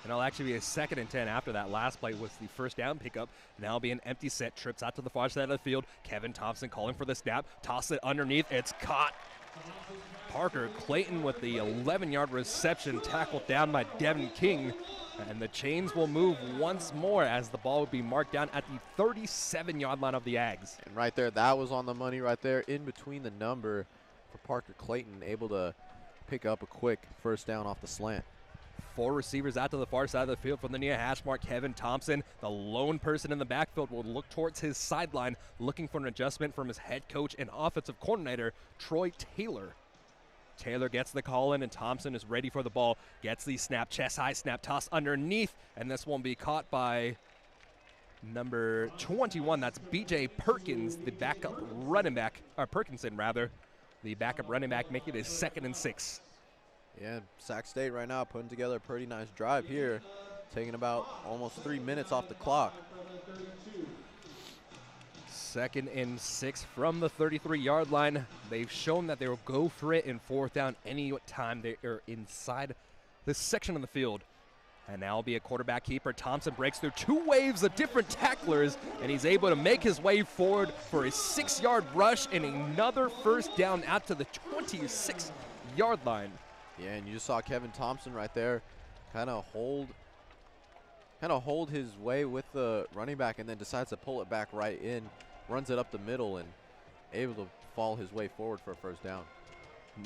And it'll actually be a 2nd and 10 after that last play was the first down pickup. Now it'll be an empty set, trips out to the far side of the field. Kevin Thompson calling for the snap, toss it underneath, it's caught. Parker Clayton with the 11-yard reception, tackled down by Devin King. And the chains will move once more as the ball will be marked down at the 37-yard line of the Aggies. And right there, that was on the money right there, in between the number for Parker Clayton, able to pick up a quick first down off the slant. 4 receivers out to the far side of the field from the near hash mark. Kevin Thompson, the lone person in the backfield, will look towards his sideline, looking for an adjustment from his head coach and offensive coordinator, Troy Taylor. Taylor gets the call in, and Thompson is ready for the ball. Gets the snap, chest high snap, toss underneath, and this won't be caught by number 21. That's B.J. Perkins, the backup running back, or Perkinson rather, the backup running back, making it 2nd and 6. Yeah, Sac State right now putting together a pretty nice drive here, taking about almost 3 minutes off the clock. 2nd and 6 from the 33-yard line. They've shown that they will go for it in 4th down any time they are inside this section of the field. And now will be a quarterback keeper. Thompson breaks through 2 waves of different tacklers, and he's able to make his way forward for a 6-yard rush and another first down out to the 26-yard line. Yeah, and you just saw Kevin Thompson right there kind of hold his way with the running back, and then decides to pull it back right in, runs it up the middle, and able to fall his way forward for a first down.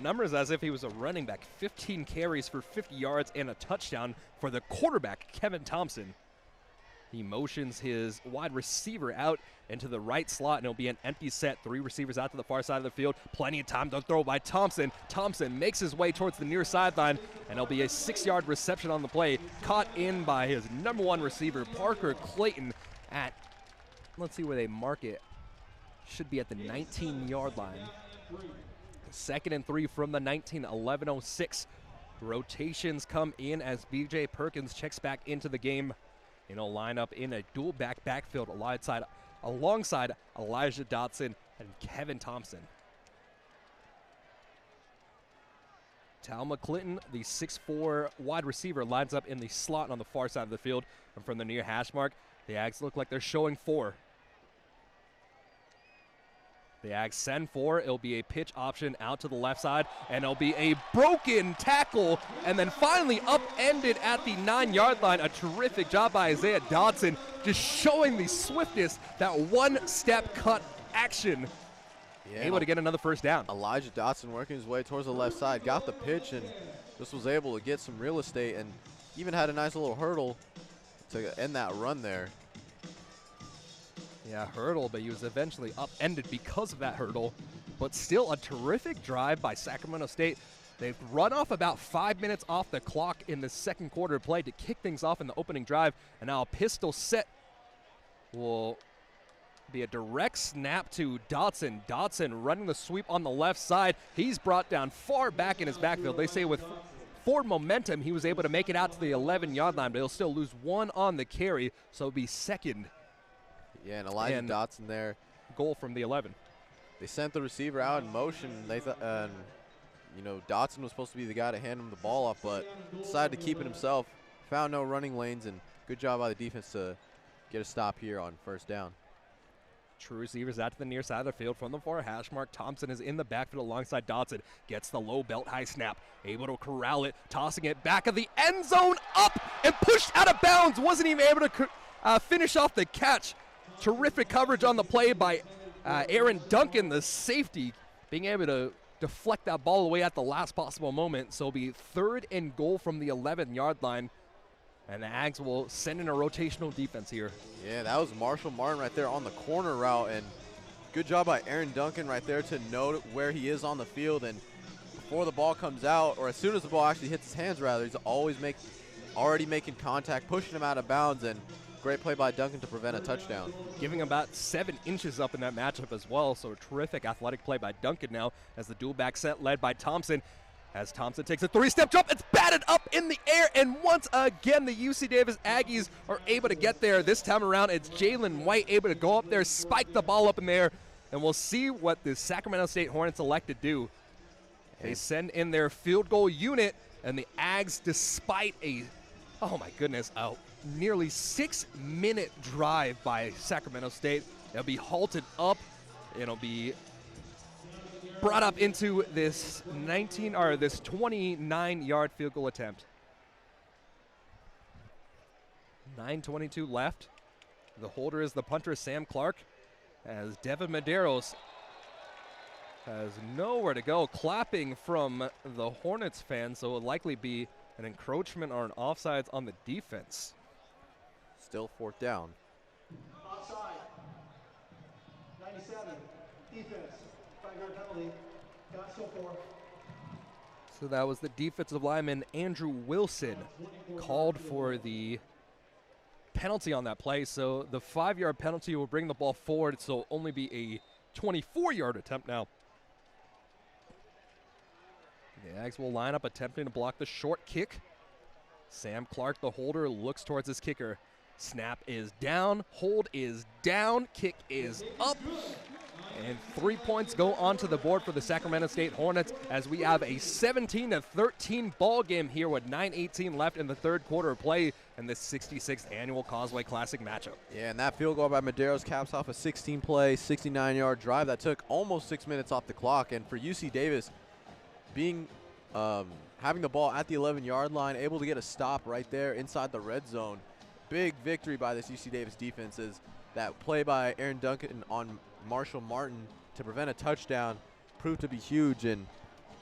Numbers as if he was a running back. 15 carries for 50 yards and a touchdown for the quarterback, Kevin Thompson. He motions his wide receiver out into the right slot, and it'll be an empty set. 3 receivers out to the far side of the field. Plenty of time to throw by Thompson. Thompson makes his way towards the near sideline, and it'll be a 6-yard reception on the play, caught in by his number 1 receiver, Parker Clayton, at, let's see where they mark it. Should be at the 19-yard line. 2nd and 3 from the 19, 11:06. Rotations come in as B.J. Perkins checks back into the game. And he'll line up in a dual backfield alongside Elijah Dotson and Kevin Thompson. Talma Clinton, the 6'4" wide receiver, lines up in the slot on the far side of the field. And from the near hash mark, the Aggies look like they're showing 4. The Aggies send 4. It'll be a pitch option out to the left side, and it'll be a broken tackle, and then finally upended at the 9-yard line. A terrific job by Isaiah Dotson, just showing the swiftness, that one-step cut action. Yeah, Able to get another first down. Elijah Dotson working his way towards the left side, got the pitch, and just was able to get some real estate and even had a nice little hurdle to end that run there. Yeah, hurdle, but he was eventually upended because of that hurdle. But still a terrific drive by Sacramento State. They've run off about 5 minutes off the clock in the second quarter of play to kick things off in the opening drive. And now a pistol set will be a direct snap to Dotson. Dotson running the sweep on the left side. He's brought down far back in his backfield. They say with forward momentum, he was able to make it out to the 11-yard line, but he'll still lose one on the carry, so it'll be second. Yeah, and Elijah Dotson there. Goal from the 11. They sent the receiver out in motion. They thought, you know, Dotson was supposed to be the guy to hand him the ball off, but decided to keep it himself. Found no running lanes, and good job by the defense to get a stop here on first down. True receivers out to the near side of the field from the far hash mark. Thompson is in the backfield alongside Dotson. Gets the low belt high snap. Able to corral it. Tossing it back of the end zone. Up and pushed out of bounds. Wasn't even able to finish off the catch. Terrific coverage on the play by Aaron Duncan, the safety, being able to deflect that ball away at the last possible moment. So it'll be 3rd and goal from the 11-yard line. And the Ags will send in a rotational defense here. Yeah, that was Marshall Martin right there on the corner route, and good job by Aaron Duncan right there to know where he is on the field. And before the ball comes out, or as soon as the ball actually hits his hands, rather, he's already making contact, pushing him out of bounds, and great play by Duncan to prevent a touchdown. Giving about 7 inches up in that matchup as well, so a terrific athletic play by Duncan now as the dual back set led by Thompson. As Thompson takes a 3-step jump, it's batted up in the air, and once again the UC Davis Aggies are able to get there. This time around, it's Jalen White able to go up there, spike the ball up in there, and we'll see what the Sacramento State Hornets elect to do. They send in their field goal unit, and the Ags, despite a nearly 6-minute drive by Sacramento State, they'll be halted up. It'll be brought up into this 29-yard field goal attempt. 9:22 left. The holder is the punter, Sam Clark, as Devin Medeiros has nowhere to go. Clapping from the Hornets fans, so it will likely be an encroachment or an offsides on the defense. Still 4th down. Offside. 97. Defense. 5-yard penalty. Got so far. So that was the defensive lineman Andrew Wilson called for the penalty on that play. So the 5-yard penalty will bring the ball forward, so it'll only be a 24-yard attempt now. The Ags will line up attempting to block the short kick. Sam Clark, the holder, looks towards his kicker. Snap is down, hold is down, kick is up. And 3 points go onto the board for the Sacramento State Hornets as we have a 17-13 ball game here with 9:18 left in the third quarter of play in the 66th annual Causeway Classic matchup. Yeah, and that field goal by Medeiros caps off a 16-play, 69-yard drive that took almost 6 minutes off the clock. And for UC Davis, having the ball at the 11-yard line, able to get a stop right there inside the red zone. Big victory by this UC Davis defense. Is that play by Aaron Duncan on Marshall Martin to prevent a touchdown proved to be huge. And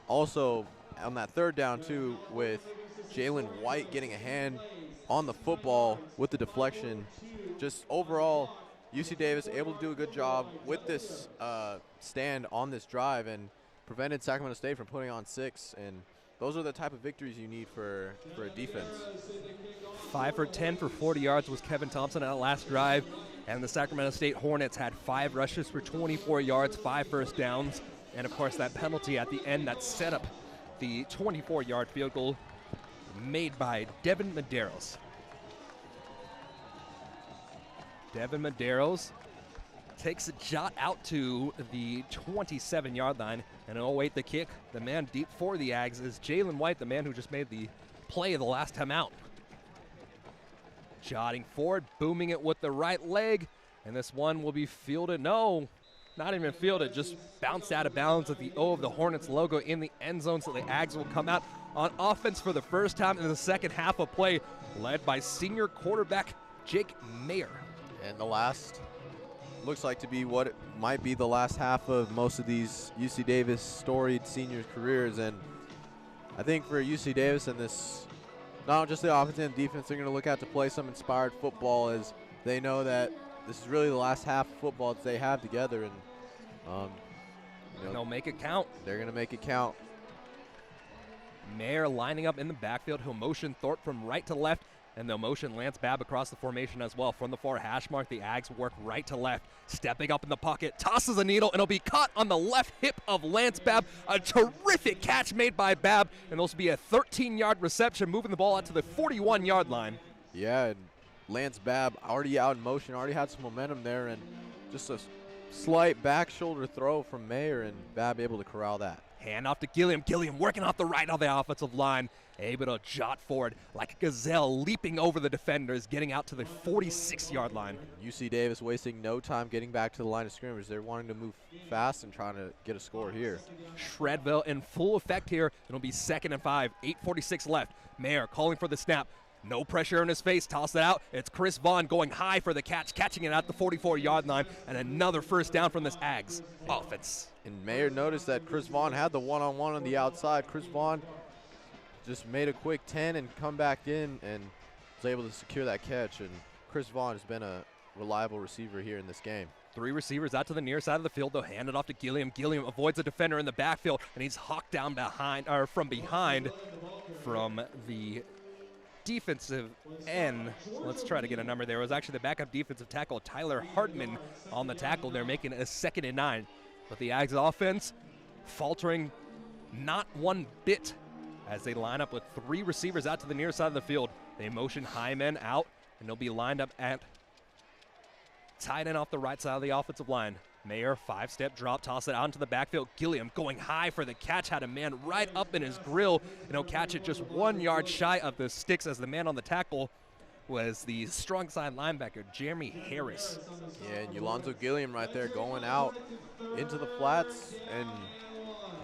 also on that 3rd down too, with Jalen White getting a hand on the football with the deflection. Just overall, UC Davis able to do a good job with this stand on this drive and prevented Sacramento State from putting on 6. And those are the type of victories you need for a defense. 5 for 10 for 40 yards was Kevin Thompson on that last drive. And the Sacramento State Hornets had 5 rushes for 24 yards, 5 first downs. And, of course, that penalty at the end that set up the 24-yard field goal made by Devin Medeiros. Devin Medeiros takes a shot out to the 27-yard line, and it'll await the kick. The man deep for the Ags is Jalen White, the man who just made the play the last time out. Jotting forward, booming it with the right leg, and this one will be fielded. No, not even fielded, just bounced out of bounds at the O of the Hornets logo in the end zone, so the Ags will come out on offense for the first time in the second half of play, led by senior quarterback Jake Mayer. And the last looks like to be what it might be the last half of most of these UC Davis storied senior careers. And I think for UC Davis and this, not just the offense and defense, they're going to look out to play some inspired football, as they know that this is really the last half of football that they have together. And they'll make it count. They're going to make it count. Mayer lining up in the backfield. He'll motion Thorpe from right to left, and they'll motion Lance Babb across the formation as well. From the far hash mark, the Ags work right to left. Stepping up in the pocket, tosses a needle, and it'll be caught on the left hip of Lance Babb. A terrific catch made by Babb, and this will be a 13-yard reception, moving the ball out to the 41-yard line. Yeah, and Lance Babb already out in motion, already had some momentum there, and just a slight back shoulder throw from Mayer, and Babb able to corral that. Hand off to Gilliam. Gilliam working off the right of the offensive line. Able to jot forward like a gazelle, leaping over the defenders, getting out to the 46-yard line. UC Davis wasting no time getting back to the line of scrimmage. They're wanting to move fast and trying to get a score here. Shredville in full effect here. It'll be 2nd and 5, 8:46 left. Mayer calling for the snap. No pressure in his face. Toss it out. It's Chris Vaughn going high for the catch, catching it at the 44-yard line, and another first down from this Ags offense. And Mayer noticed that Chris Vaughn had the one-on-one on the outside. Chris Vaughn just made a quick 10 and come back in and was able to secure that catch. And Chris Vaughn has been a reliable receiver here in this game. 3 receivers out to the near side of the field. They'll hand it off to Gilliam. Gilliam avoids a defender in the backfield, and he's hawked down from behind from the defensive end. Let's try to get a number there. It was actually the backup defensive tackle, Tyler Hartman, on the tackle. They're making it a 2nd and 9. But the Ags offense faltering not one bit as they line up with 3 receivers out to the near side of the field. They motion Hyman out, and they'll be lined up at tight end off the right side of the offensive line. Mayer, 5-step drop, toss it out into the backfield. Gilliam going high for the catch, had a man right up in his grill, and he'll catch it just 1 yard shy of the sticks, as the man on the tackle was the strong side linebacker, Jeremy Harris. Yeah, and Yolonzo Gilliam right there going out into the flats and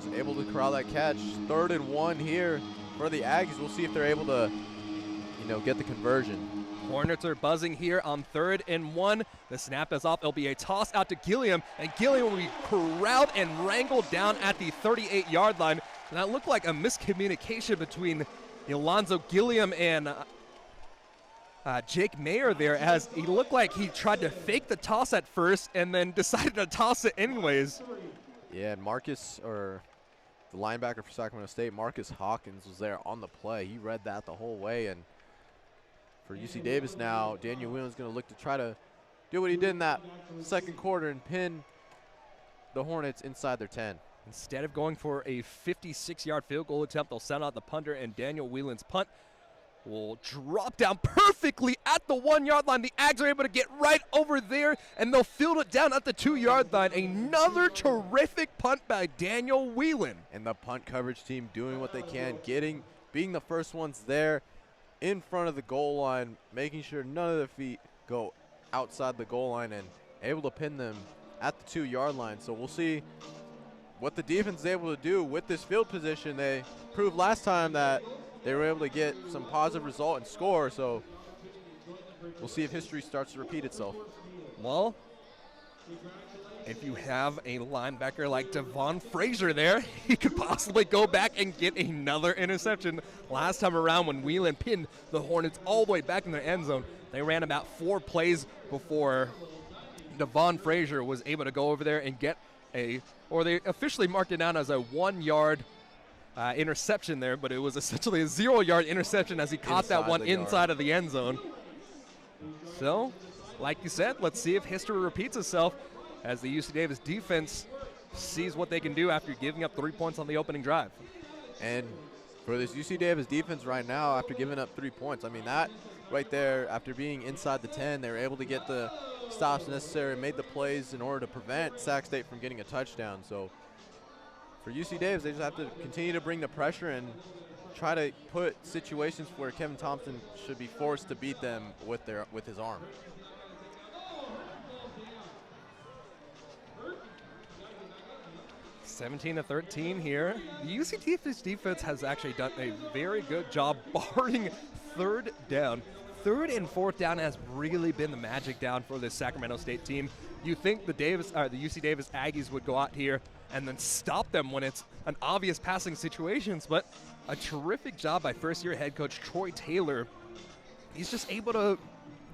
is able to corral that catch. 3rd and 1 here for the Aggies. We'll see if they're able to, get the conversion. Hornets are buzzing here on 3rd and 1. The snap is off. It'll be a toss out to Gilliam, and Gilliam will be corralled and wrangled down at the 38-yard line. And that looked like a miscommunication between Yolonzo Gilliam and Jake Mayer there, as he looked like he tried to fake the toss at first and then decided to toss it anyways. Yeah, and Marcus, or the linebacker for Sacramento State, Marcus Hawkins, was there on the play. He read that the whole way, and for UC Davis now, Daniel Whelan's going to look to try to do what he did in that 2nd quarter and pin the Hornets inside their 10. Instead of going for a 56-yard field goal attempt, they'll send out the punter, and Daniel Whelan's punt will drop down perfectly at the 1-yard line. The Ags are able to get right over there, and they'll field it down at the 2-yard line. Another terrific punt by Daniel Whelan. And the punt coverage team doing what they can, being the first ones there in front of the goal line, making sure none of their feet go outside the goal line, and able to pin them at the 2-yard line. So we'll see what the defense is able to do with this field position. They proved last time that they were able to get some positive result and score, so we'll see if history starts to repeat itself. Well, if you have a linebacker like Devon Frazier there, he could possibly go back and get another interception. Last time around, when Whelan pinned the Hornets all the way back in their end zone, they ran about 4 plays before Devon Frazier was able to go over there and get they officially marked it down as a 1-yard interception there, but it was essentially a 0-yard interception as he caught that one inside of the end zone. So, like you said, let's see if history repeats itself as the UC Davis defense sees what they can do after giving up 3 points on the opening drive. And for this UC Davis defense right now, after giving up 3 points, I mean, that right there, after being inside the 10, they were able to get the stops necessary, made the plays in order to prevent Sac State from getting a touchdown. So for UC Davis, they just have to continue to bring the pressure and try to put situations where Kevin Thompson should be forced to beat them with his arm. (17-13) here. The UC Davis defense has actually done a very good job barring 3rd down. 3rd and 4th down has really been the magic down for this Sacramento State team. You think the UC Davis Aggies would go out here and then stop them when it's an obvious passing situations, but a terrific job by first-year head coach Troy Taylor. He's just able to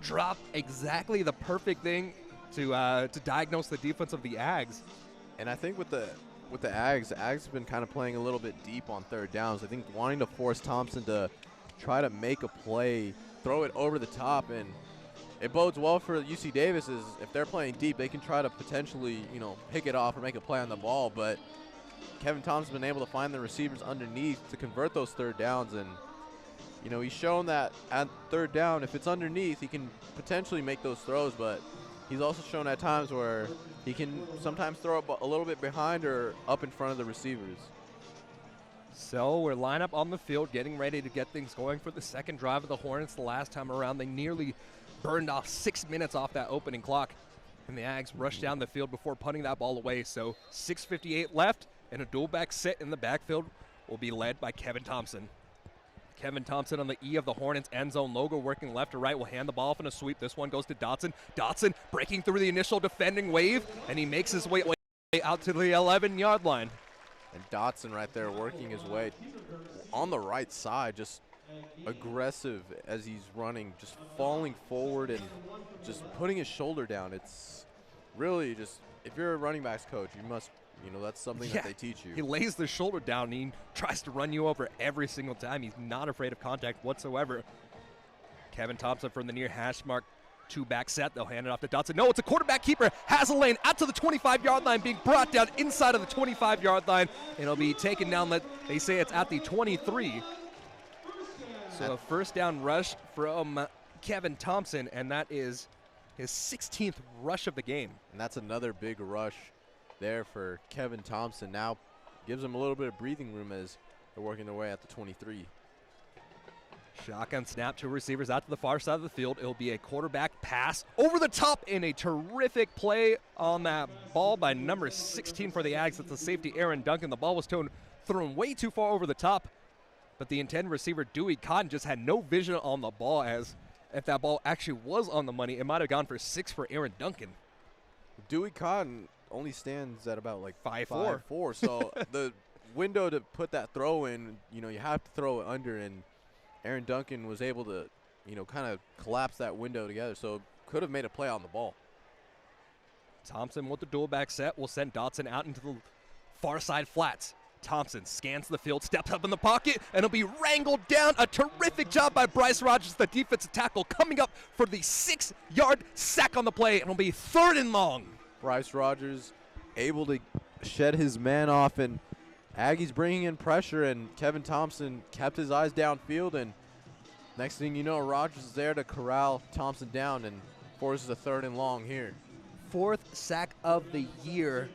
drop exactly the perfect thing to diagnose the defense of the Aggies. And I think with the Aggies have been kind of playing a little bit deep on third downs. I think wanting to force Thompson to try to make a play, throw it over the top, and it bodes well for UC Davis is if they're playing deep, they can try to potentially, pick it off or make a play on the ball. But Kevin Thompson's been able to find the receivers underneath to convert those third downs. And, he's shown that at third down, if it's underneath, he can potentially make those throws. But he's also shown at times where he can sometimes throw up a little bit behind or up in front of the receivers. So we're lined up on the field, getting ready to get things going for the second drive of the Hornets. The last time around, they nearly burned off 6 minutes off that opening clock, and the Aggies rushed down the field before punting that ball away. So 6:58 left, and a dual back set in the backfield will be led by Kevin Thompson. Kevin Thompson on the E of the Hornets end zone logo, working left to right, will hand the ball off in a sweep. This one goes to Dotson. Dotson breaking through the initial defending wave, and he makes his way out to the 11-yard line. And Dotson right there working his way on the right side, just aggressive as he's running, just falling forward and just putting his shoulder down. It's really just, if you're a running backs coach, you must, that's something that they teach you. He lays the shoulder down and he tries to run you over every single time. He's not afraid of contact whatsoever. Kevin Thompson from the near hash mark, two-back set. They'll hand it off to Dotson. No, it's a quarterback keeper. Has a lane out to the 25-yard line, being brought down inside of the 25-yard line. It'll be taken down. They say it's at the 23. So a first down rush from Kevin Thompson, and that is his 16th rush of the game. And that's another big rush there for Kevin Thompson. Now gives him a little bit of breathing room as they're working their way at the 23. Shotgun snap, two receivers out to the far side of the field. It'll be a quarterback pass over the top in a terrific play on that ball by number 16 for the Aggies. It's the safety, Aaron Duncan. The ball was thrown way too far over the top, but the intended receiver, Dewey Cotton, just had no vision on the ball, as if that ball actually was on the money, it might have gone for 6 for Aaron Duncan. Dewey Cotton only stands at about like 5'4". So the window to put that throw in, you have to throw it under, and Aaron Duncan was able to, kind of collapse that window together, so could have made a play on the ball. Thompson with the dual back set will send Dotson out into the far side flats. Thompson scans the field, steps up in the pocket, and he'll be wrangled down. A terrific job by Bryce Rogers, the defensive tackle, coming up for the 6-yard sack on the play, and it'll be 3rd and long. Bryce Rogers able to shed his man off, and Aggies bringing in pressure, and Kevin Thompson kept his eyes downfield, and next thing you know, Rogers is there to corral Thompson down and forces a 3rd and long here. 4th sack of the year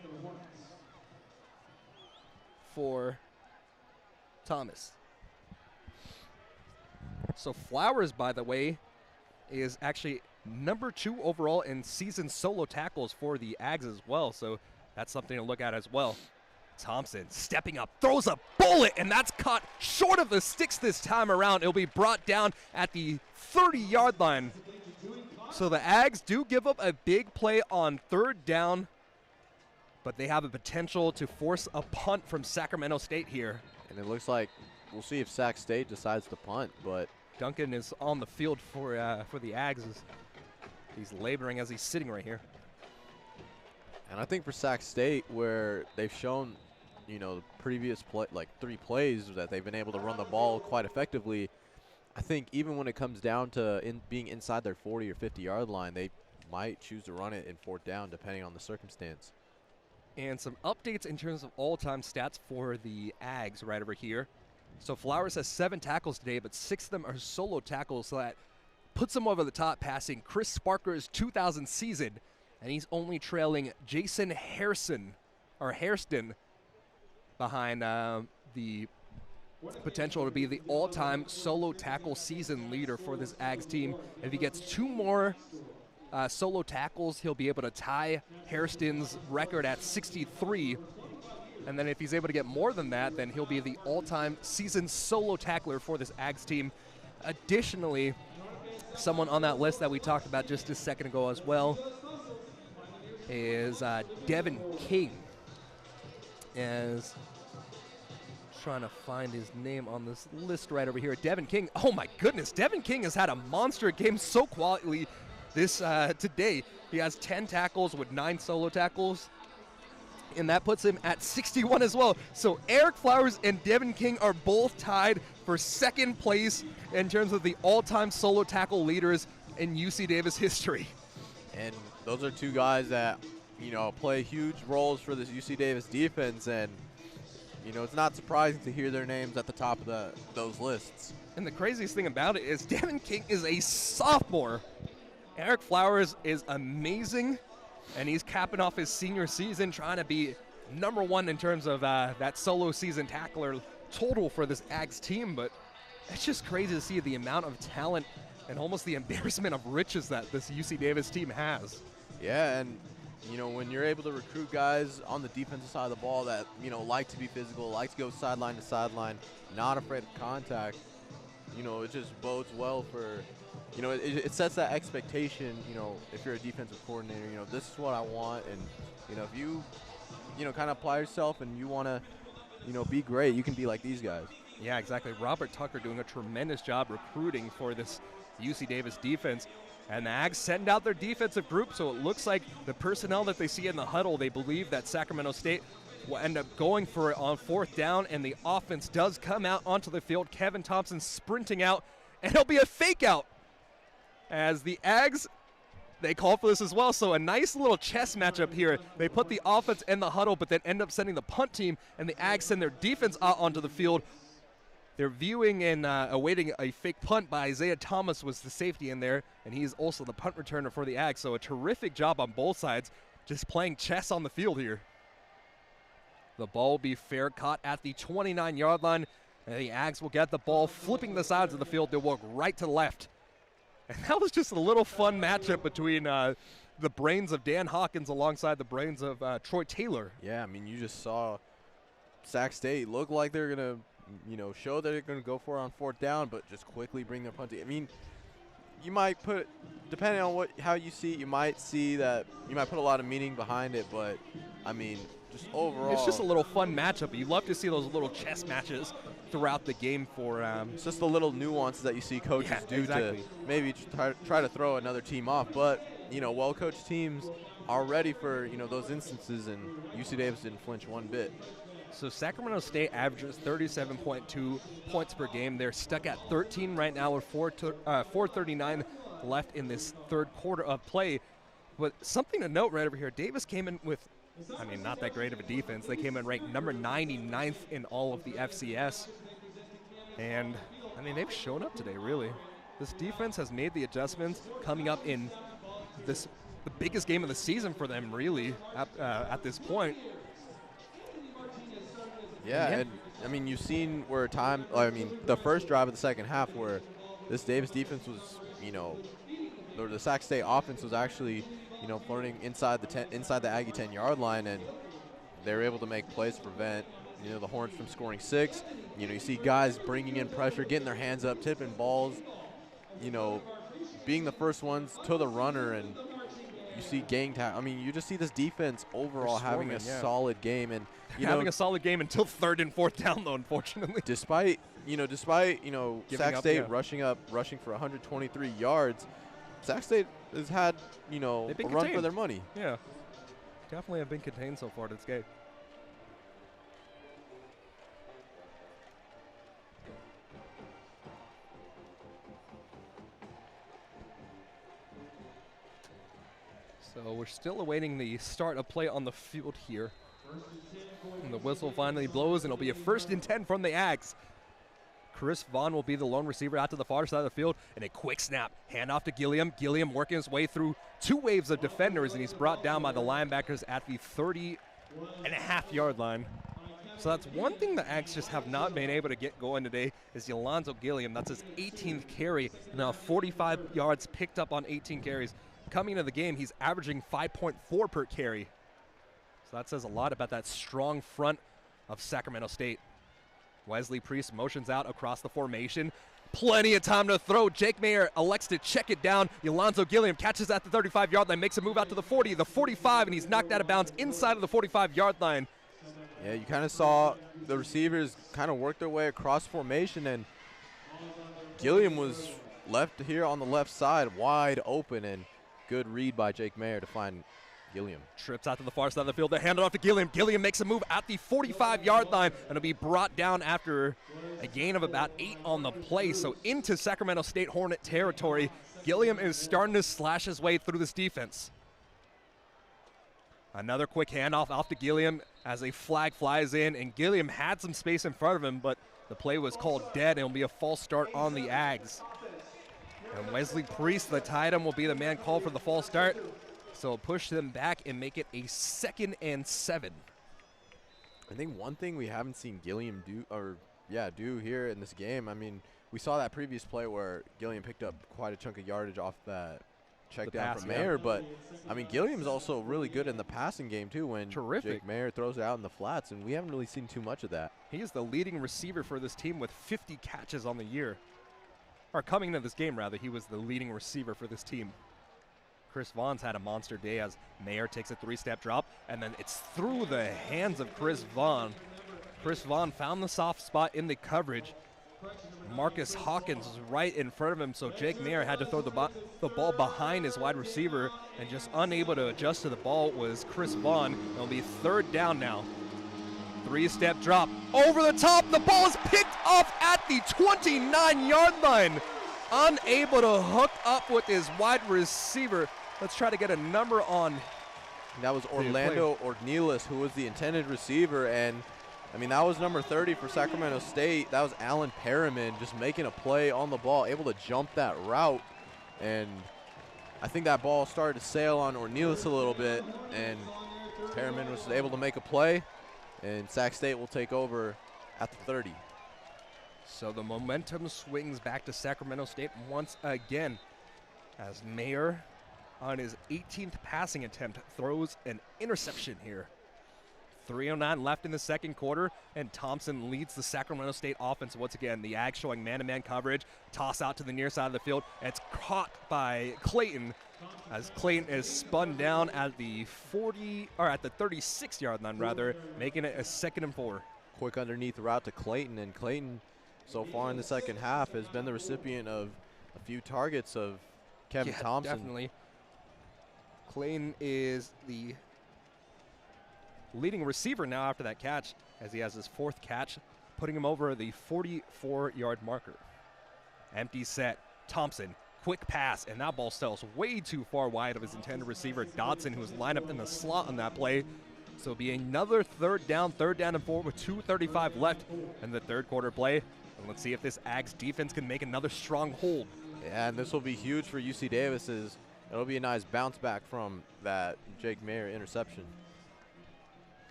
for Thomas. So Flowers, by the way, is actually number 2 overall in season solo tackles for the Aggies as well, so that's something to look at as well. Thompson stepping up, throws a bullet, and that's caught short of the sticks this time around. It'll be brought down at the 30-yard line. So the Aggies do give up a big play on 3rd down, but they have a potential to force a punt from Sacramento State here. And it looks like we'll see if Sac State decides to punt, but Duncan is on the field for the Aggies. He's laboring as he's sitting right here. And I think for Sac State, where they've shown, the previous 3 plays that they've been able to run the ball quite effectively, I think even when it comes down to being inside their 40 or 50-yard line, they might choose to run it in 4th down depending on the circumstance. And some updates in terms of all-time stats for the Aggies right over here. So Flowers has 7 tackles today, but 6 of them are solo tackles, so that puts him over the top, passing Chris Sparker's 2000 season, and he's only trailing Jason Hairston behind the potential to be the all-time solo tackle season leader for this Aggies team. If he gets 2 more solo tackles, he'll be able to tie Hairston's record at 63. And then if he's able to get more than that, then he'll be the all-time season solo tackler for this Aggies team. Additionally, someone on that list that we talked about just a second ago as well is Devin King. As trying to find his name on this list right over here. Devin King. Oh my goodness, Devin King has had a monster game so quietly this today. He has 10 tackles with 9 solo tackles, and that puts him at 61 as well. So Eric Flowers and Devin King are both tied for second place in terms of the all-time solo tackle leaders in UC Davis history. And those are two guys that, you know, play huge roles for this UC Davis defense, and you know, it's not surprising to hear their names at the top of those lists. And the craziest thing about it is Devin King is a sophomore. Eric Flowers is amazing, and he's capping off his senior season trying to be #1 in terms of that solo season tackler total for this Ags team. But it's just crazy to see the amount of talent and almost the embarrassment of riches that this UC Davis team has. Yeah, and you know, when you're able to recruit guys on the defensive side of the ball that, you know, like to be physical, like to go sideline to sideline, not afraid of contact, you know, it just bodes well for, you know, it sets that expectation, you know, if you're a defensive coordinator, you know, this is what I want. And, you know, if you know, kind of apply yourself and you want to, you know, be great, you can be like these guys. Yeah, exactly. Robert Tucker doing a tremendous job recruiting for this UC Davis defense. And the Ags send out their defensive group, so it looks like the personnel that they see in the huddle, they believe that Sacramento State will end up going for it on 4th down, and the offense does come out onto the field. Kevin Thompson sprinting out, and it'll be a fake out as the Ags, they call for this as well. So a nice little chess matchup here. They put the offense in the huddle, but then end up sending the punt team, and the Ags send their defense out onto the field. They're viewing and awaiting a fake punt by Isaiah Thomas was the safety in there, and he's also the punt returner for the Ags. So a terrific job on both sides, just playing chess on the field here. The ball will be fair caught at the 29-yard line, and the Ags will get the ball flipping the sides of the field. They'll walk right to left. And that was just a little fun matchup between the brains of Dan Hawkins alongside the brains of Troy Taylor. Yeah, I mean, you just saw Sac State look like they're going to, you know, show that they're going to go for it on 4th down, but just quickly bring their punt team. I mean, you might put, depending on how you see it, you might see that you might put a lot of meaning behind it, but I mean, just overall, it's just a little fun matchup. You love to see those little chess matches throughout the game for it's just the little nuances that you see coaches do to maybe try to throw another team off. But, you know, well-coached teams are ready for, you know, those instances, and UC Davis didn't flinch one bit. So Sacramento State averages 37.2 points per game. They're stuck at 13 right now with 4:39 left in this third quarter of play. But something to note right over here, Davis came in with, I mean, not that great of a defense. They came in ranked number 99th in all of the FCS. And, I mean, they've shown up today, really. This defense has made the adjustments coming up in the biggest game of the season for them, really, at this point. Yeah, and I mean, you've seen where the first drive of the second half where this Davis defense was, you know, or the Sac State offense was actually, you know, flirting inside the Aggie 10-yard line, and they were able to make plays to prevent, you know, the Hornets from scoring 6. You know, you see guys bringing in pressure, getting their hands up, tipping balls, you know, being the first ones to the runner, and you see gang tackle. I mean, you just see this defense overall having a solid game, and having a solid game until 3rd and 4th down, though, unfortunately. Despite Sac State rushing for 123 yards, Sac State has had, you know, a run for their money. Yeah, definitely have been contained so far this game. So we're still awaiting the start of play on the field here. And the whistle finally blows, and it'll be a 1st and 10 from the Ags. Chris Vaughn will be the lone receiver out to the far side of the field, and a quick snap. Hand off to Gilliam. Gilliam working his way through 2 waves of defenders, and he's brought down by the linebackers at the 30.5-yard line. So that's one thing the Ags just have not been able to get going today is Yolonzo Gilliam. That's his 18th carry. Now 45 yards picked up on 18 carries. Coming into the game, he's averaging 5.4 per carry. So that says a lot about that strong front of Sacramento State. Wesley Priest motions out across the formation. Plenty of time to throw. Jake Mayer elects to check it down. Alonzo Gilliam catches at the 35-yard line, makes a move out to the 40, the 45, and he's knocked out of bounds inside of the 45-yard line. Yeah, you kind of saw the receivers kind of work their way across formation, and Gilliam was left here on the left side, wide open, and good read by Jake Mayer to find Gilliam. Trips out to the far side of the field. They hand it off to Gilliam. Gilliam makes a move at the 45-yard line, and it'll be brought down after a gain of about 8 on the play. So into Sacramento State Hornet territory. Gilliam is starting to slash his way through this defense. Another quick handoff off to Gilliam as a flag flies in, and Gilliam had some space in front of him, but the play was called dead, and it'll be a false start on the Aggies. And Wesley Priest, the tight end, will be the man called for the false start. So push them back and make it a 2nd and 7. I think one thing we haven't seen Gilliam do here in this game, I mean, we saw that previous play where Gilliam picked up quite a chunk of yardage off that check down from Mayer, but I mean, Gilliam's also really good in the passing game too when Jake Mayer throws it out in the flats, and we haven't really seen too much of that. He is the leading receiver for this team with 50 catches on the year. Or coming into this game, rather, he was the leading receiver for this team. Chris Vaughn's had a monster day as Mayer takes a 3-step drop, and then it's through the hands of Chris Vaughn. Chris Vaughn found the soft spot in the coverage. Marcus Hawkins was right in front of him, so Jake Mayer had to throw the ball behind his wide receiver, and just unable to adjust to the ball was Chris Vaughn. It'll be 3rd down now. 3-step drop over the top. The ball is picked off at the 29-yard line. Unable to hook up with his wide receiver. Let's try to get a number on. That was Orlando Ornelas, who was the intended receiver, and I mean, that was number 30 for Sacramento State. That was Alan Perriman just making a play on the ball, able to jump that route, and I think that ball started to sail on Ornelas a little bit, and Perriman was able to make a play, and Sac State will take over at the 30. So the momentum swings back to Sacramento State once again as Mayer, on his 18th passing attempt, throws an interception here. 3:09 left in the second quarter, and Thompson leads the Sacramento State offense once again. The Ags showing man-to-man coverage, toss out to the near side of the field. It's caught by Clayton as Clayton is spun down at the 36-yard line, rather, making it a 2nd and 4. Quick underneath route to Clayton, and Clayton so far in the second half has been the recipient of a few targets of Kevin Thompson. Definitely. Clayton is the leading receiver now after that catch, as he has his 4th catch, putting him over the 44-yard marker. Empty set. Thompson, quick pass, and that ball sails way too far wide of his intended receiver, Dotson, who was lined up in the slot on that play. So it'll be another 3rd down and 4 with 2:35 left in the third quarter play. And let's see if this Ags defense can make another strong hold. Yeah, and this will be huge for UC Davis. It'll be a nice bounce back from that Jake Mayer interception.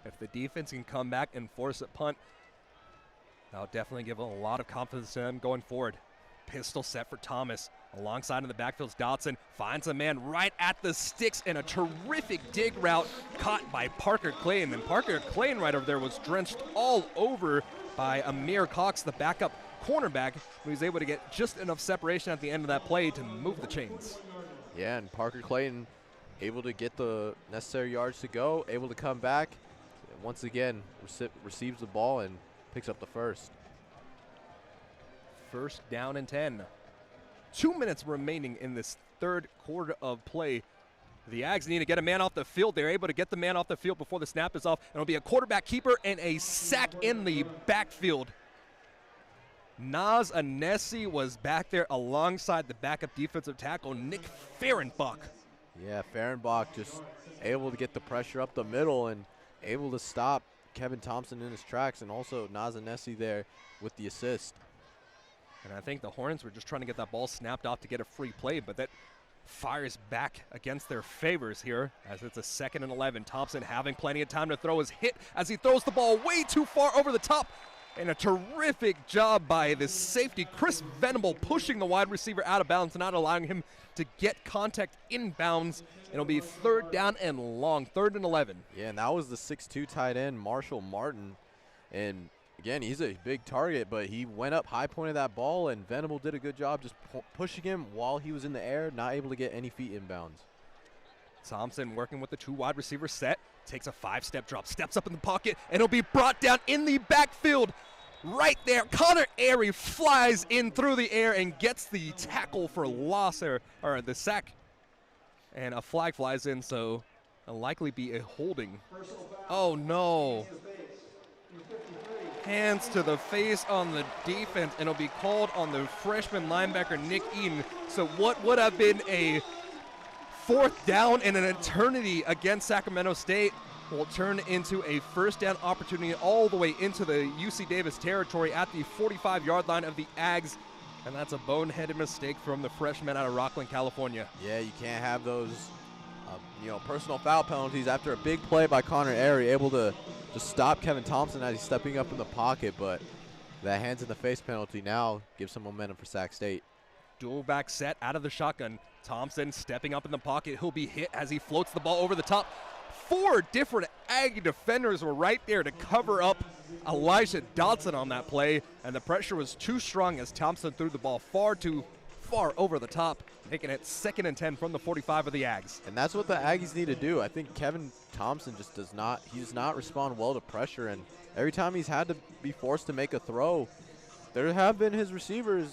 If the defense can come back and force a punt, that'll definitely give a lot of confidence to them going forward. Pistol set for Thomas. Alongside in the backfield's Dotson. Finds a man right at the sticks, and a terrific dig route caught by Parker Clayton. And Parker Clayton right over there was drenched all over by Amir Cox, the backup cornerback, who was able to get just enough separation at the end of that play to move the chains. Yeah, and Parker Clayton able to get the necessary yards to go, able to come back. Once again, receives the ball and picks up the 1st. 1st down and 10. 2 minutes remaining in this third quarter of play. The Ags need to get a man off the field. They're able to get the man off the field before the snap is off. And it'll be a quarterback keeper and a sack in the backfield. Naz Anesi was back there alongside the backup defensive tackle, Nick Fehrenbach. Yeah, Fehrenbach just able to get the pressure up the middle and able to stop Kevin Thompson in his tracks, and also Naz Anesi there with the assist. And I think the Hornets were just trying to get that ball snapped off to get a free play, but that fires back against their favors here as it's a 2nd and 11. Thompson having plenty of time to throw his hit as he throws the ball way too far over the top. And a terrific job by the safety, Chris Venable, pushing the wide receiver out of bounds, not allowing him to get contact inbounds. It'll be 3rd down and long, 3rd and 11. Yeah, and that was the 6'2" tight end, Marshall Martin. And Again, he's a big target, but he went up, high pointed that ball, and Venable did a good job just pushing him while he was in the air, not able to get any feet inbounds. Thompson working with the 2 wide receiver set, takes a 5-step drop, steps up in the pocket, and it'll be brought down in the backfield. Right there, Connor Airy flies in through the air and gets the tackle for loss, or the sack. And a flag flies in, so it'll likely be a holding. Oh no. Hands to the face on the defense, and it'll be called on the freshman linebacker Nick Eaton. So what would have been a 4th down in an eternity against Sacramento State will turn into a 1st down opportunity all the way into the UC Davis territory at the 45-yard line of the Aggies. And that's a boneheaded mistake from the freshman out of Rockland, California. Yeah, you can't have those personal foul penalties after a big play by Connor Airy, able to just stop Kevin Thompson as he's stepping up in the pocket. But that hands in the face penalty now gives some momentum for Sac State. Dual back set out of the shotgun. Thompson stepping up in the pocket. He'll be hit as he floats the ball over the top. 4 different Aggie defenders were right there to cover up Elijah Dotson on that play, and the pressure was too strong as Thompson threw the ball far too far over the top, making it 2nd and 10 from the 45 of the Aggies. And that's what the Aggies need to do. I think Kevin Thompson just does not respond well to pressure, and every time he's had to be forced to make a throw, there have been his receivers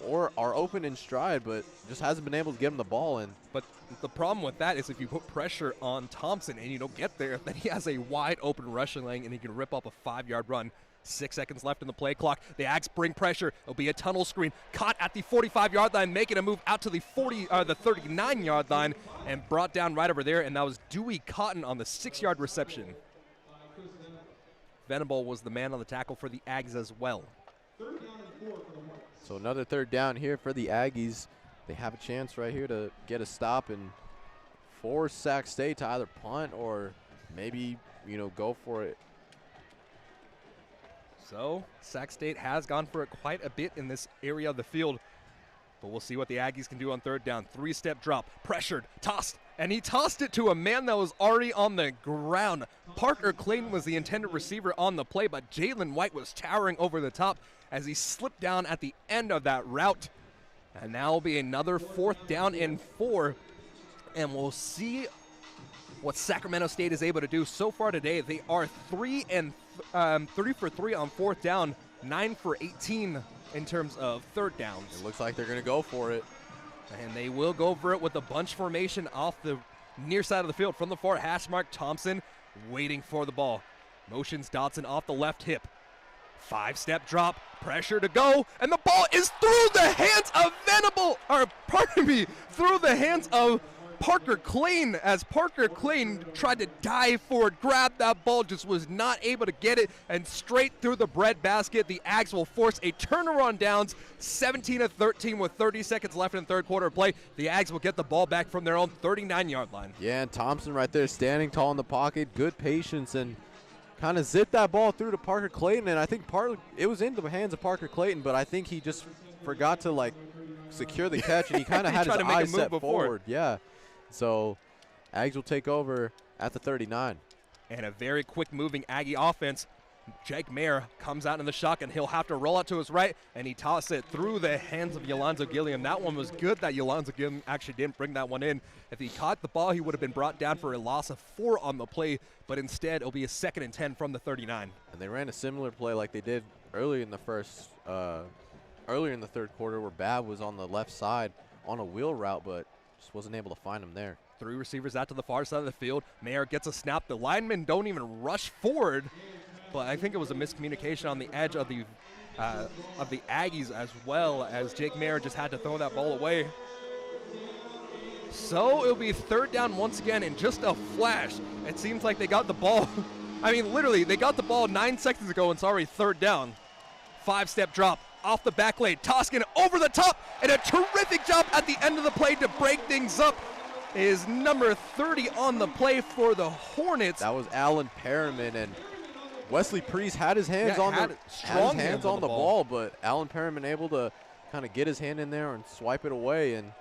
are open in stride, but just hasn't been able to get him the ball in. But the problem with that is if you put pressure on Thompson and you don't get there, then he has a wide open rushing lane and he can rip up a 5-yard run. 6 seconds left in the play clock. The Aggies bring pressure. It'll be a tunnel screen. Caught at the 45-yard line, making a move out to the 39-yard line and brought down right over there, and that was Dewey Cotton on the 6-yard reception. Venable was the man on the tackle for the Aggies as well. So another 3rd down here for the Aggies. They have a chance right here to get a stop and force Sac State to either punt or maybe, go for it. So Sac State has gone for it quite a bit in this area of the field, but we'll see what the Aggies can do on 3rd down. 3-step drop, pressured, tossed, and he tossed it to a man that was already on the ground. Parker Clayton was the intended receiver on the play, but Jalen White was towering over the top as he slipped down at the end of that route. And now will be another 4th down and 4, and we'll see what Sacramento State is able to do. So far today, they are 3 for 3 on 4th down, 9 for 18 in terms of 3rd downs. It looks like they're going to go for it. And they will go for it with the bunch formation off the near side of the field. From the far hash mark, Thompson waiting for the ball. Motions Dotson off the left hip. 5-step drop, pressure to go, and the ball is through the hands of through the hands of Parker Clayton, as Parker Clayton tried to dive forward, grab that ball, just was not able to get it, and straight through the bread basket. The Aggies will force a turnaround downs, 17-13 with 30 seconds left in the 3rd quarter of play. The Aggies will get the ball back from their own 39-yard line. Yeah, and Thompson right there standing tall in the pocket, good patience, and kind of zipped that ball through to Parker Clayton, and I think it was into the hands of Parker Clayton, but I think he just forgot to secure the catch, and he kind of had his eyes set forward. Yeah. So Aggies will take over at the 39. And a very quick moving Aggie offense. Jake Mayer comes out in the shotgun. He'll have to roll out to his right, and he tosses it through the hands of Yolonzo Gilliam. That one was good that Yolonzo Gilliam actually didn't bring that one in. If he caught the ball, he would have been brought down for a loss of 4 on the play, but instead it'll be a 2nd and 10 from the 39. And they ran a similar play like they did earlier in the 3rd quarter, where Babb was on the left side on a wheel route, but just wasn't able to find him there. 3 receivers out to the far side of the field. Mayer gets a snap. The linemen don't even rush forward, but I think it was a miscommunication on the edge of the Aggies, as well as Jake Mayer just had to throw that ball away. So it'll be 3rd down once again in just a flash. It seems like they got the ball. I mean, literally, they got the ball 9 seconds ago, and it's already 3rd down. 5-step drop off the back lane. Toscan over the top, and a terrific job at the end of the play to break things up is number 30 on the play for the Hornets. That was Alan Perriman, and Wesley Priest had his hands on the ball, but Alan Perriman able to kind of get his hand in there and swipe it away, and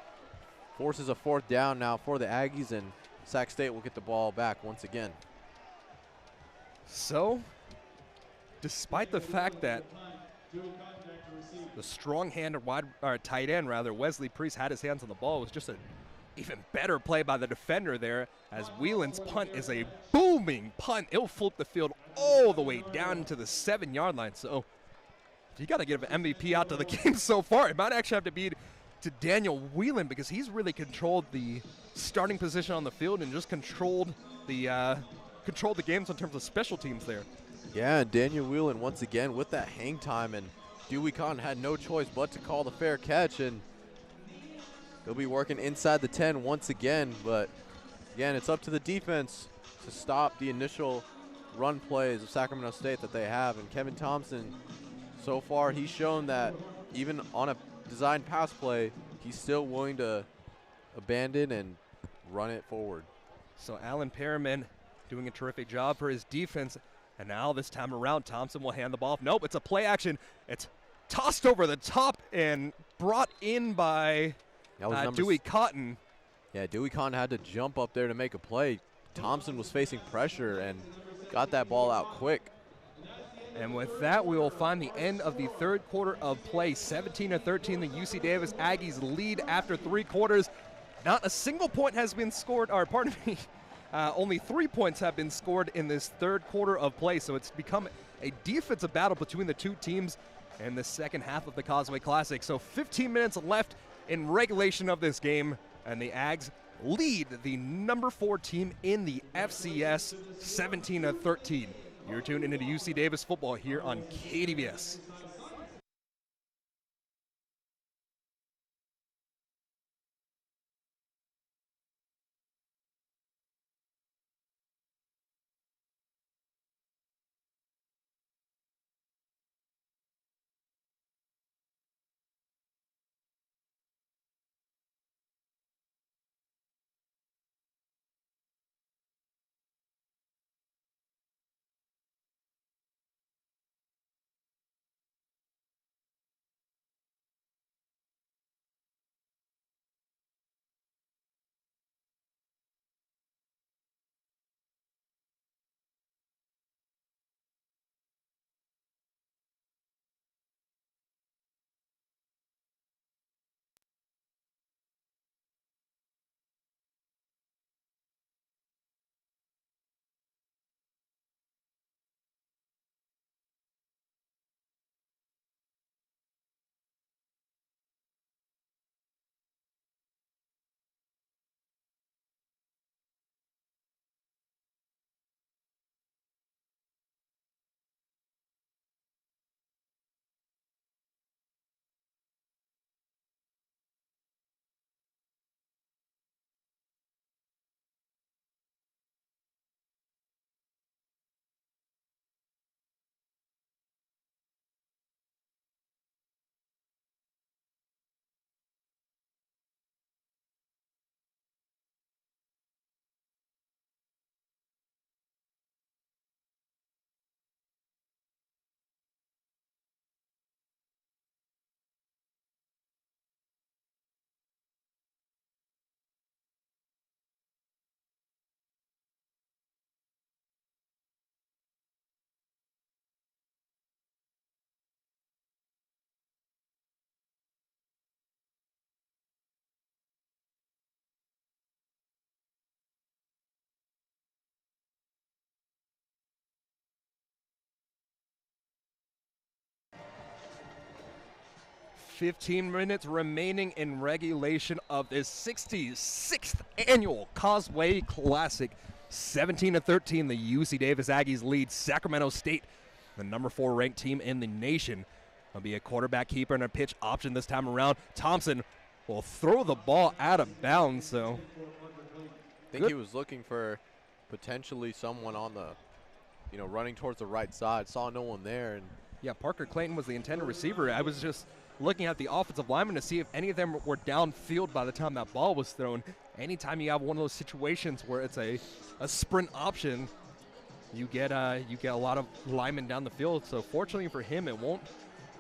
forces a 4th down now for the Aggies, and Sac State will get the ball back once again. So despite the fact that the strong-handed tight end, Wesley Priest had his hands on the ball, it was just an even better play by the defender there, as Whelan's punt is a booming punt. It'll flip the field all the way down to the 7-yard line. So you got to give an MVP out to the game so far. It might actually have to be to Daniel Whelan, because he's really controlled the starting position on the field and just controlled the games in terms of special teams there. Yeah, and Daniel Whelan once again with that hang time, and Dewey Cotton had no choice but to call the fair catch, and he'll be working inside the 10 once again. But again, it's up to the defense to stop the initial run plays of Sacramento State that they have. And Kevin Thompson, so far, he's shown that even on a designed pass play, he's still willing to abandon and run it forward. So Alan Perriman doing a terrific job for his defense. And now this time around, Thompson will hand the ball off. Nope, it's a play action. It's tossed over the top and brought in by Dewey Cotton. Yeah, Dewey Cotton had to jump up there to make a play. Thompson was facing pressure and got that ball out quick. And with that, we will find the end of the third quarter of play. 17-13, the UC Davis Aggies lead after 3 quarters. Not a single point has been scored, or pardon me, only 3 points have been scored in this third quarter of play. So it's become a defensive battle between the two teams in the second half of the Causeway Classic. So 15 minutes left in regulation of this game, and the Ags lead the number 4 team in the FCS 17-13. You're tuned into UC Davis football here on KDVS. "15 minutes remaining in regulation of this 66th annual Causeway Classic. 17-13, the UC Davis Aggies lead Sacramento State, the number 4 ranked team in the nation. It'll be a quarterback keeper and a pitch option this time around. Thompson will throw the ball out of bounds. So I think he was looking for potentially someone on the, running towards the right side. Saw no one there. And yeah, Parker Clayton was the intended receiver. I was just looking at the offensive linemen to see if any of them were downfield by the time that ball was thrown. Anytime you have one of those situations where it's a sprint option, you get a lot of linemen down the field. So fortunately for him, it won't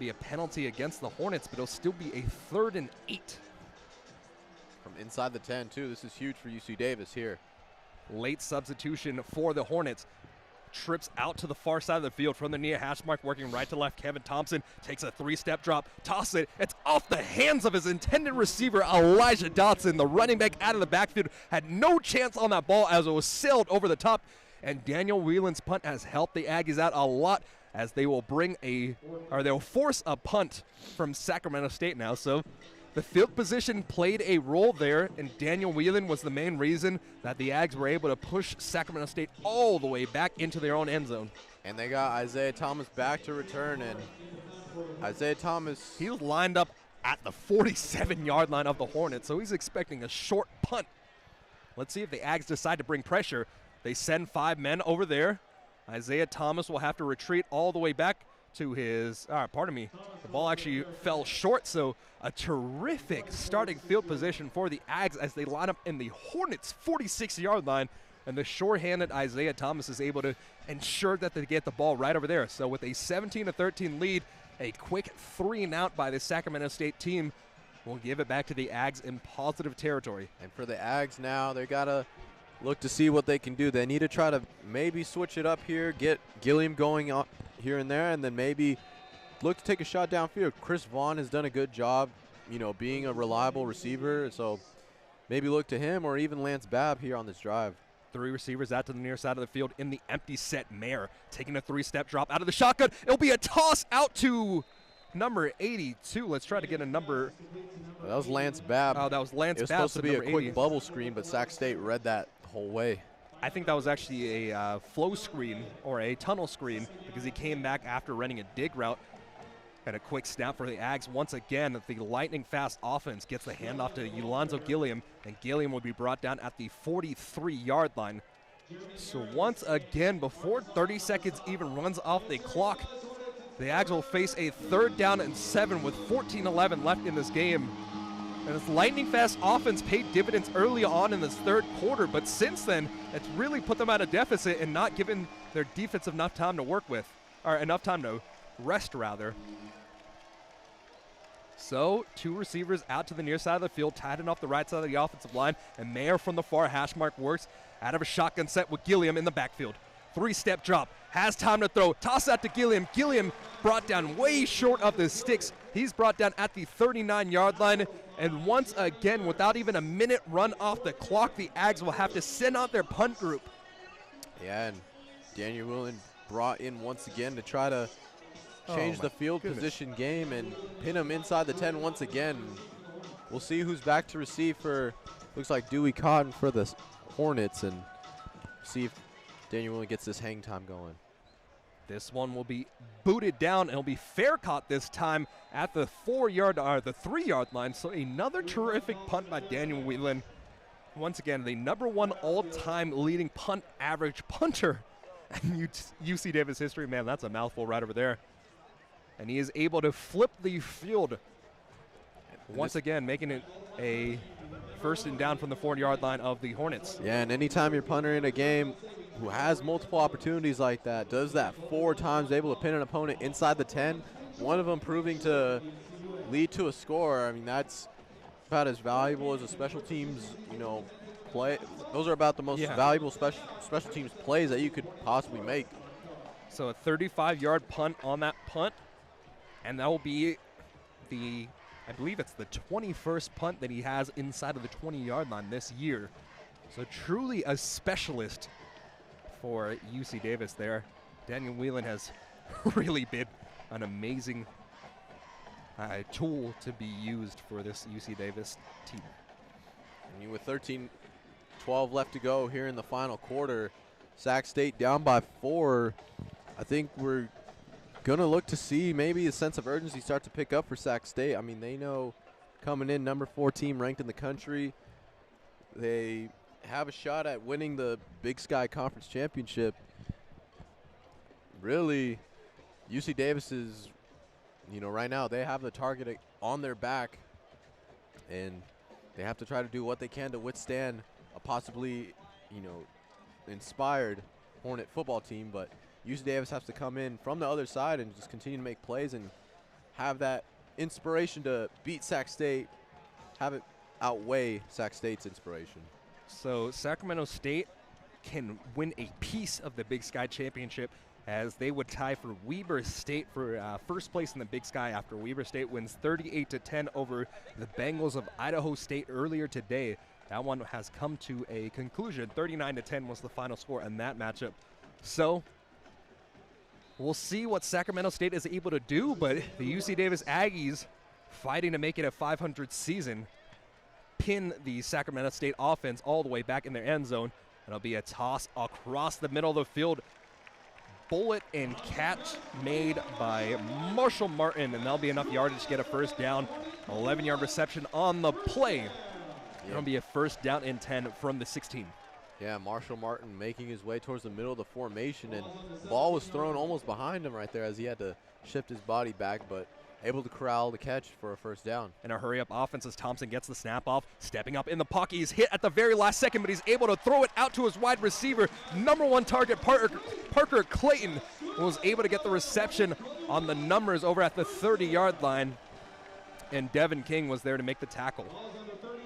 be a penalty against the Hornets, but it'll still be a 3rd and 8. From inside the 10, too. This is huge for UC Davis here. Late substitution for the Hornets. trips out to the far side of the field from the near hash mark, working right to left. Kevin Thompson takes a 3-step drop, tosses it. It's off the hands of his intended receiver, Elijah Dotson. The running back out of the backfield had no chance on that ball as it was sailed over the top. And Daniel Whelan's punt has helped the Aggies out a lot, as they will they'll force a punt from Sacramento State now. So the field position played a role there, and Daniel Whelan was the main reason that the Aggies were able to push Sacramento State all the way back into their own end zone. And they got Isaiah Thomas back to return, and Isaiah Thomas, he was lined up at the 47-yard line of the Hornets, so he's expecting a short punt. Let's see if the Aggies decide to bring pressure. They send 5 men over there. Isaiah Thomas will have to retreat all the way back to his, the ball actually fell short, so a terrific starting field position for the Aggies as they line up in the Hornets' 46-yard line, and the sure-handed Isaiah Thomas is able to ensure that they get the ball right over there. So with a 17-13 lead, a quick 3-and-out by the Sacramento State team will give it back to the Aggies in positive territory. and for the Aggies now, they got to look to see what they can do. They need to try to maybe switch it up here, get Gilliam going on here and there, and then maybe look to take a shot downfield. Chris Vaughn has done a good job, being a reliable receiver, so maybe look to him or even Lance Babb here on this drive. 3 receivers out to the near side of the field in the empty set. Mayer taking a 3-step drop out of the shotgun. It'll be a toss out to number 82. Let's try to get a number. That was Lance Babb. Oh, that was Lance Babb. It was supposed to be a number quick 80. bubble screen, but Sac State read that the whole way. I think that was actually a flow screen or a tunnel screen, because he came back after running a dig route. And a quick snap for the Aggies. Once again, the lightning-fast offense gets the handoff to Yolonzo Gilliam, and Gilliam will be brought down at the 43-yard line. So once again, before 30 seconds even runs off the clock, the Aggies will face a 3rd down and 7 with 14:11 left in this game. And this lightning-fast offense paid dividends early on in this 3rd quarter, but since then, it's really put them at a deficit and not given their defense enough time to work with, or enough time to rest, rather. So 2 receivers out to the near side of the field, tied in off the right side of the offensive line, and Mayer from the far hash mark works out of a shotgun set with Gilliam in the backfield. 3-step drop, has time to throw, toss out to Gilliam. Gilliam brought down way short of the sticks. He's brought down at the 39-yard line, and once again, without even a minute run off the clock, the Aggies will have to send out their punt group. Yeah, and Daniel Whelan brought in once again to try to change the field position game and pin him inside the 10 once again. We'll see who's back to receive for, looks like Dewey Cotton for the Hornets, and see if Daniel Whelan gets this hang time going. This one will be booted down, and it'll be fair caught this time at the 3-yard line. So another terrific punt by Daniel Whelan. Once again, the #1 all-time leading punt average punter in UC Davis history. Man, that's a mouthful right over there. And he is able to flip the field once again, making it a 1st and down from the 4-yard line of the Hornets. Yeah, and anytime you're punter in a game who has multiple opportunities like that, does that 4 times, able to pin an opponent inside the 10, one of them proving to lead to a score, I mean, that's about as valuable as a special teams, play. Those are about the most valuable special teams plays that you could possibly make. So a 35-yard punt on that punt, and that will be I believe it's the 21st punt that he has inside of the 20-yard line this year. So truly a specialist for UC Davis there. Daniel Whelan has really been an amazing tool to be used for this UC Davis team. I mean, with 13-12 left to go here in the final quarter, Sac State down by 4. I think we're going to look to see maybe a sense of urgency start to pick up for Sac State. I mean, they know coming in #4 team ranked in the country, they have a shot at winning the Big Sky Conference Championship. Really, UC Davis is, right now they have the target on their back, and they have to try to do what they can to withstand a possibly, inspired Hornet football team. But UC Davis has to come in from the other side and just continue to make plays and have that inspiration to beat Sac State, have it outweigh Sac State's inspiration. So Sacramento State can win a piece of the Big Sky Championship, as they would tie for Weber State for first place in the Big Sky after Weber State wins 38-10 over the Bengals of Idaho State earlier today. That one has come to a conclusion. 39-10 was the final score in that matchup. So we'll see what Sacramento State is able to do, but the UC Davis Aggies, fighting to make it a 500 season, pin the Sacramento State offense all the way back in their end zone. It'll be a toss across the middle of the field. Bullet and catch made by Marshall Martin, and that'll be enough yardage to get a first down. 11-yard reception on the play. It'll be a first down and 10 from the 16. Yeah, Marshall Martin making his way towards the middle of the formation, and the ball was thrown almost behind him right there as he had to shift his body back, but able to corral the catch for a first down. In a hurry-up offense as Thompson gets the snap off, stepping up in the pocket. He's hit at the very last second, but he's able to throw it out to his wide receiver. Number 1 target, Parker Clayton, was able to get the reception on the numbers over at the 30-yard line, and Devin King was there to make the tackle.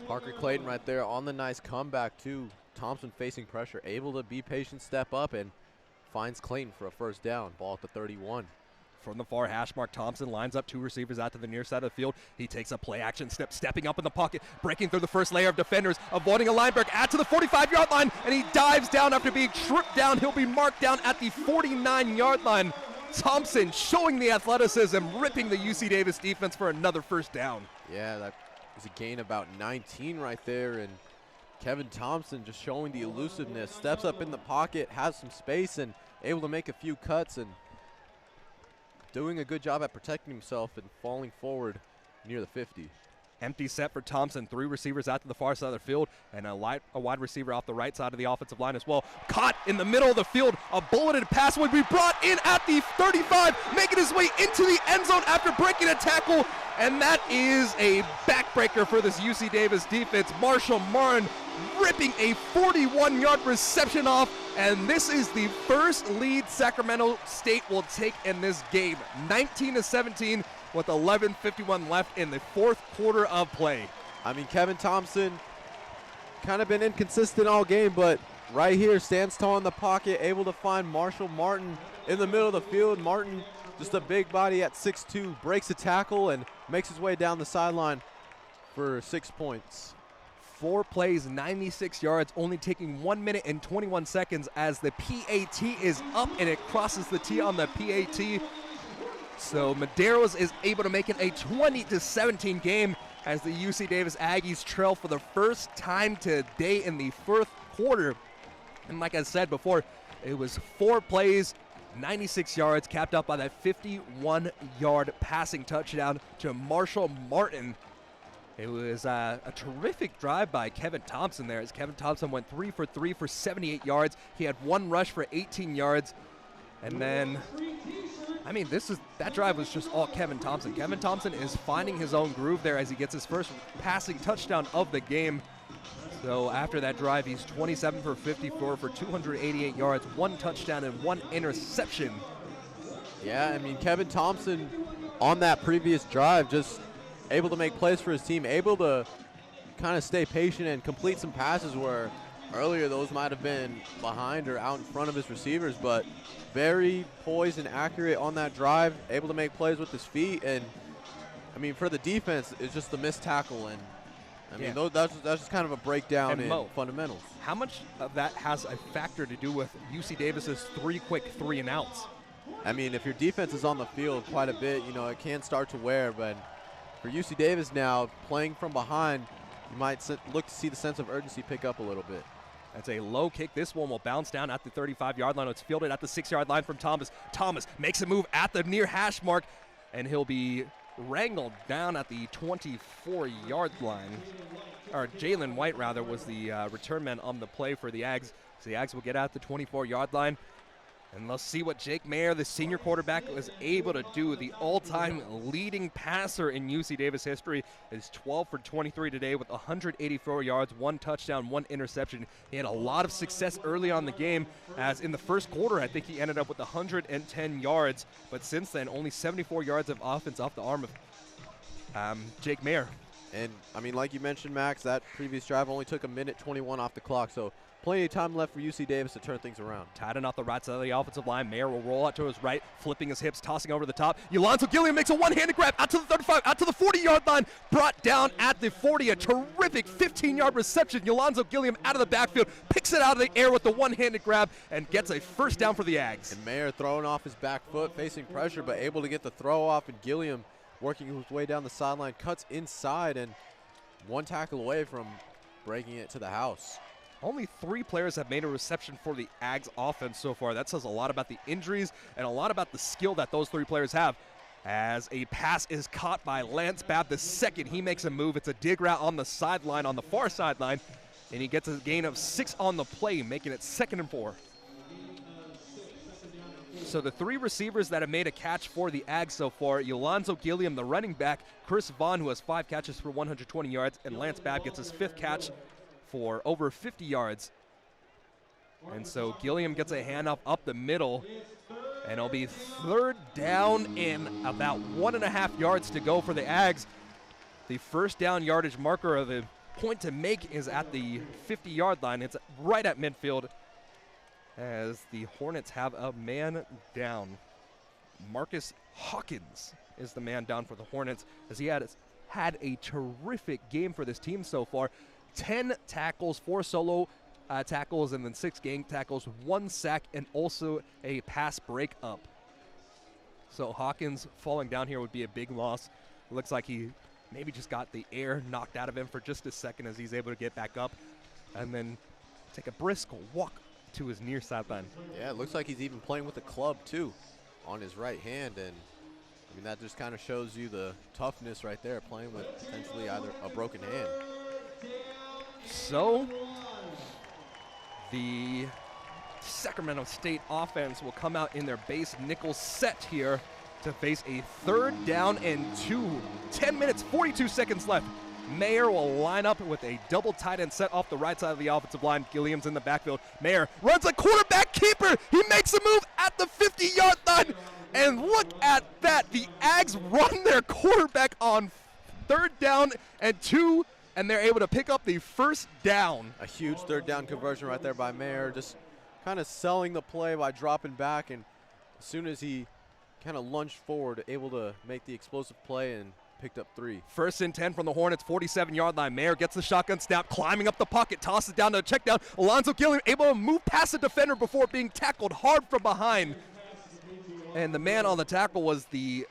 Parker Clayton right there on the nice comeback too. Thompson facing pressure, able to be patient, step up, and finds Clayton for a first down. Ball at the 31. From the far hash mark, Thompson lines up 2 receivers out to the near side of the field. He takes a play action step, stepping up in the pocket, breaking through the first layer of defenders, avoiding a linebacker, out to the 45-yard line, and he dives down after being tripped down. He'll be marked down at the 49-yard line. Thompson showing the athleticism, ripping the UC Davis defense for another first down. Yeah, that was a gain about 19 right there, and Kevin Thompson just showing the elusiveness, steps up in the pocket, has some space, and able to make a few cuts, and doing a good job at protecting himself and falling forward near the 50. Empty set for Thompson. 3 receivers out to the far side of the field, and a wide receiver off the right side of the offensive line as well. Caught in the middle of the field. A bulleted pass would be brought in at the 35, making his way into the end zone after breaking a tackle, and that is a backbreaker for this UC Davis defense. Marshall Martin ripping a 41-yard reception off, and this is the first lead Sacramento State will take in this game. 19-17 with 11:51 left in the 4th quarter of play. I mean, Kevin Thompson kind of been inconsistent all game, but right here stands tall in the pocket, able to find Marshall Martin in the middle of the field. Martin, just a big body at 6'2", breaks a tackle and makes his way down the sideline for 6 points. 4 plays, 96 yards, only taking 1 minute and 21 seconds as the PAT is up and it crosses the T on the PAT. So Medeiros is able to make it a 20-17 game as the UC Davis Aggies trail for the first time today in the 4th quarter. And like I said before, it was 4 plays, 96 yards, capped up by that 51-yard passing touchdown to Marshall Martin. It was a terrific drive by Kevin Thompson there, as Kevin Thompson went 3 for 3 for 78 yards. He had 1 rush for 18 yards. And then, I mean, that drive was just all Kevin Thompson. Kevin Thompson is finding his own groove there as he gets his first passing touchdown of the game. So after that drive, he's 27 for 54 for 288 yards, 1 touchdown and 1 interception. Yeah, I mean, Kevin Thompson on that previous drive just able to make plays for his team, able to kind of stay patient and complete some passes where earlier those might have been behind or out in front of his receivers, but very poised and accurate on that drive, able to make plays with his feet. And I mean, for the defense, it's just the missed tackle, and I mean, that's just kind of a breakdown in fundamentals. How much of that has a factor to do with UC Davis's 3 quick 3-and-outs? I mean, if your defense is on the field quite a bit, you know, it can start to wear, but for UC Davis now, playing from behind, you might look to see the sense of urgency pick up a little bit. That's a low kick. This one will bounce down at the 35-yard line. It's fielded at the 6-yard line from Thomas. Thomas makes a move at the near hash mark, and he'll be wrangled down at the 24-yard line. Or Jalen White, rather, was the return man on the play for the Aggies. So the Aggies will get out the 24-yard line. And let's see what Jake Mayer, the senior quarterback, was able to do. The all-time leading passer in UC Davis history is 12 for 23 today with 184 yards, 1 touchdown, 1 interception. He had a lot of success early on in the game, as in the first quarter, I think he ended up with 110 yards. But since then, only 74 yards of offense off the arm of Jake Mayer. And, I mean, like you mentioned, Max, that previous drive only took 1:21 off the clock, so plenty of time left for UC Davis to turn things around. Tighten off the right side of the offensive line. Mayer will roll out to his right, flipping his hips, tossing over the top. Alonzo Gilliam makes a one-handed grab out to the 35, out to the 40-yard line, brought down at the 40. A terrific 15-yard reception. Alonzo Gilliam out of the backfield, picks it out of the air with the one-handed grab, and gets a first down for the Aggies. And Mayer throwing off his back foot, facing pressure, but able to get the throw off, and Gilliam working his way down the sideline, cuts inside, and one tackle away from breaking it to the house. Only 3 players have made a reception for the Aggies offense so far. That says a lot about the injuries and a lot about the skill that those 3 players have. As a pass is caught by Lance Babb the second, he makes a move. It's a dig route on the sideline, on the far sideline, and he gets a gain of 6 on the play, making it 2nd and 4. So the 3 receivers that have made a catch for the Aggies so far, Alonzo Gilliam, the running back, Chris Vaughn, who has 5 catches for 120 yards, and Lance Babb gets his 5th catch for over 50 yards. And so Gilliam gets a handoff up the middle, and it'll be 3rd down and about 1.5 yards to go for the Aggies. The first down yardage marker of the point to make is at the 50-yard line. It's right at midfield as the Hornets have a man down. Marcus Hawkins is the man down for the Hornets, as he had a terrific game for this team so far. 10 tackles, 4 solo tackles, and then 6 gang tackles, 1 sack, and also a pass break up. So Hawkins falling down here would be a big loss. It looks like he maybe just got the air knocked out of him for just a second as he's able to get back up and then take a brisk walk to his near sideline. Yeah, it looks like he's even playing with a club too on his right hand, and I mean that just kind of shows you the toughness right there, playing with potentially either a broken hand. So the Sacramento State offense will come out in their base nickel set here to face a 3rd down and 2. 10 minutes, 42 seconds left. Mayer will line up with a double tight end set off the right side of the offensive line. Gilliam's in the backfield. Mayer runs a quarterback keeper. He makes a move at the 50-yard line. And look at that. The Aggies run their quarterback on 3rd down and 2, and they're able to pick up the first down. A huge 3rd down conversion right there by Mayer, just kind of selling the play by dropping back, and as soon as he kind of lunged forward, able to make the explosive play and picked up 3. 1st and 10 from the Hornets, 47-yard line. Mayer gets the shotgun snap, climbing up the pocket, tosses down to a check down. Alonzo Gilliam able to move past the defender before being tackled hard from behind. And the man on the tackle was the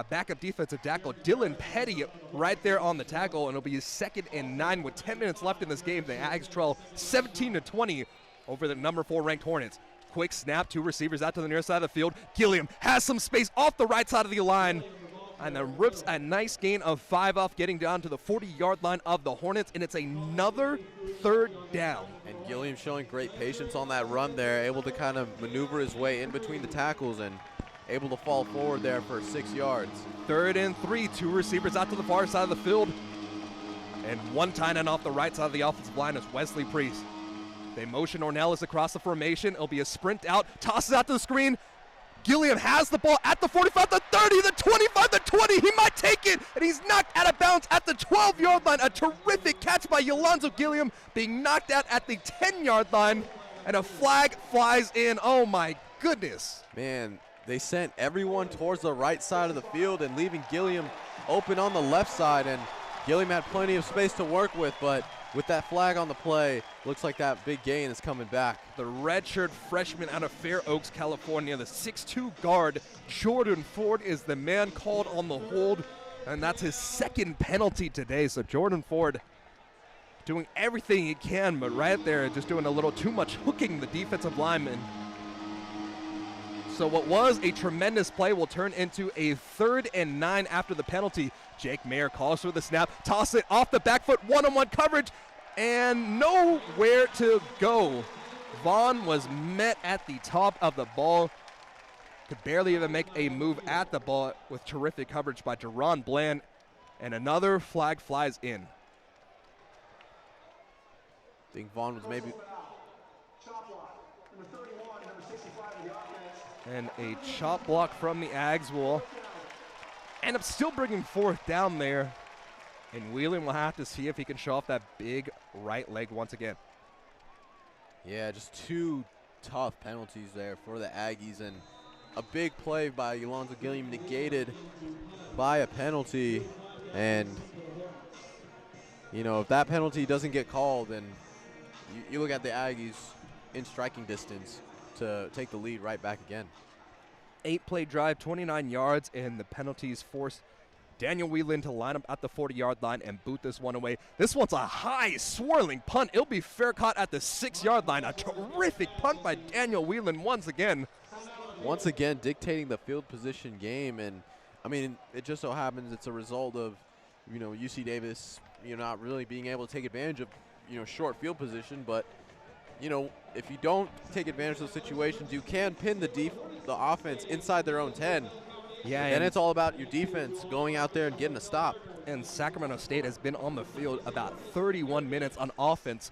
backup defensive tackle, Dylan Petty, right there on the tackle, and it'll be his 2nd and 9 with 10 minutes left in this game. The Aggies trail 17-20 over the number 4 ranked Hornets. Quick snap, 2 receivers out to the near side of the field. Gilliam has some space off the right side of the line, and then rips a nice gain of 5 off, getting down to the 40-yard line of the Hornets, and it's another 3rd down. And Gilliam showing great patience on that run there, able to kind of maneuver his way in between the tackles and able to fall forward there for 6 yards. 3rd and 3, 2 receivers out to the far side of the field, and 1 tight end off the right side of the offensive line is Wesley Priest. They motion Ornelas across the formation. It'll be a sprint out, tosses out to the screen. Gilliam has the ball at the 45, the 30, the 25, the 20. He might take it, and he's knocked out of bounds at the 12-yard line. A terrific catch by Alonzo Gilliam, being knocked out at the 10-yard line, and a flag flies in. Oh, my goodness. Man, they sent everyone towards the right side of the field and leaving Gilliam open on the left side, and Gilliam had plenty of space to work with, but with that flag on the play, looks like that big gain is coming back. The redshirt freshman out of Fair Oaks, California, the 6'2 guard, Jordan Ford, is the man called on the hold, and that's his 2nd penalty today. So Jordan Ford doing everything he can, but right there just doing a little too much hooking the defensive lineman. So what was a tremendous play will turn into a 3rd and 9 after the penalty. Jake Mayer calls for the snap, toss it off the back foot, one-on-one coverage, and nowhere to go. Vaughn was met at the top of the ball. Could barely even make a move at the ball with terrific coverage by Jerron Bland, and another flag flies in. I think Vaughn was maybe... And a chop block from the Aggies will end up still bringing 4th down there. And Whelan will have to see if he can show off that big right leg once again. Yeah, just 2 tough penalties there for the Aggies, and a big play by Alonzo Gilliam negated by a penalty. And, you know, if that penalty doesn't get called, then you look at the Aggies in striking distance to take the lead right back again. 8-play drive, 29 yards, and the penalties forced Daniel Whelan to line up at the 40-yard line and boot this one away. This one's a high, swirling punt. It'll be fair caught at the 6-yard line. A terrific punt by Daniel Whelan once again. Once again, dictating the field position game. And, I mean, it just so happens it's a result of, you know, UC Davis, you know, not really being able to take advantage of, you know, short field position. But, you know, if you don't take advantage of those situations, you can pin the offense inside their own 10. Yeah, and it's all about your defense going out there and getting a stop. And Sacramento State has been on the field about 31 minutes on offense.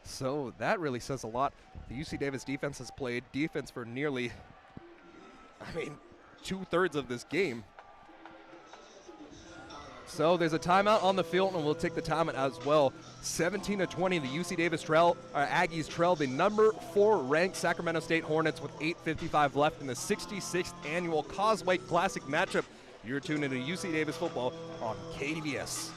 So that really says a lot. The UC Davis defense has played defense for nearly, 2/3 of this game. So there's a timeout on the field, and we'll take the timeout as well. 17-20, the UC Davis Aggies trail the number 4 ranked Sacramento State Hornets with 8:55 left in the 66th annual Causeway Classic matchup. You're tuned into UC Davis football on KDVS.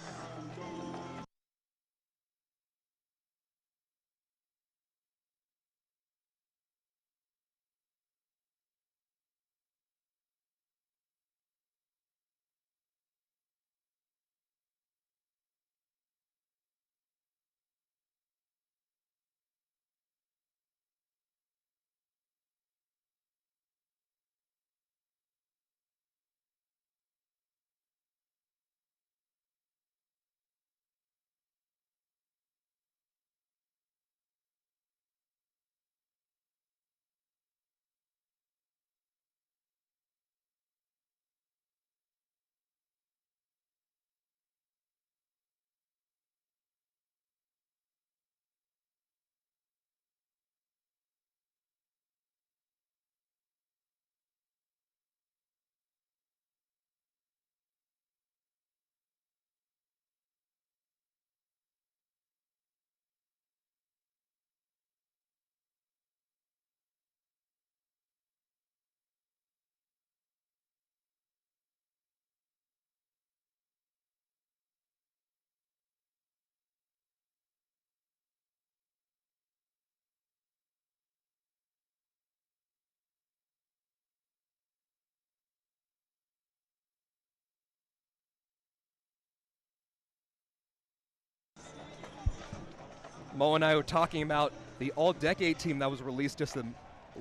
Mo and I were talking about the all-decade team that was released just a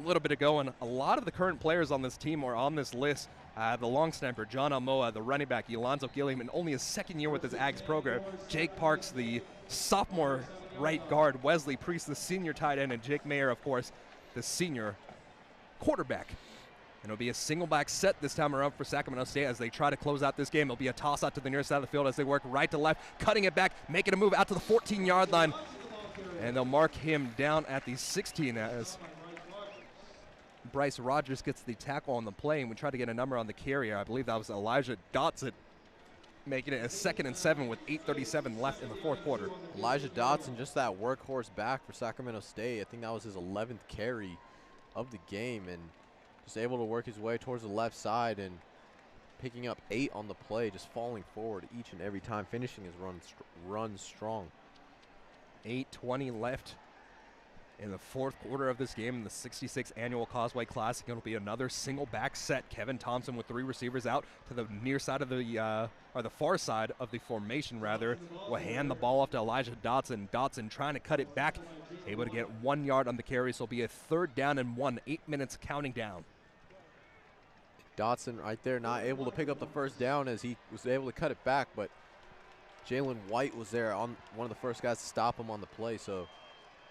little bit ago, and a lot of the current players on this team are on this list. The long snapper, John Almoa, the running back, Alonzo Gilliam, in only his second year with his Ags program. Jake Parks, the sophomore right guard. Wesley Priest, the senior tight end, and Jake Mayer, of course, the senior quarterback. And it'll be a single back set this time around for Sacramento State as they try to close out this game. It'll be a toss out to the near side of the field as they work right to left, cutting it back, making a move out to the 14-yard line. And they'll mark him down at the 16 as Bryce Rogers gets the tackle on the play, and we try to get a number on the carrier. I believe that was Elijah Dotson, making it a 2nd and 7 with 8:37 left in the fourth quarter. Elijah Dotson, just that workhorse back for Sacramento State. I think that was his 11th carry of the game, and just able to work his way towards the left side and picking up 8 on the play, just falling forward each and every time, finishing his run strong. 8:20 left in the fourth quarter of this game in the 66th annual Causeway Classic. It'll be another single back set. Kevin Thompson with 3 receivers out to the near side of the, or the far side of the formation rather, will hand the ball off to Elijah Dotson. Dotson trying to cut it back, able to get 1 yard on the carry, so it'll be a 3rd down and 1, 8 minutes counting down. Dotson right there not able to pick up the first down as he was able to cut it back, but Jalen White was there on one of the first guys to stop him on the play, so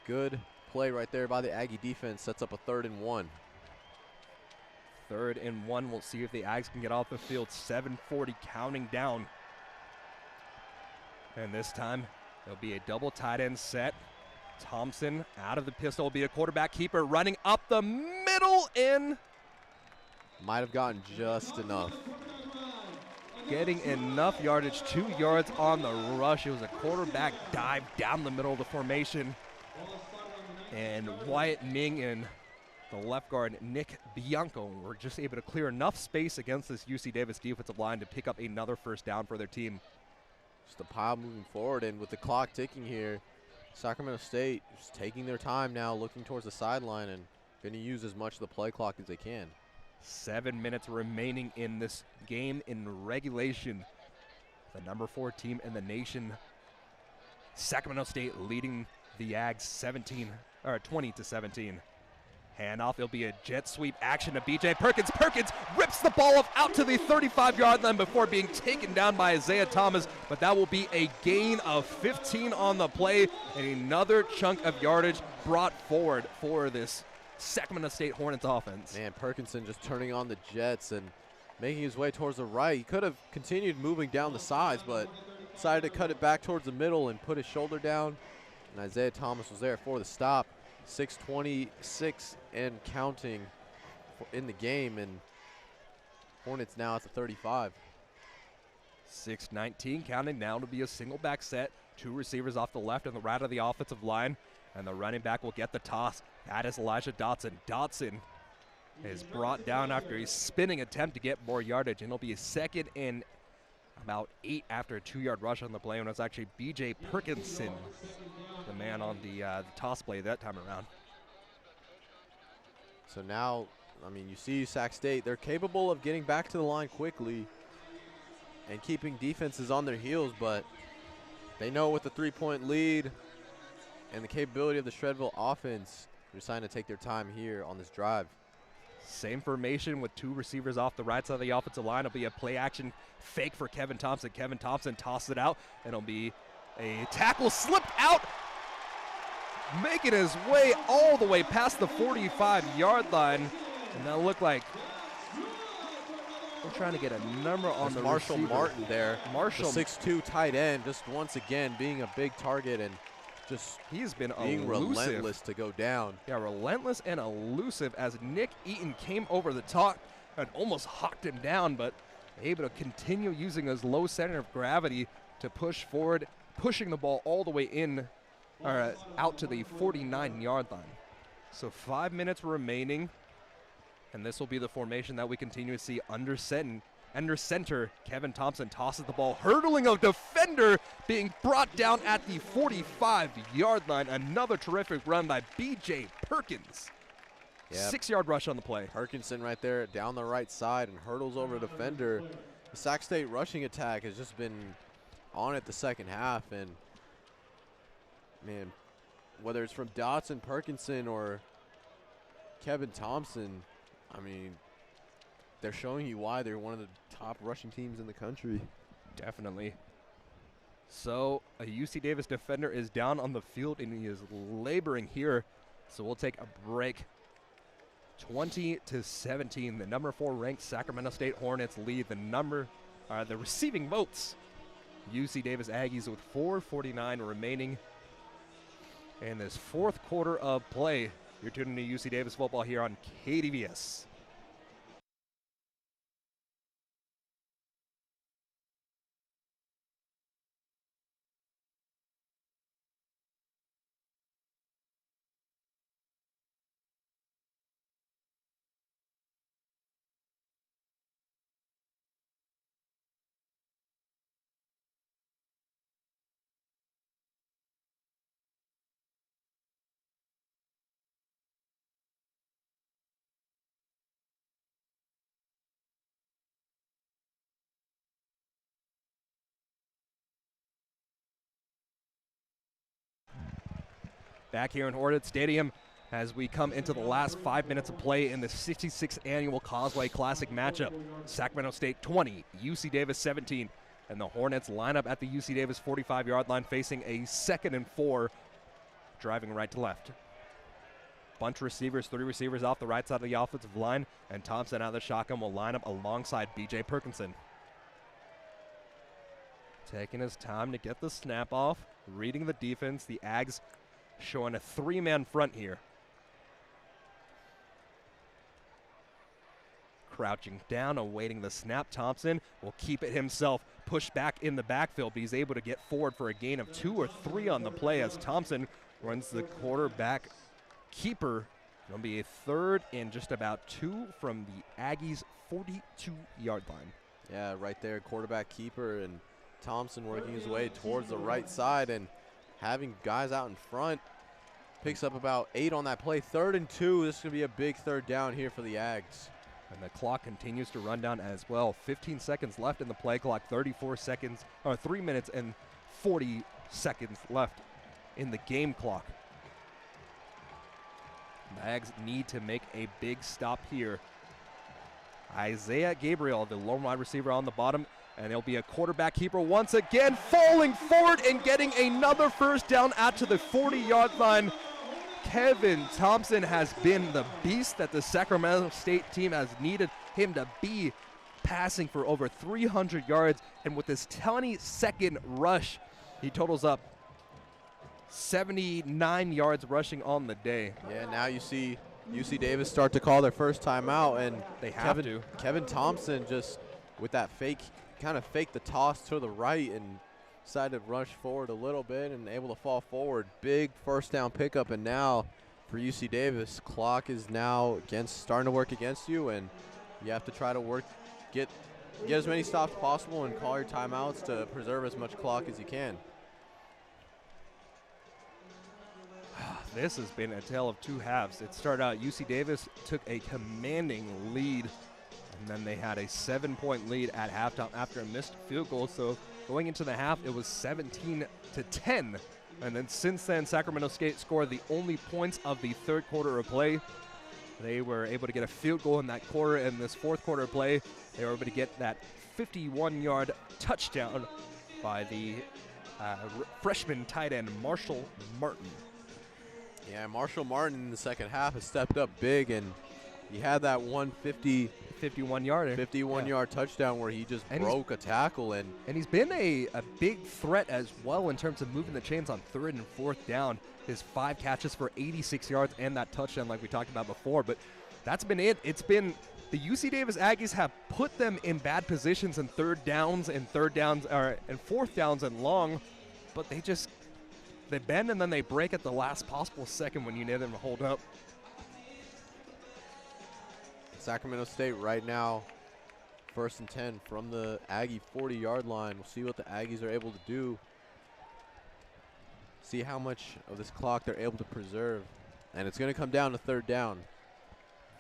good play right there by the Aggie defense. Sets up a 3rd and 1. 3rd and 1. We'll see if the Ags can get off the field. 7:40 counting down. And this time there'll be a double tight end set. Thompson out of the pistol will be a quarterback keeper running up the middle in. Might have gotten just enough. getting enough yardage, 2 yards on the rush. It was a quarterback dive down the middle of the formation. And Wyatt Ning and the left guard, Nick Bianco, were just able to clear enough space against this UC Davis defensive line to pick up another first down for their team. Just a pile moving forward, and with the clock ticking here, Sacramento State just taking their time now, looking towards the sideline and going to use as much of the play clock as they can. 7 minutes remaining in this game in regulation. The number 4 team in the nation, Sacramento State, leading the Aggies 20-17. Handoff, it'll be a jet sweep action to BJ Perkins. Perkins rips the ball out to the 35-yard line before being taken down by Isaiah Thomas, but that will be a gain of 15 on the play, and another chunk of yardage brought forward for this Sacramento State Hornets offense. Man, Perkinson just turning on the jets and making his way towards the right. He could have continued moving down the sides, but decided to cut it back towards the middle and put his shoulder down, and Isaiah Thomas was there for the stop. 6:26 and counting in the game, and Hornets now at the 35. 6:19 counting now to be a single back set. 2 receivers off the left and the right of the offensive line, and the running back will get the toss. That is Elijah Dotson. Dotson is brought down after a spinning attempt to get more yardage, and it'll be a 2nd and about 8 after a 2-yard rush on the play, when it was actually B.J. Perkinson, the man on the toss play that time around. So now, I mean, you see Sac State, they're capable of getting back to the line quickly and keeping defenses on their heels, but they know with the 3-point lead and the capability of the Shredville offense, they're deciding to take their time here on this drive. Same formation with 2 receivers off the right side of the offensive line. It'll be a play action fake for Kevin Thompson. Kevin Thompson tosses it out, and it'll be a tackle slipped out, making his way all the way past the 45-yard line. And that looked like we're trying to get a number on the Marshall receiver. Martin there. Marshall, the 6'2" tight end, just once again being a big target and just he's been being elusive. relentless to go down. Yeah, relentless and elusive as Nick Eaton came over the top and almost hawked him down, but able to continue using his low center of gravity to push forward, pushing the ball all the way in, or out to the 49-yard line. So 5 minutes remaining, and this will be the formation that we continue to see under center. Kevin Thompson tosses the ball, hurdling a defender, being brought down at the 45-yard line. Another terrific run by B.J. Perkins. Yep. 6-yard rush on the play. Perkinson right there down the right side and hurdles over the defender. The Sac State rushing attack has just been on it the second half, and man, whether it's from Dotson, Perkinson, or Kevin Thompson, I mean, they're showing you why they're one of the top rushing teams in the country. Definitely. So a UC Davis defender is down on the field, and he is laboring here. So we'll take a break. 20-17, the number 4 ranked Sacramento State Hornets lead the receiving votes. UC Davis Aggies with 4:49 remaining in this 4th quarter of play. You're tuning to UC Davis football here on KDVS. Back here in Hornet Stadium as we come into the last 5 minutes of play in the 66th annual Causeway Classic matchup. Sacramento State 20, UC Davis 17, and the Hornets line up at the UC Davis 45-yard line facing a 2nd and 4, driving right to left. Bunch of receivers, 3 receivers off the right side of the offensive line, and Thompson out of the shotgun will line up alongside B.J. Perkinson. Taking his time to get the snap off, reading the defense. The Ags showing a 3-man front here. crouching down, awaiting the snap. Thompson will keep it himself, push back in the backfield, but he's able to get forward for a gain of 2 or 3 on the play as Thompson runs the quarterback keeper. It'll be a 3rd and just about 2 from the Aggies' 42-yard line. Yeah, right there, quarterback keeper, and Thompson working his way towards the right side and having guys out in front. Picks up about 8 on that play. 3rd and 2. This is going to be a big 3rd down here for the Aggies. And the clock continues to run down as well. 15 seconds left in the play clock. 3 minutes and 40 seconds left in the game clock. The Aggies need to make a big stop here. Isaiah Gabriel, the lone wide receiver on the bottom, and it'll be a quarterback keeper once again, falling forward and getting another 1st down out to the 40-yard line. Kevin Thompson has been the beast that the Sacramento State team has needed him to be, passing for over 300 yards, and with this 20-second rush, he totals up 79 yards rushing on the day. Yeah, now you see UC Davis start to call their first timeout, and they have to. Kevin Thompson just with that kind of faked the toss to the right and decided to rush forward a little bit and able to fall forward. Big 1st down pickup, and now for UC Davis, clock is now starting to work against you, and you have to try to get as many stops possible and call your timeouts to preserve as much clock as you can. This has been a tale of 2 halves. It started out UC Davis took a commanding lead, and then they had a 7-point lead at halftime after a missed field goal. So going into the half, it was 17-10. And then since then, Sacramento State scored the only points of the 3rd quarter of play. They were able to get a field goal in that quarter. In this 4th quarter of play, they were able to get that 51-yard touchdown by the freshman tight end Marshall Martin. Yeah, Marshall Martin in the 2nd half has stepped up big, and he had that 51-yard touchdown where he just broke a tackle. And he's been a big threat as well in terms of moving the chains on 3rd and 4th down. His 5 catches for 86 yards and that touchdown like we talked about before. But that's been it. It's been the UC Davis Aggies have put them in bad positions in 3rd downs and 4th downs and long, but they bend and then they break at the last possible second when you need them to hold up. Sacramento State right now, 1st and 10 from the Aggie 40-yard line. We'll see what the Aggies are able to do. See how much of this clock they're able to preserve. And it's going to come down to 3rd down,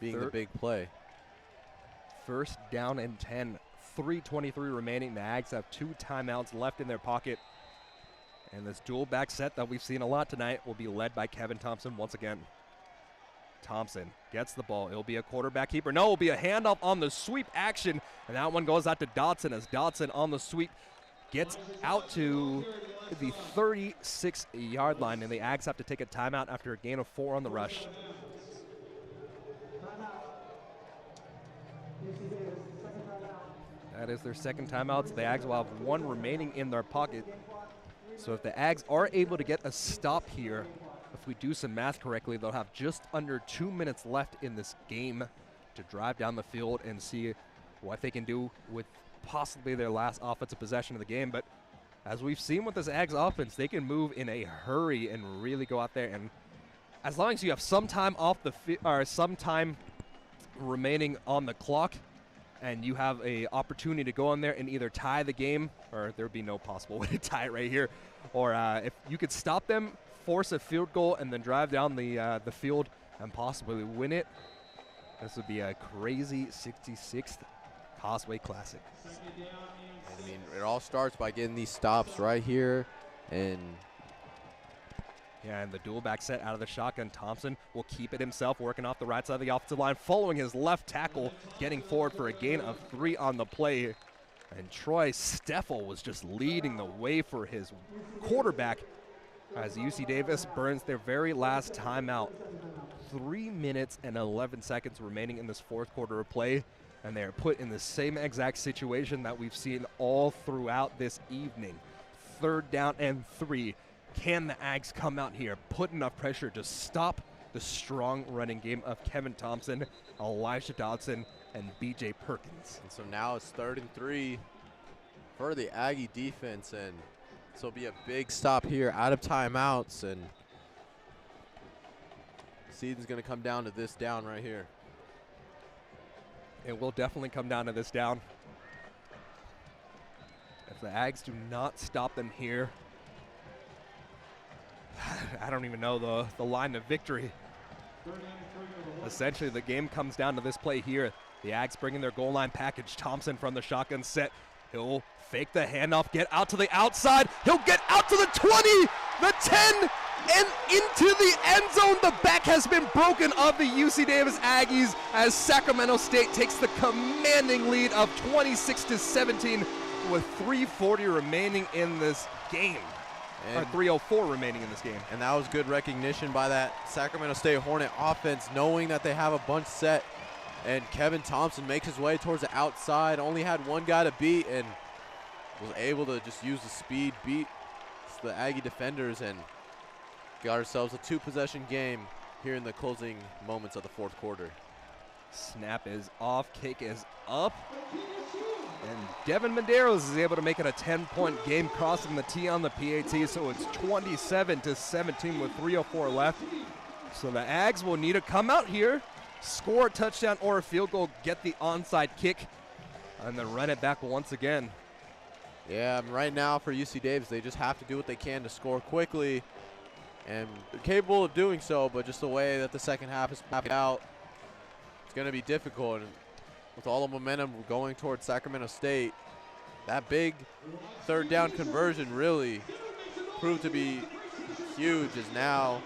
being the big play. 1st down and 10. 3:23 remaining. The Aggies have 2 timeouts left in their pocket. And this dual back set that we've seen a lot tonight will be led by Kevin Thompson once again. Thompson gets the ball. It'll be a quarterback keeper. No, it'll be a handoff on the sweep action. And that one goes out to Dotson as Dotson on the sweep gets out to the 36-yard line. And the Aggies have to take a timeout after a gain of 4 on the rush. That is their 2nd timeout. The Aggies will have 1 remaining in their pocket. So if the Aggies are able to get a stop here, if we do some math correctly, they'll have just under 2 minutes left in this game to drive down the field and see what they can do with possibly their last offensive possession of the game. But as we've seen with this Aggies offense, they can move in a hurry and really go out there. And as long as you have some time some time remaining on the clock, and you have a opportunity to go in there and either tie the game, or there would be no possible way to tie it right here, or if you could stop them, force a field goal, and then drive down the field and possibly win it, this would be a crazy 66th Causeway Classic. I mean, it all starts by getting these stops right here, and yeah, and the dual back set out of the shotgun. Thompson will keep it himself, working off the right side of the offensive line, following his left tackle, getting forward for a gain of 3 on the play. And Troy Steffel was just leading the way for his quarterback as UC Davis burns their very last timeout. 3 minutes and 11 seconds remaining in this 4th quarter of play, and they are put in the same exact situation that we've seen all throughout this evening. 3rd down and 3. Can the Aggies come out here, put enough pressure to stop the strong running game of Kevin Thompson, Elijah Dotson, and B.J. Perkins. And so now it's 3rd and 3 for the Aggie defense, and this will be a big stop here out of timeouts, and the season's going to come down to this down right here. It will definitely come down to this down. If the Ags do not stop them here, I don't even know the line of victory. Essentially, the game comes down to this play here. The Ags bringing their goal line package. Thompson from the shotgun set. He'll fake the handoff, get out to the outside. He'll get out to the 20, the 10, and into the end zone. The back has been broken of the UC Davis Aggies as Sacramento State takes the commanding lead of 26-17 with 3:40 remaining in this game. Or 3:04 remaining in this game. And that was good recognition by that Sacramento State Hornet offense, knowing that they have a bunch set. And Kevin Thompson makes his way towards the outside, only had one guy to beat, and was able to just use the speed, beat the Aggie defenders, and got ourselves a 2-possession game here in the closing moments of the 4th quarter. Snap is off, kick is up. And Devin Medeiros is able to make it a 10-point game, crossing the T on the PAT, so it's 27-17 with 3:04 left. So the Ags will need to come out here, score a touchdown or a field goal, get the onside kick, and then run it back once again. Yeah, right now for UC Davis, they just have to do what they can to score quickly, and they're capable of doing so, but just the way that the second half is playing out, it's going to be difficult. And with all the momentum going towards Sacramento State, that big 3rd down conversion really proved to be huge, as now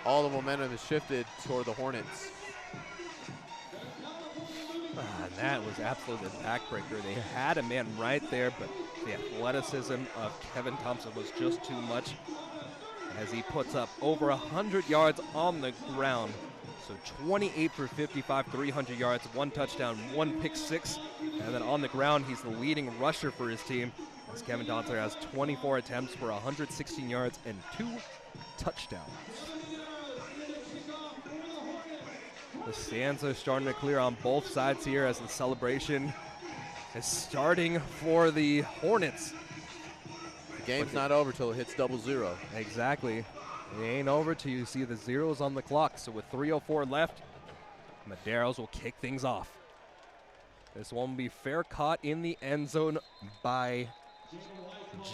all the momentum is shifted toward the Hornets. And that was absolutely a backbreaker. They had a man right there, but the athleticism of Kevin Thompson was just too much as he puts up over 100 yards on the ground. So 28 for 55, 300 yards, 1 touchdown, 1 pick six. And then on the ground, he's the leading rusher for his team, as Kevin Thompson has 24 attempts for 116 yards and 2 touchdowns. The stands are starting to clear on both sides here as the celebration is starting for the Hornets. The game's not over till it hits 0-0. Exactly. It ain't over till you see the zeros on the clock. So with 3:04 left, Medeiros will kick things off. This one will be fair caught in the end zone by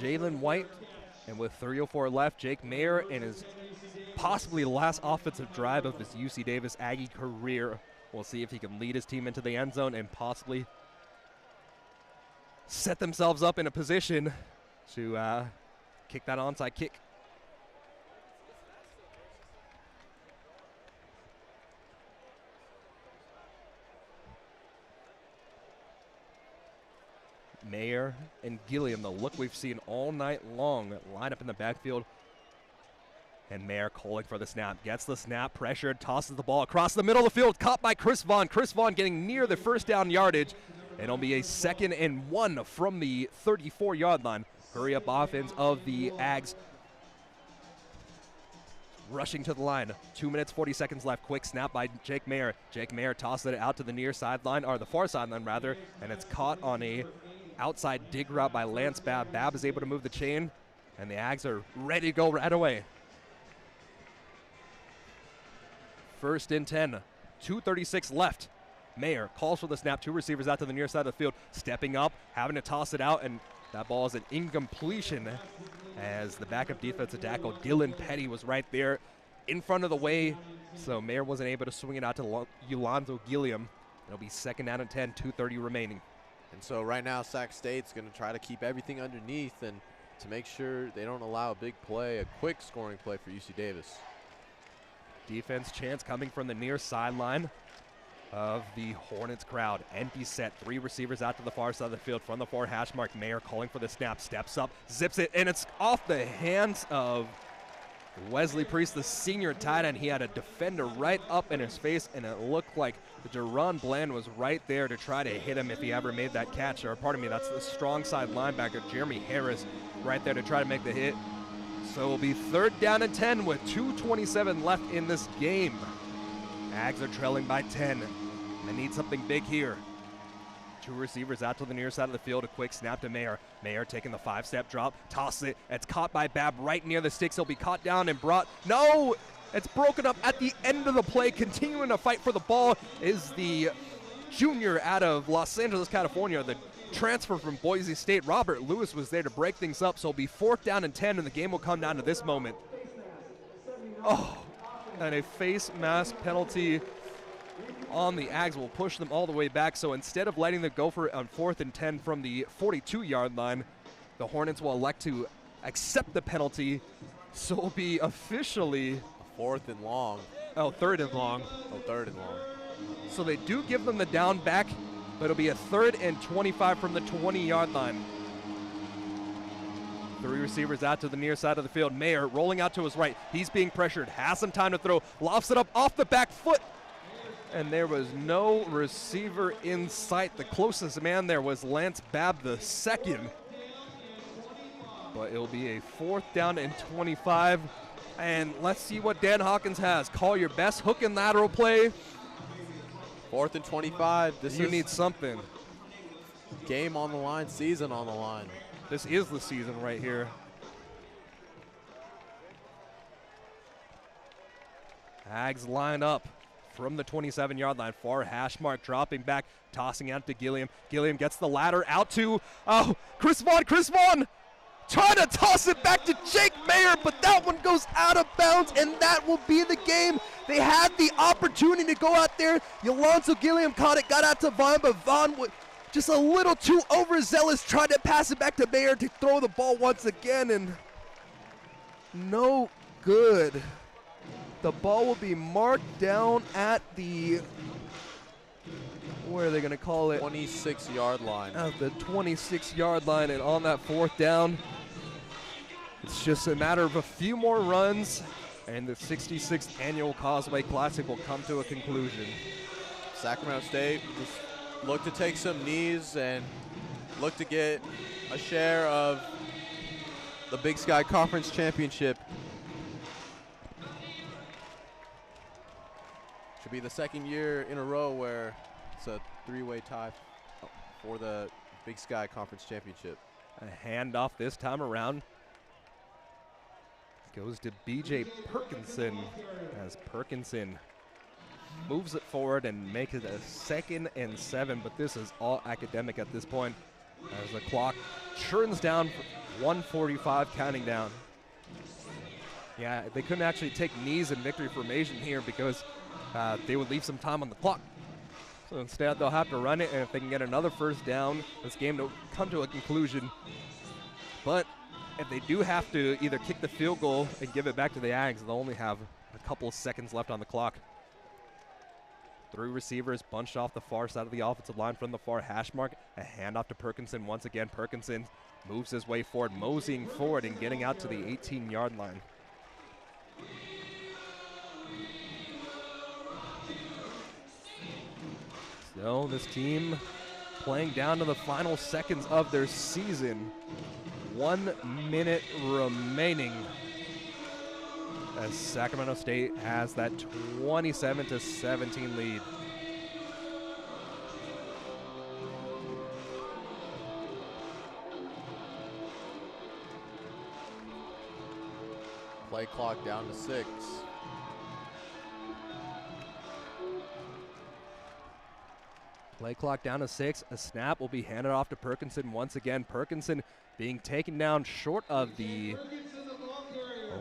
Jalen White. And with 3:04 left, Jake Mayer in his possibly last offensive drive of his UC Davis Aggie career. We'll see if he can lead his team into the end zone and possibly set themselves up in a position to kick that onside kick. Mayer and Gilliam, the look we've seen all night long, line up in the backfield. And Mayer calling for the snap. Gets the snap, pressured, tosses the ball across the middle of the field, caught by Chris Vaughn. Chris Vaughn getting near the 1st down yardage. And it'll be a 2nd and 1 from the 34-yard line. Hurry up offense of the Ags. Rushing to the line. 2 minutes, 40 seconds left. Quick snap by Jake Mayer. Jake Mayer tosses it out to the near sideline, or the far sideline rather, and it's caught on a outside dig route by Lance Babb. Babb is able to move the chain, and the Ags are ready to go right away. 1st and 10, 2:36 left. Mayer calls for the snap, 2 receivers out to the near side of the field, stepping up, having to toss it out, and that ball is an incompletion as the backup defensive tackle, Dylan Petty, was right there in front of the way, so Mayer wasn't able to swing it out to Yolando Gilliam. It'll be 2nd down and 10, 2:30 remaining. And so right now, Sac State's going to try to keep everything underneath and to make sure they don't allow a big play, a quick scoring play for UC Davis. Defense chance coming from the near sideline of the Hornets crowd. Empty set, 3 receivers out to the far side of the field from the 4 hash mark. Mayer calling for the snap, steps up, zips it, and it's off the hands of Wesley Priest, the senior tight end. He had a defender right up in his face, and it looked like Jerron Bland was right there to try to hit him if he ever made that catch. Or pardon me, that's the strong side linebacker, Jeremy Harris, right there to try to make the hit. So it'll be 3rd down and 10 with 2:27 left in this game. Ags are trailing by 10. They need something big here. Two receivers out to the near side of the field. A quick snap to Mayer. Mayer taking the 5-step drop. Tosses it. It's caught by Babb right near the sticks. He'll be caught down and brought. No! It's broken up at the end of the play. Continuing to fight for the ball is the junior out of Los Angeles, California. The transfer from Boise State. Robert Lewis was there to break things up. So it'll be 4th down and 10, and the game will come down to this moment. Oh, and a face mask penalty on the Aggies will push them all the way back. So instead of letting them go for it on 4th and 10 from the 42-yard line, the Hornets will elect to accept the penalty. So it'll be officially 4th and long. Oh, 3rd and long. Oh, 3rd and long. So they do give them the down back, but it'll be a 3rd and 25 from the 20-yard line. 3 receivers out to the near side of the field. Mayer rolling out to his right. He's being pressured, has some time to throw, lofts it up off the back foot. And there was no receiver in sight. The closest man there was Lance Babb the second. But it'll be a 4th down and 25. And let's see what Dan Hawkins has. Call your best hook and lateral play. 4th and 25. You need something. Game on the line, season on the line. This is the season right here. Aggies line up from the 27-yard line. Far hash mark, dropping back, tossing out to Gilliam. Gilliam gets the ladder out to, Chris Vaughn. Chris Vaughn trying to toss it back to Jake Mayer, but that one goes out of bounds, and that will be the game. They had the opportunity to go out there. Yolonzo Gilliam caught it, got out to Vaughn, but Vaughn just a little too overzealous, tried to pass it back to Mayer to throw the ball once again, and no good. The ball will be marked down at the, where are they going to call it? 26-yard line. At the 26-yard line, and on that 4th down, it's just a matter of a few more runs, and the 66th annual Causeway Classic will come to a conclusion. Sacramento State just look to take some knees and look to get a share of the Big Sky Conference Championship. Should be the 2nd year in a row where it's a 3-way tie for the Big Sky Conference Championship. A handoff this time around goes to B.J. Perkinson as Perkinson moves it forward and makes it a 2nd and 7, but this is all academic at this point as the clock churns down, 1:45 counting down. Yeah, they couldn't actually take knees in victory formation here because they would leave some time on the clock. So instead, they'll have to run it, and if they can get another 1st down, this game will come to a conclusion. But if they do have to either kick the field goal and give it back to the Aggies, they'll only have a couple of seconds left on the clock. 3 receivers bunched off the far side of the offensive line from the far hash mark. A handoff to Perkinson once again. Perkinson moves his way forward, moseying forward and getting out to the 18-yard line. So this team playing down to the final seconds of their season. 1 minute remaining as Sacramento State has that 27-17 lead. Play clock down to 6. Play clock down to 6. A snap will be handed off to Perkinson once again. Perkinson being taken down short of the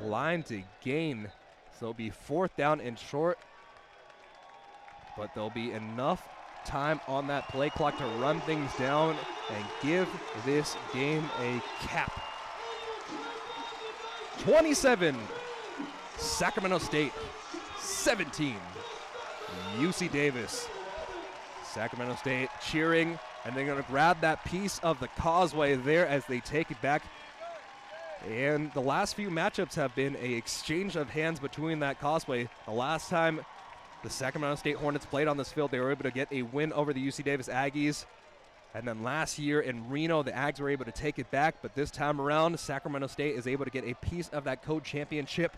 line to gain. So it'll be 4th down and short. But there'll be enough time on that play clock to run things down and give this game a cap. 27, Sacramento State. 17, UC Davis. Sacramento State cheering, and they're going to grab that piece of the causeway there as they take it back. And the last few matchups have been an exchange of hands between that causeway. The last time the Sacramento State Hornets played on this field, they were able to get a win over the UC Davis Aggies. And then last year in Reno, the Aggies were able to take it back. But this time around, Sacramento State is able to get a piece of that code championship.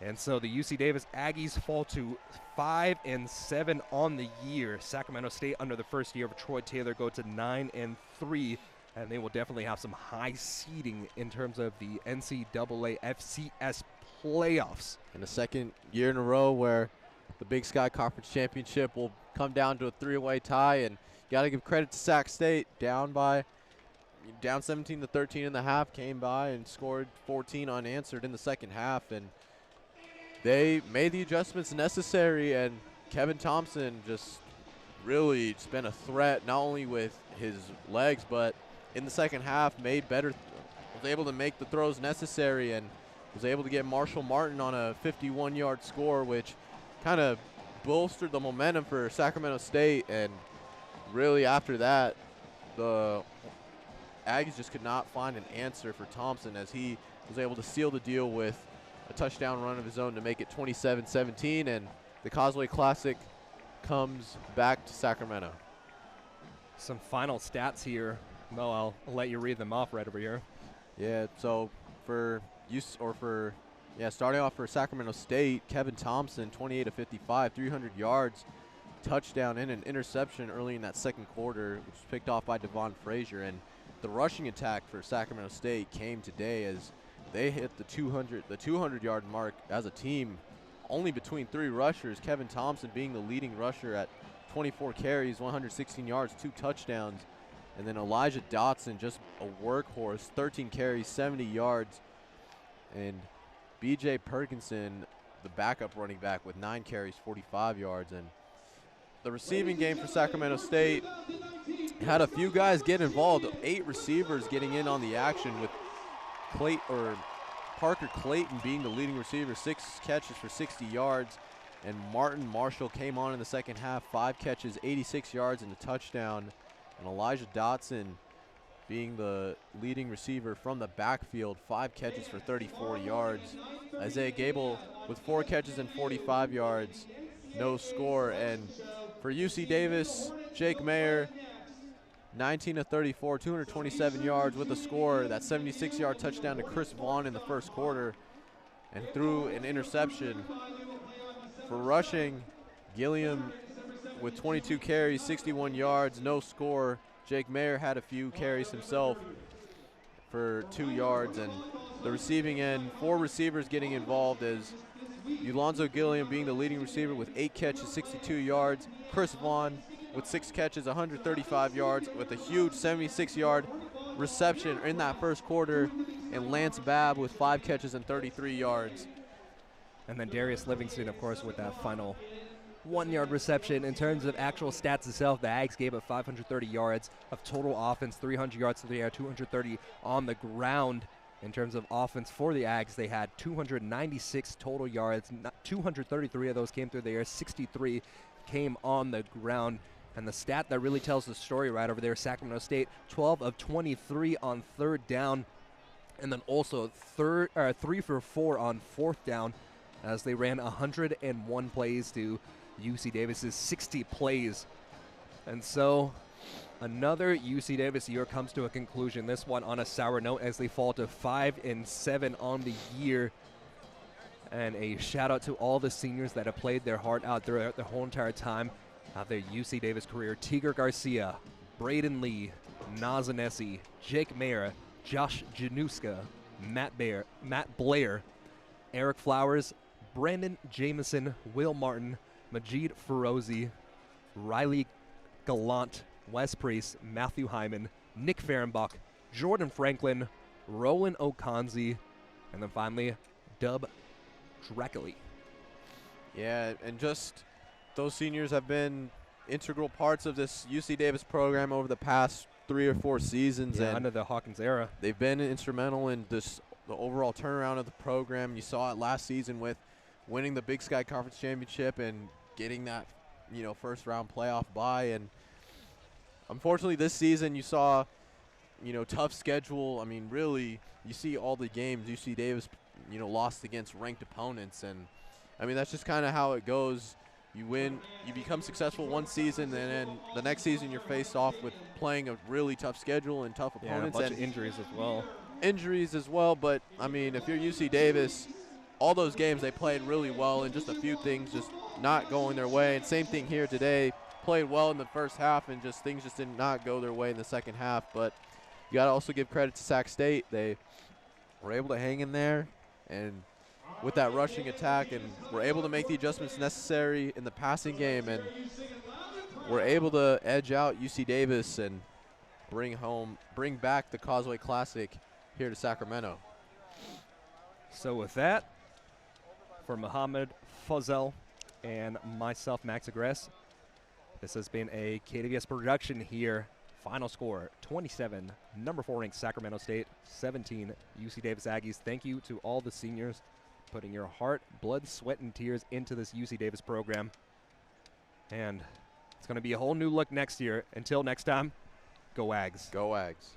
And so the UC Davis Aggies fall to 5-7 on the year. Sacramento State, under the first year of Troy Taylor, go to 9-3, and they will definitely have some high seeding in terms of the NCAA FCS playoffs. In the second year in a row where the Big Sky Conference Championship will come down to a 3-way tie, and you got to give credit to Sac State, down 17-13 in the half, came by and scored 14 unanswered in the second half, and they made the adjustments necessary, and Kevin Thompson just really been a threat, not only with his legs, but in the second half was able to make the throws necessary, and was able to get Marshall Martin on a 51-yard score, which kind of bolstered the momentum for Sacramento State. And really after that, the Aggies just could not find an answer for Thompson, as he was able to seal the deal with a touchdown run of his own to make it 27-17, and the Causeway Classic comes back to Sacramento. Some final stats here. Mo, I'll let you read them off right over here. Yeah, so starting off for Sacramento State, Kevin Thompson, 28-55, 300 yards, touchdown and an interception early in that second quarter, which was picked off by Devon Frazier. And the rushing attack for Sacramento State came today as they hit the 200-yard mark as a team, only between 3 rushers, Kevin Thompson being the leading rusher at 24 carries, 116 yards, 2 touchdowns. And then Elijah Dotson, just a workhorse, 13 carries, 70 yards. And B.J. Perkinson, the backup running back, with 9 carries, 45 yards. And the receiving game for Sacramento State had a few guys get involved, 8 receivers getting in on the action, with Parker Clayton being the leading receiver, 6 catches for 60 yards. And Martin Marshall came on in the second half, 5 catches, 86 yards, and a touchdown. And Elijah Dotson being the leading receiver from the backfield, 5 catches for 34 yards. Isaiah Gable with 4 catches and 45 yards, no score. And for UC Davis, Jake Mayer, 19-34, 227 yards with a score. That 76-yard touchdown to Chris Vaughn in the first quarter, and threw an interception. For rushing, Gilliam with 22 carries, 61 yards, no score. Jake Mayer had a few carries himself for 2 yards. And the receiving end, 4 receivers getting involved, as Ulonzo Gilliam being the leading receiver with 8 catches, 62 yards. Chris Vaughn with 6 catches, 135 yards, with a huge 76-yard reception in that first quarter. And Lance Babb with 5 catches and 33 yards. And then Darius Livingston, of course, with that final 1-yard reception. In terms of actual stats itself, the Ags gave up 530 yards of total offense, 300 yards to the air, 230 on the ground. In terms of offense for the Ags, they had 296 total yards. 233 of those came through the air, 63 came on the ground. And the stat that really tells the story right over there, Sacramento State, 12 of 23 on third down. And then also 3 for 4 on fourth down, as they ran 101 plays to UC Davis's 60 plays. And so another UC Davis year comes to a conclusion, this one on a sour note, as they fall to 5-7 on the year. And a shout out to all the seniors that have played their heart out throughout their whole entire time of their UC Davis career. Tigger Garcia, Braden Lee, Nazanesi, Jake Mayer, Josh Januska, Matt Blair, Eric Flowers, Brandon Jameson, Will Martin, Majid Ferozi, Riley Gallant, Wes Priest, Matthew Hyman, Nick Fehrenbach, Jordan Franklin, Rowan Okanzi, and then finally Dub Dreckley. Yeah, and just those seniors have been integral parts of this UC Davis program over the past 3 or 4 seasons. Yeah, and under the Hawkins era. They've been instrumental in the overall turnaround of the program. You saw it last season with winning the Big Sky Conference Championship and getting that, first round playoff bye. And unfortunately this season you saw, tough schedule. I mean, really, you see all the games UC Davis, lost against ranked opponents. And I mean, that's just kind of how it goes. You win, you become successful one season, and then the next season you're faced off with playing a really tough schedule and tough opponents. Yeah, a bunch of injuries as well. But I mean, if you're UC Davis, all those games they played really well, and just a few things just not going their way. And same thing here today. Played well in the first half, and just things just did not go their way in the second half. But you got to also give credit to Sac State. They were able to hang in there, and with that rushing attack, and were able to make the adjustments necessary in the passing game, and were able to edge out UC Davis and bring back the Causeway Classic here to Sacramento. So with that, for Muhammad Fazel and myself, Max Agress, this has been a KDVS production here. Final score, 27, number 4 ranked Sacramento State, 17 UC Davis Aggies. Thank you to all the seniors putting your heart, blood, sweat, and tears into this UC Davis program. And it's going to be a whole new look next year. Until next time, go Ags. Go Ags.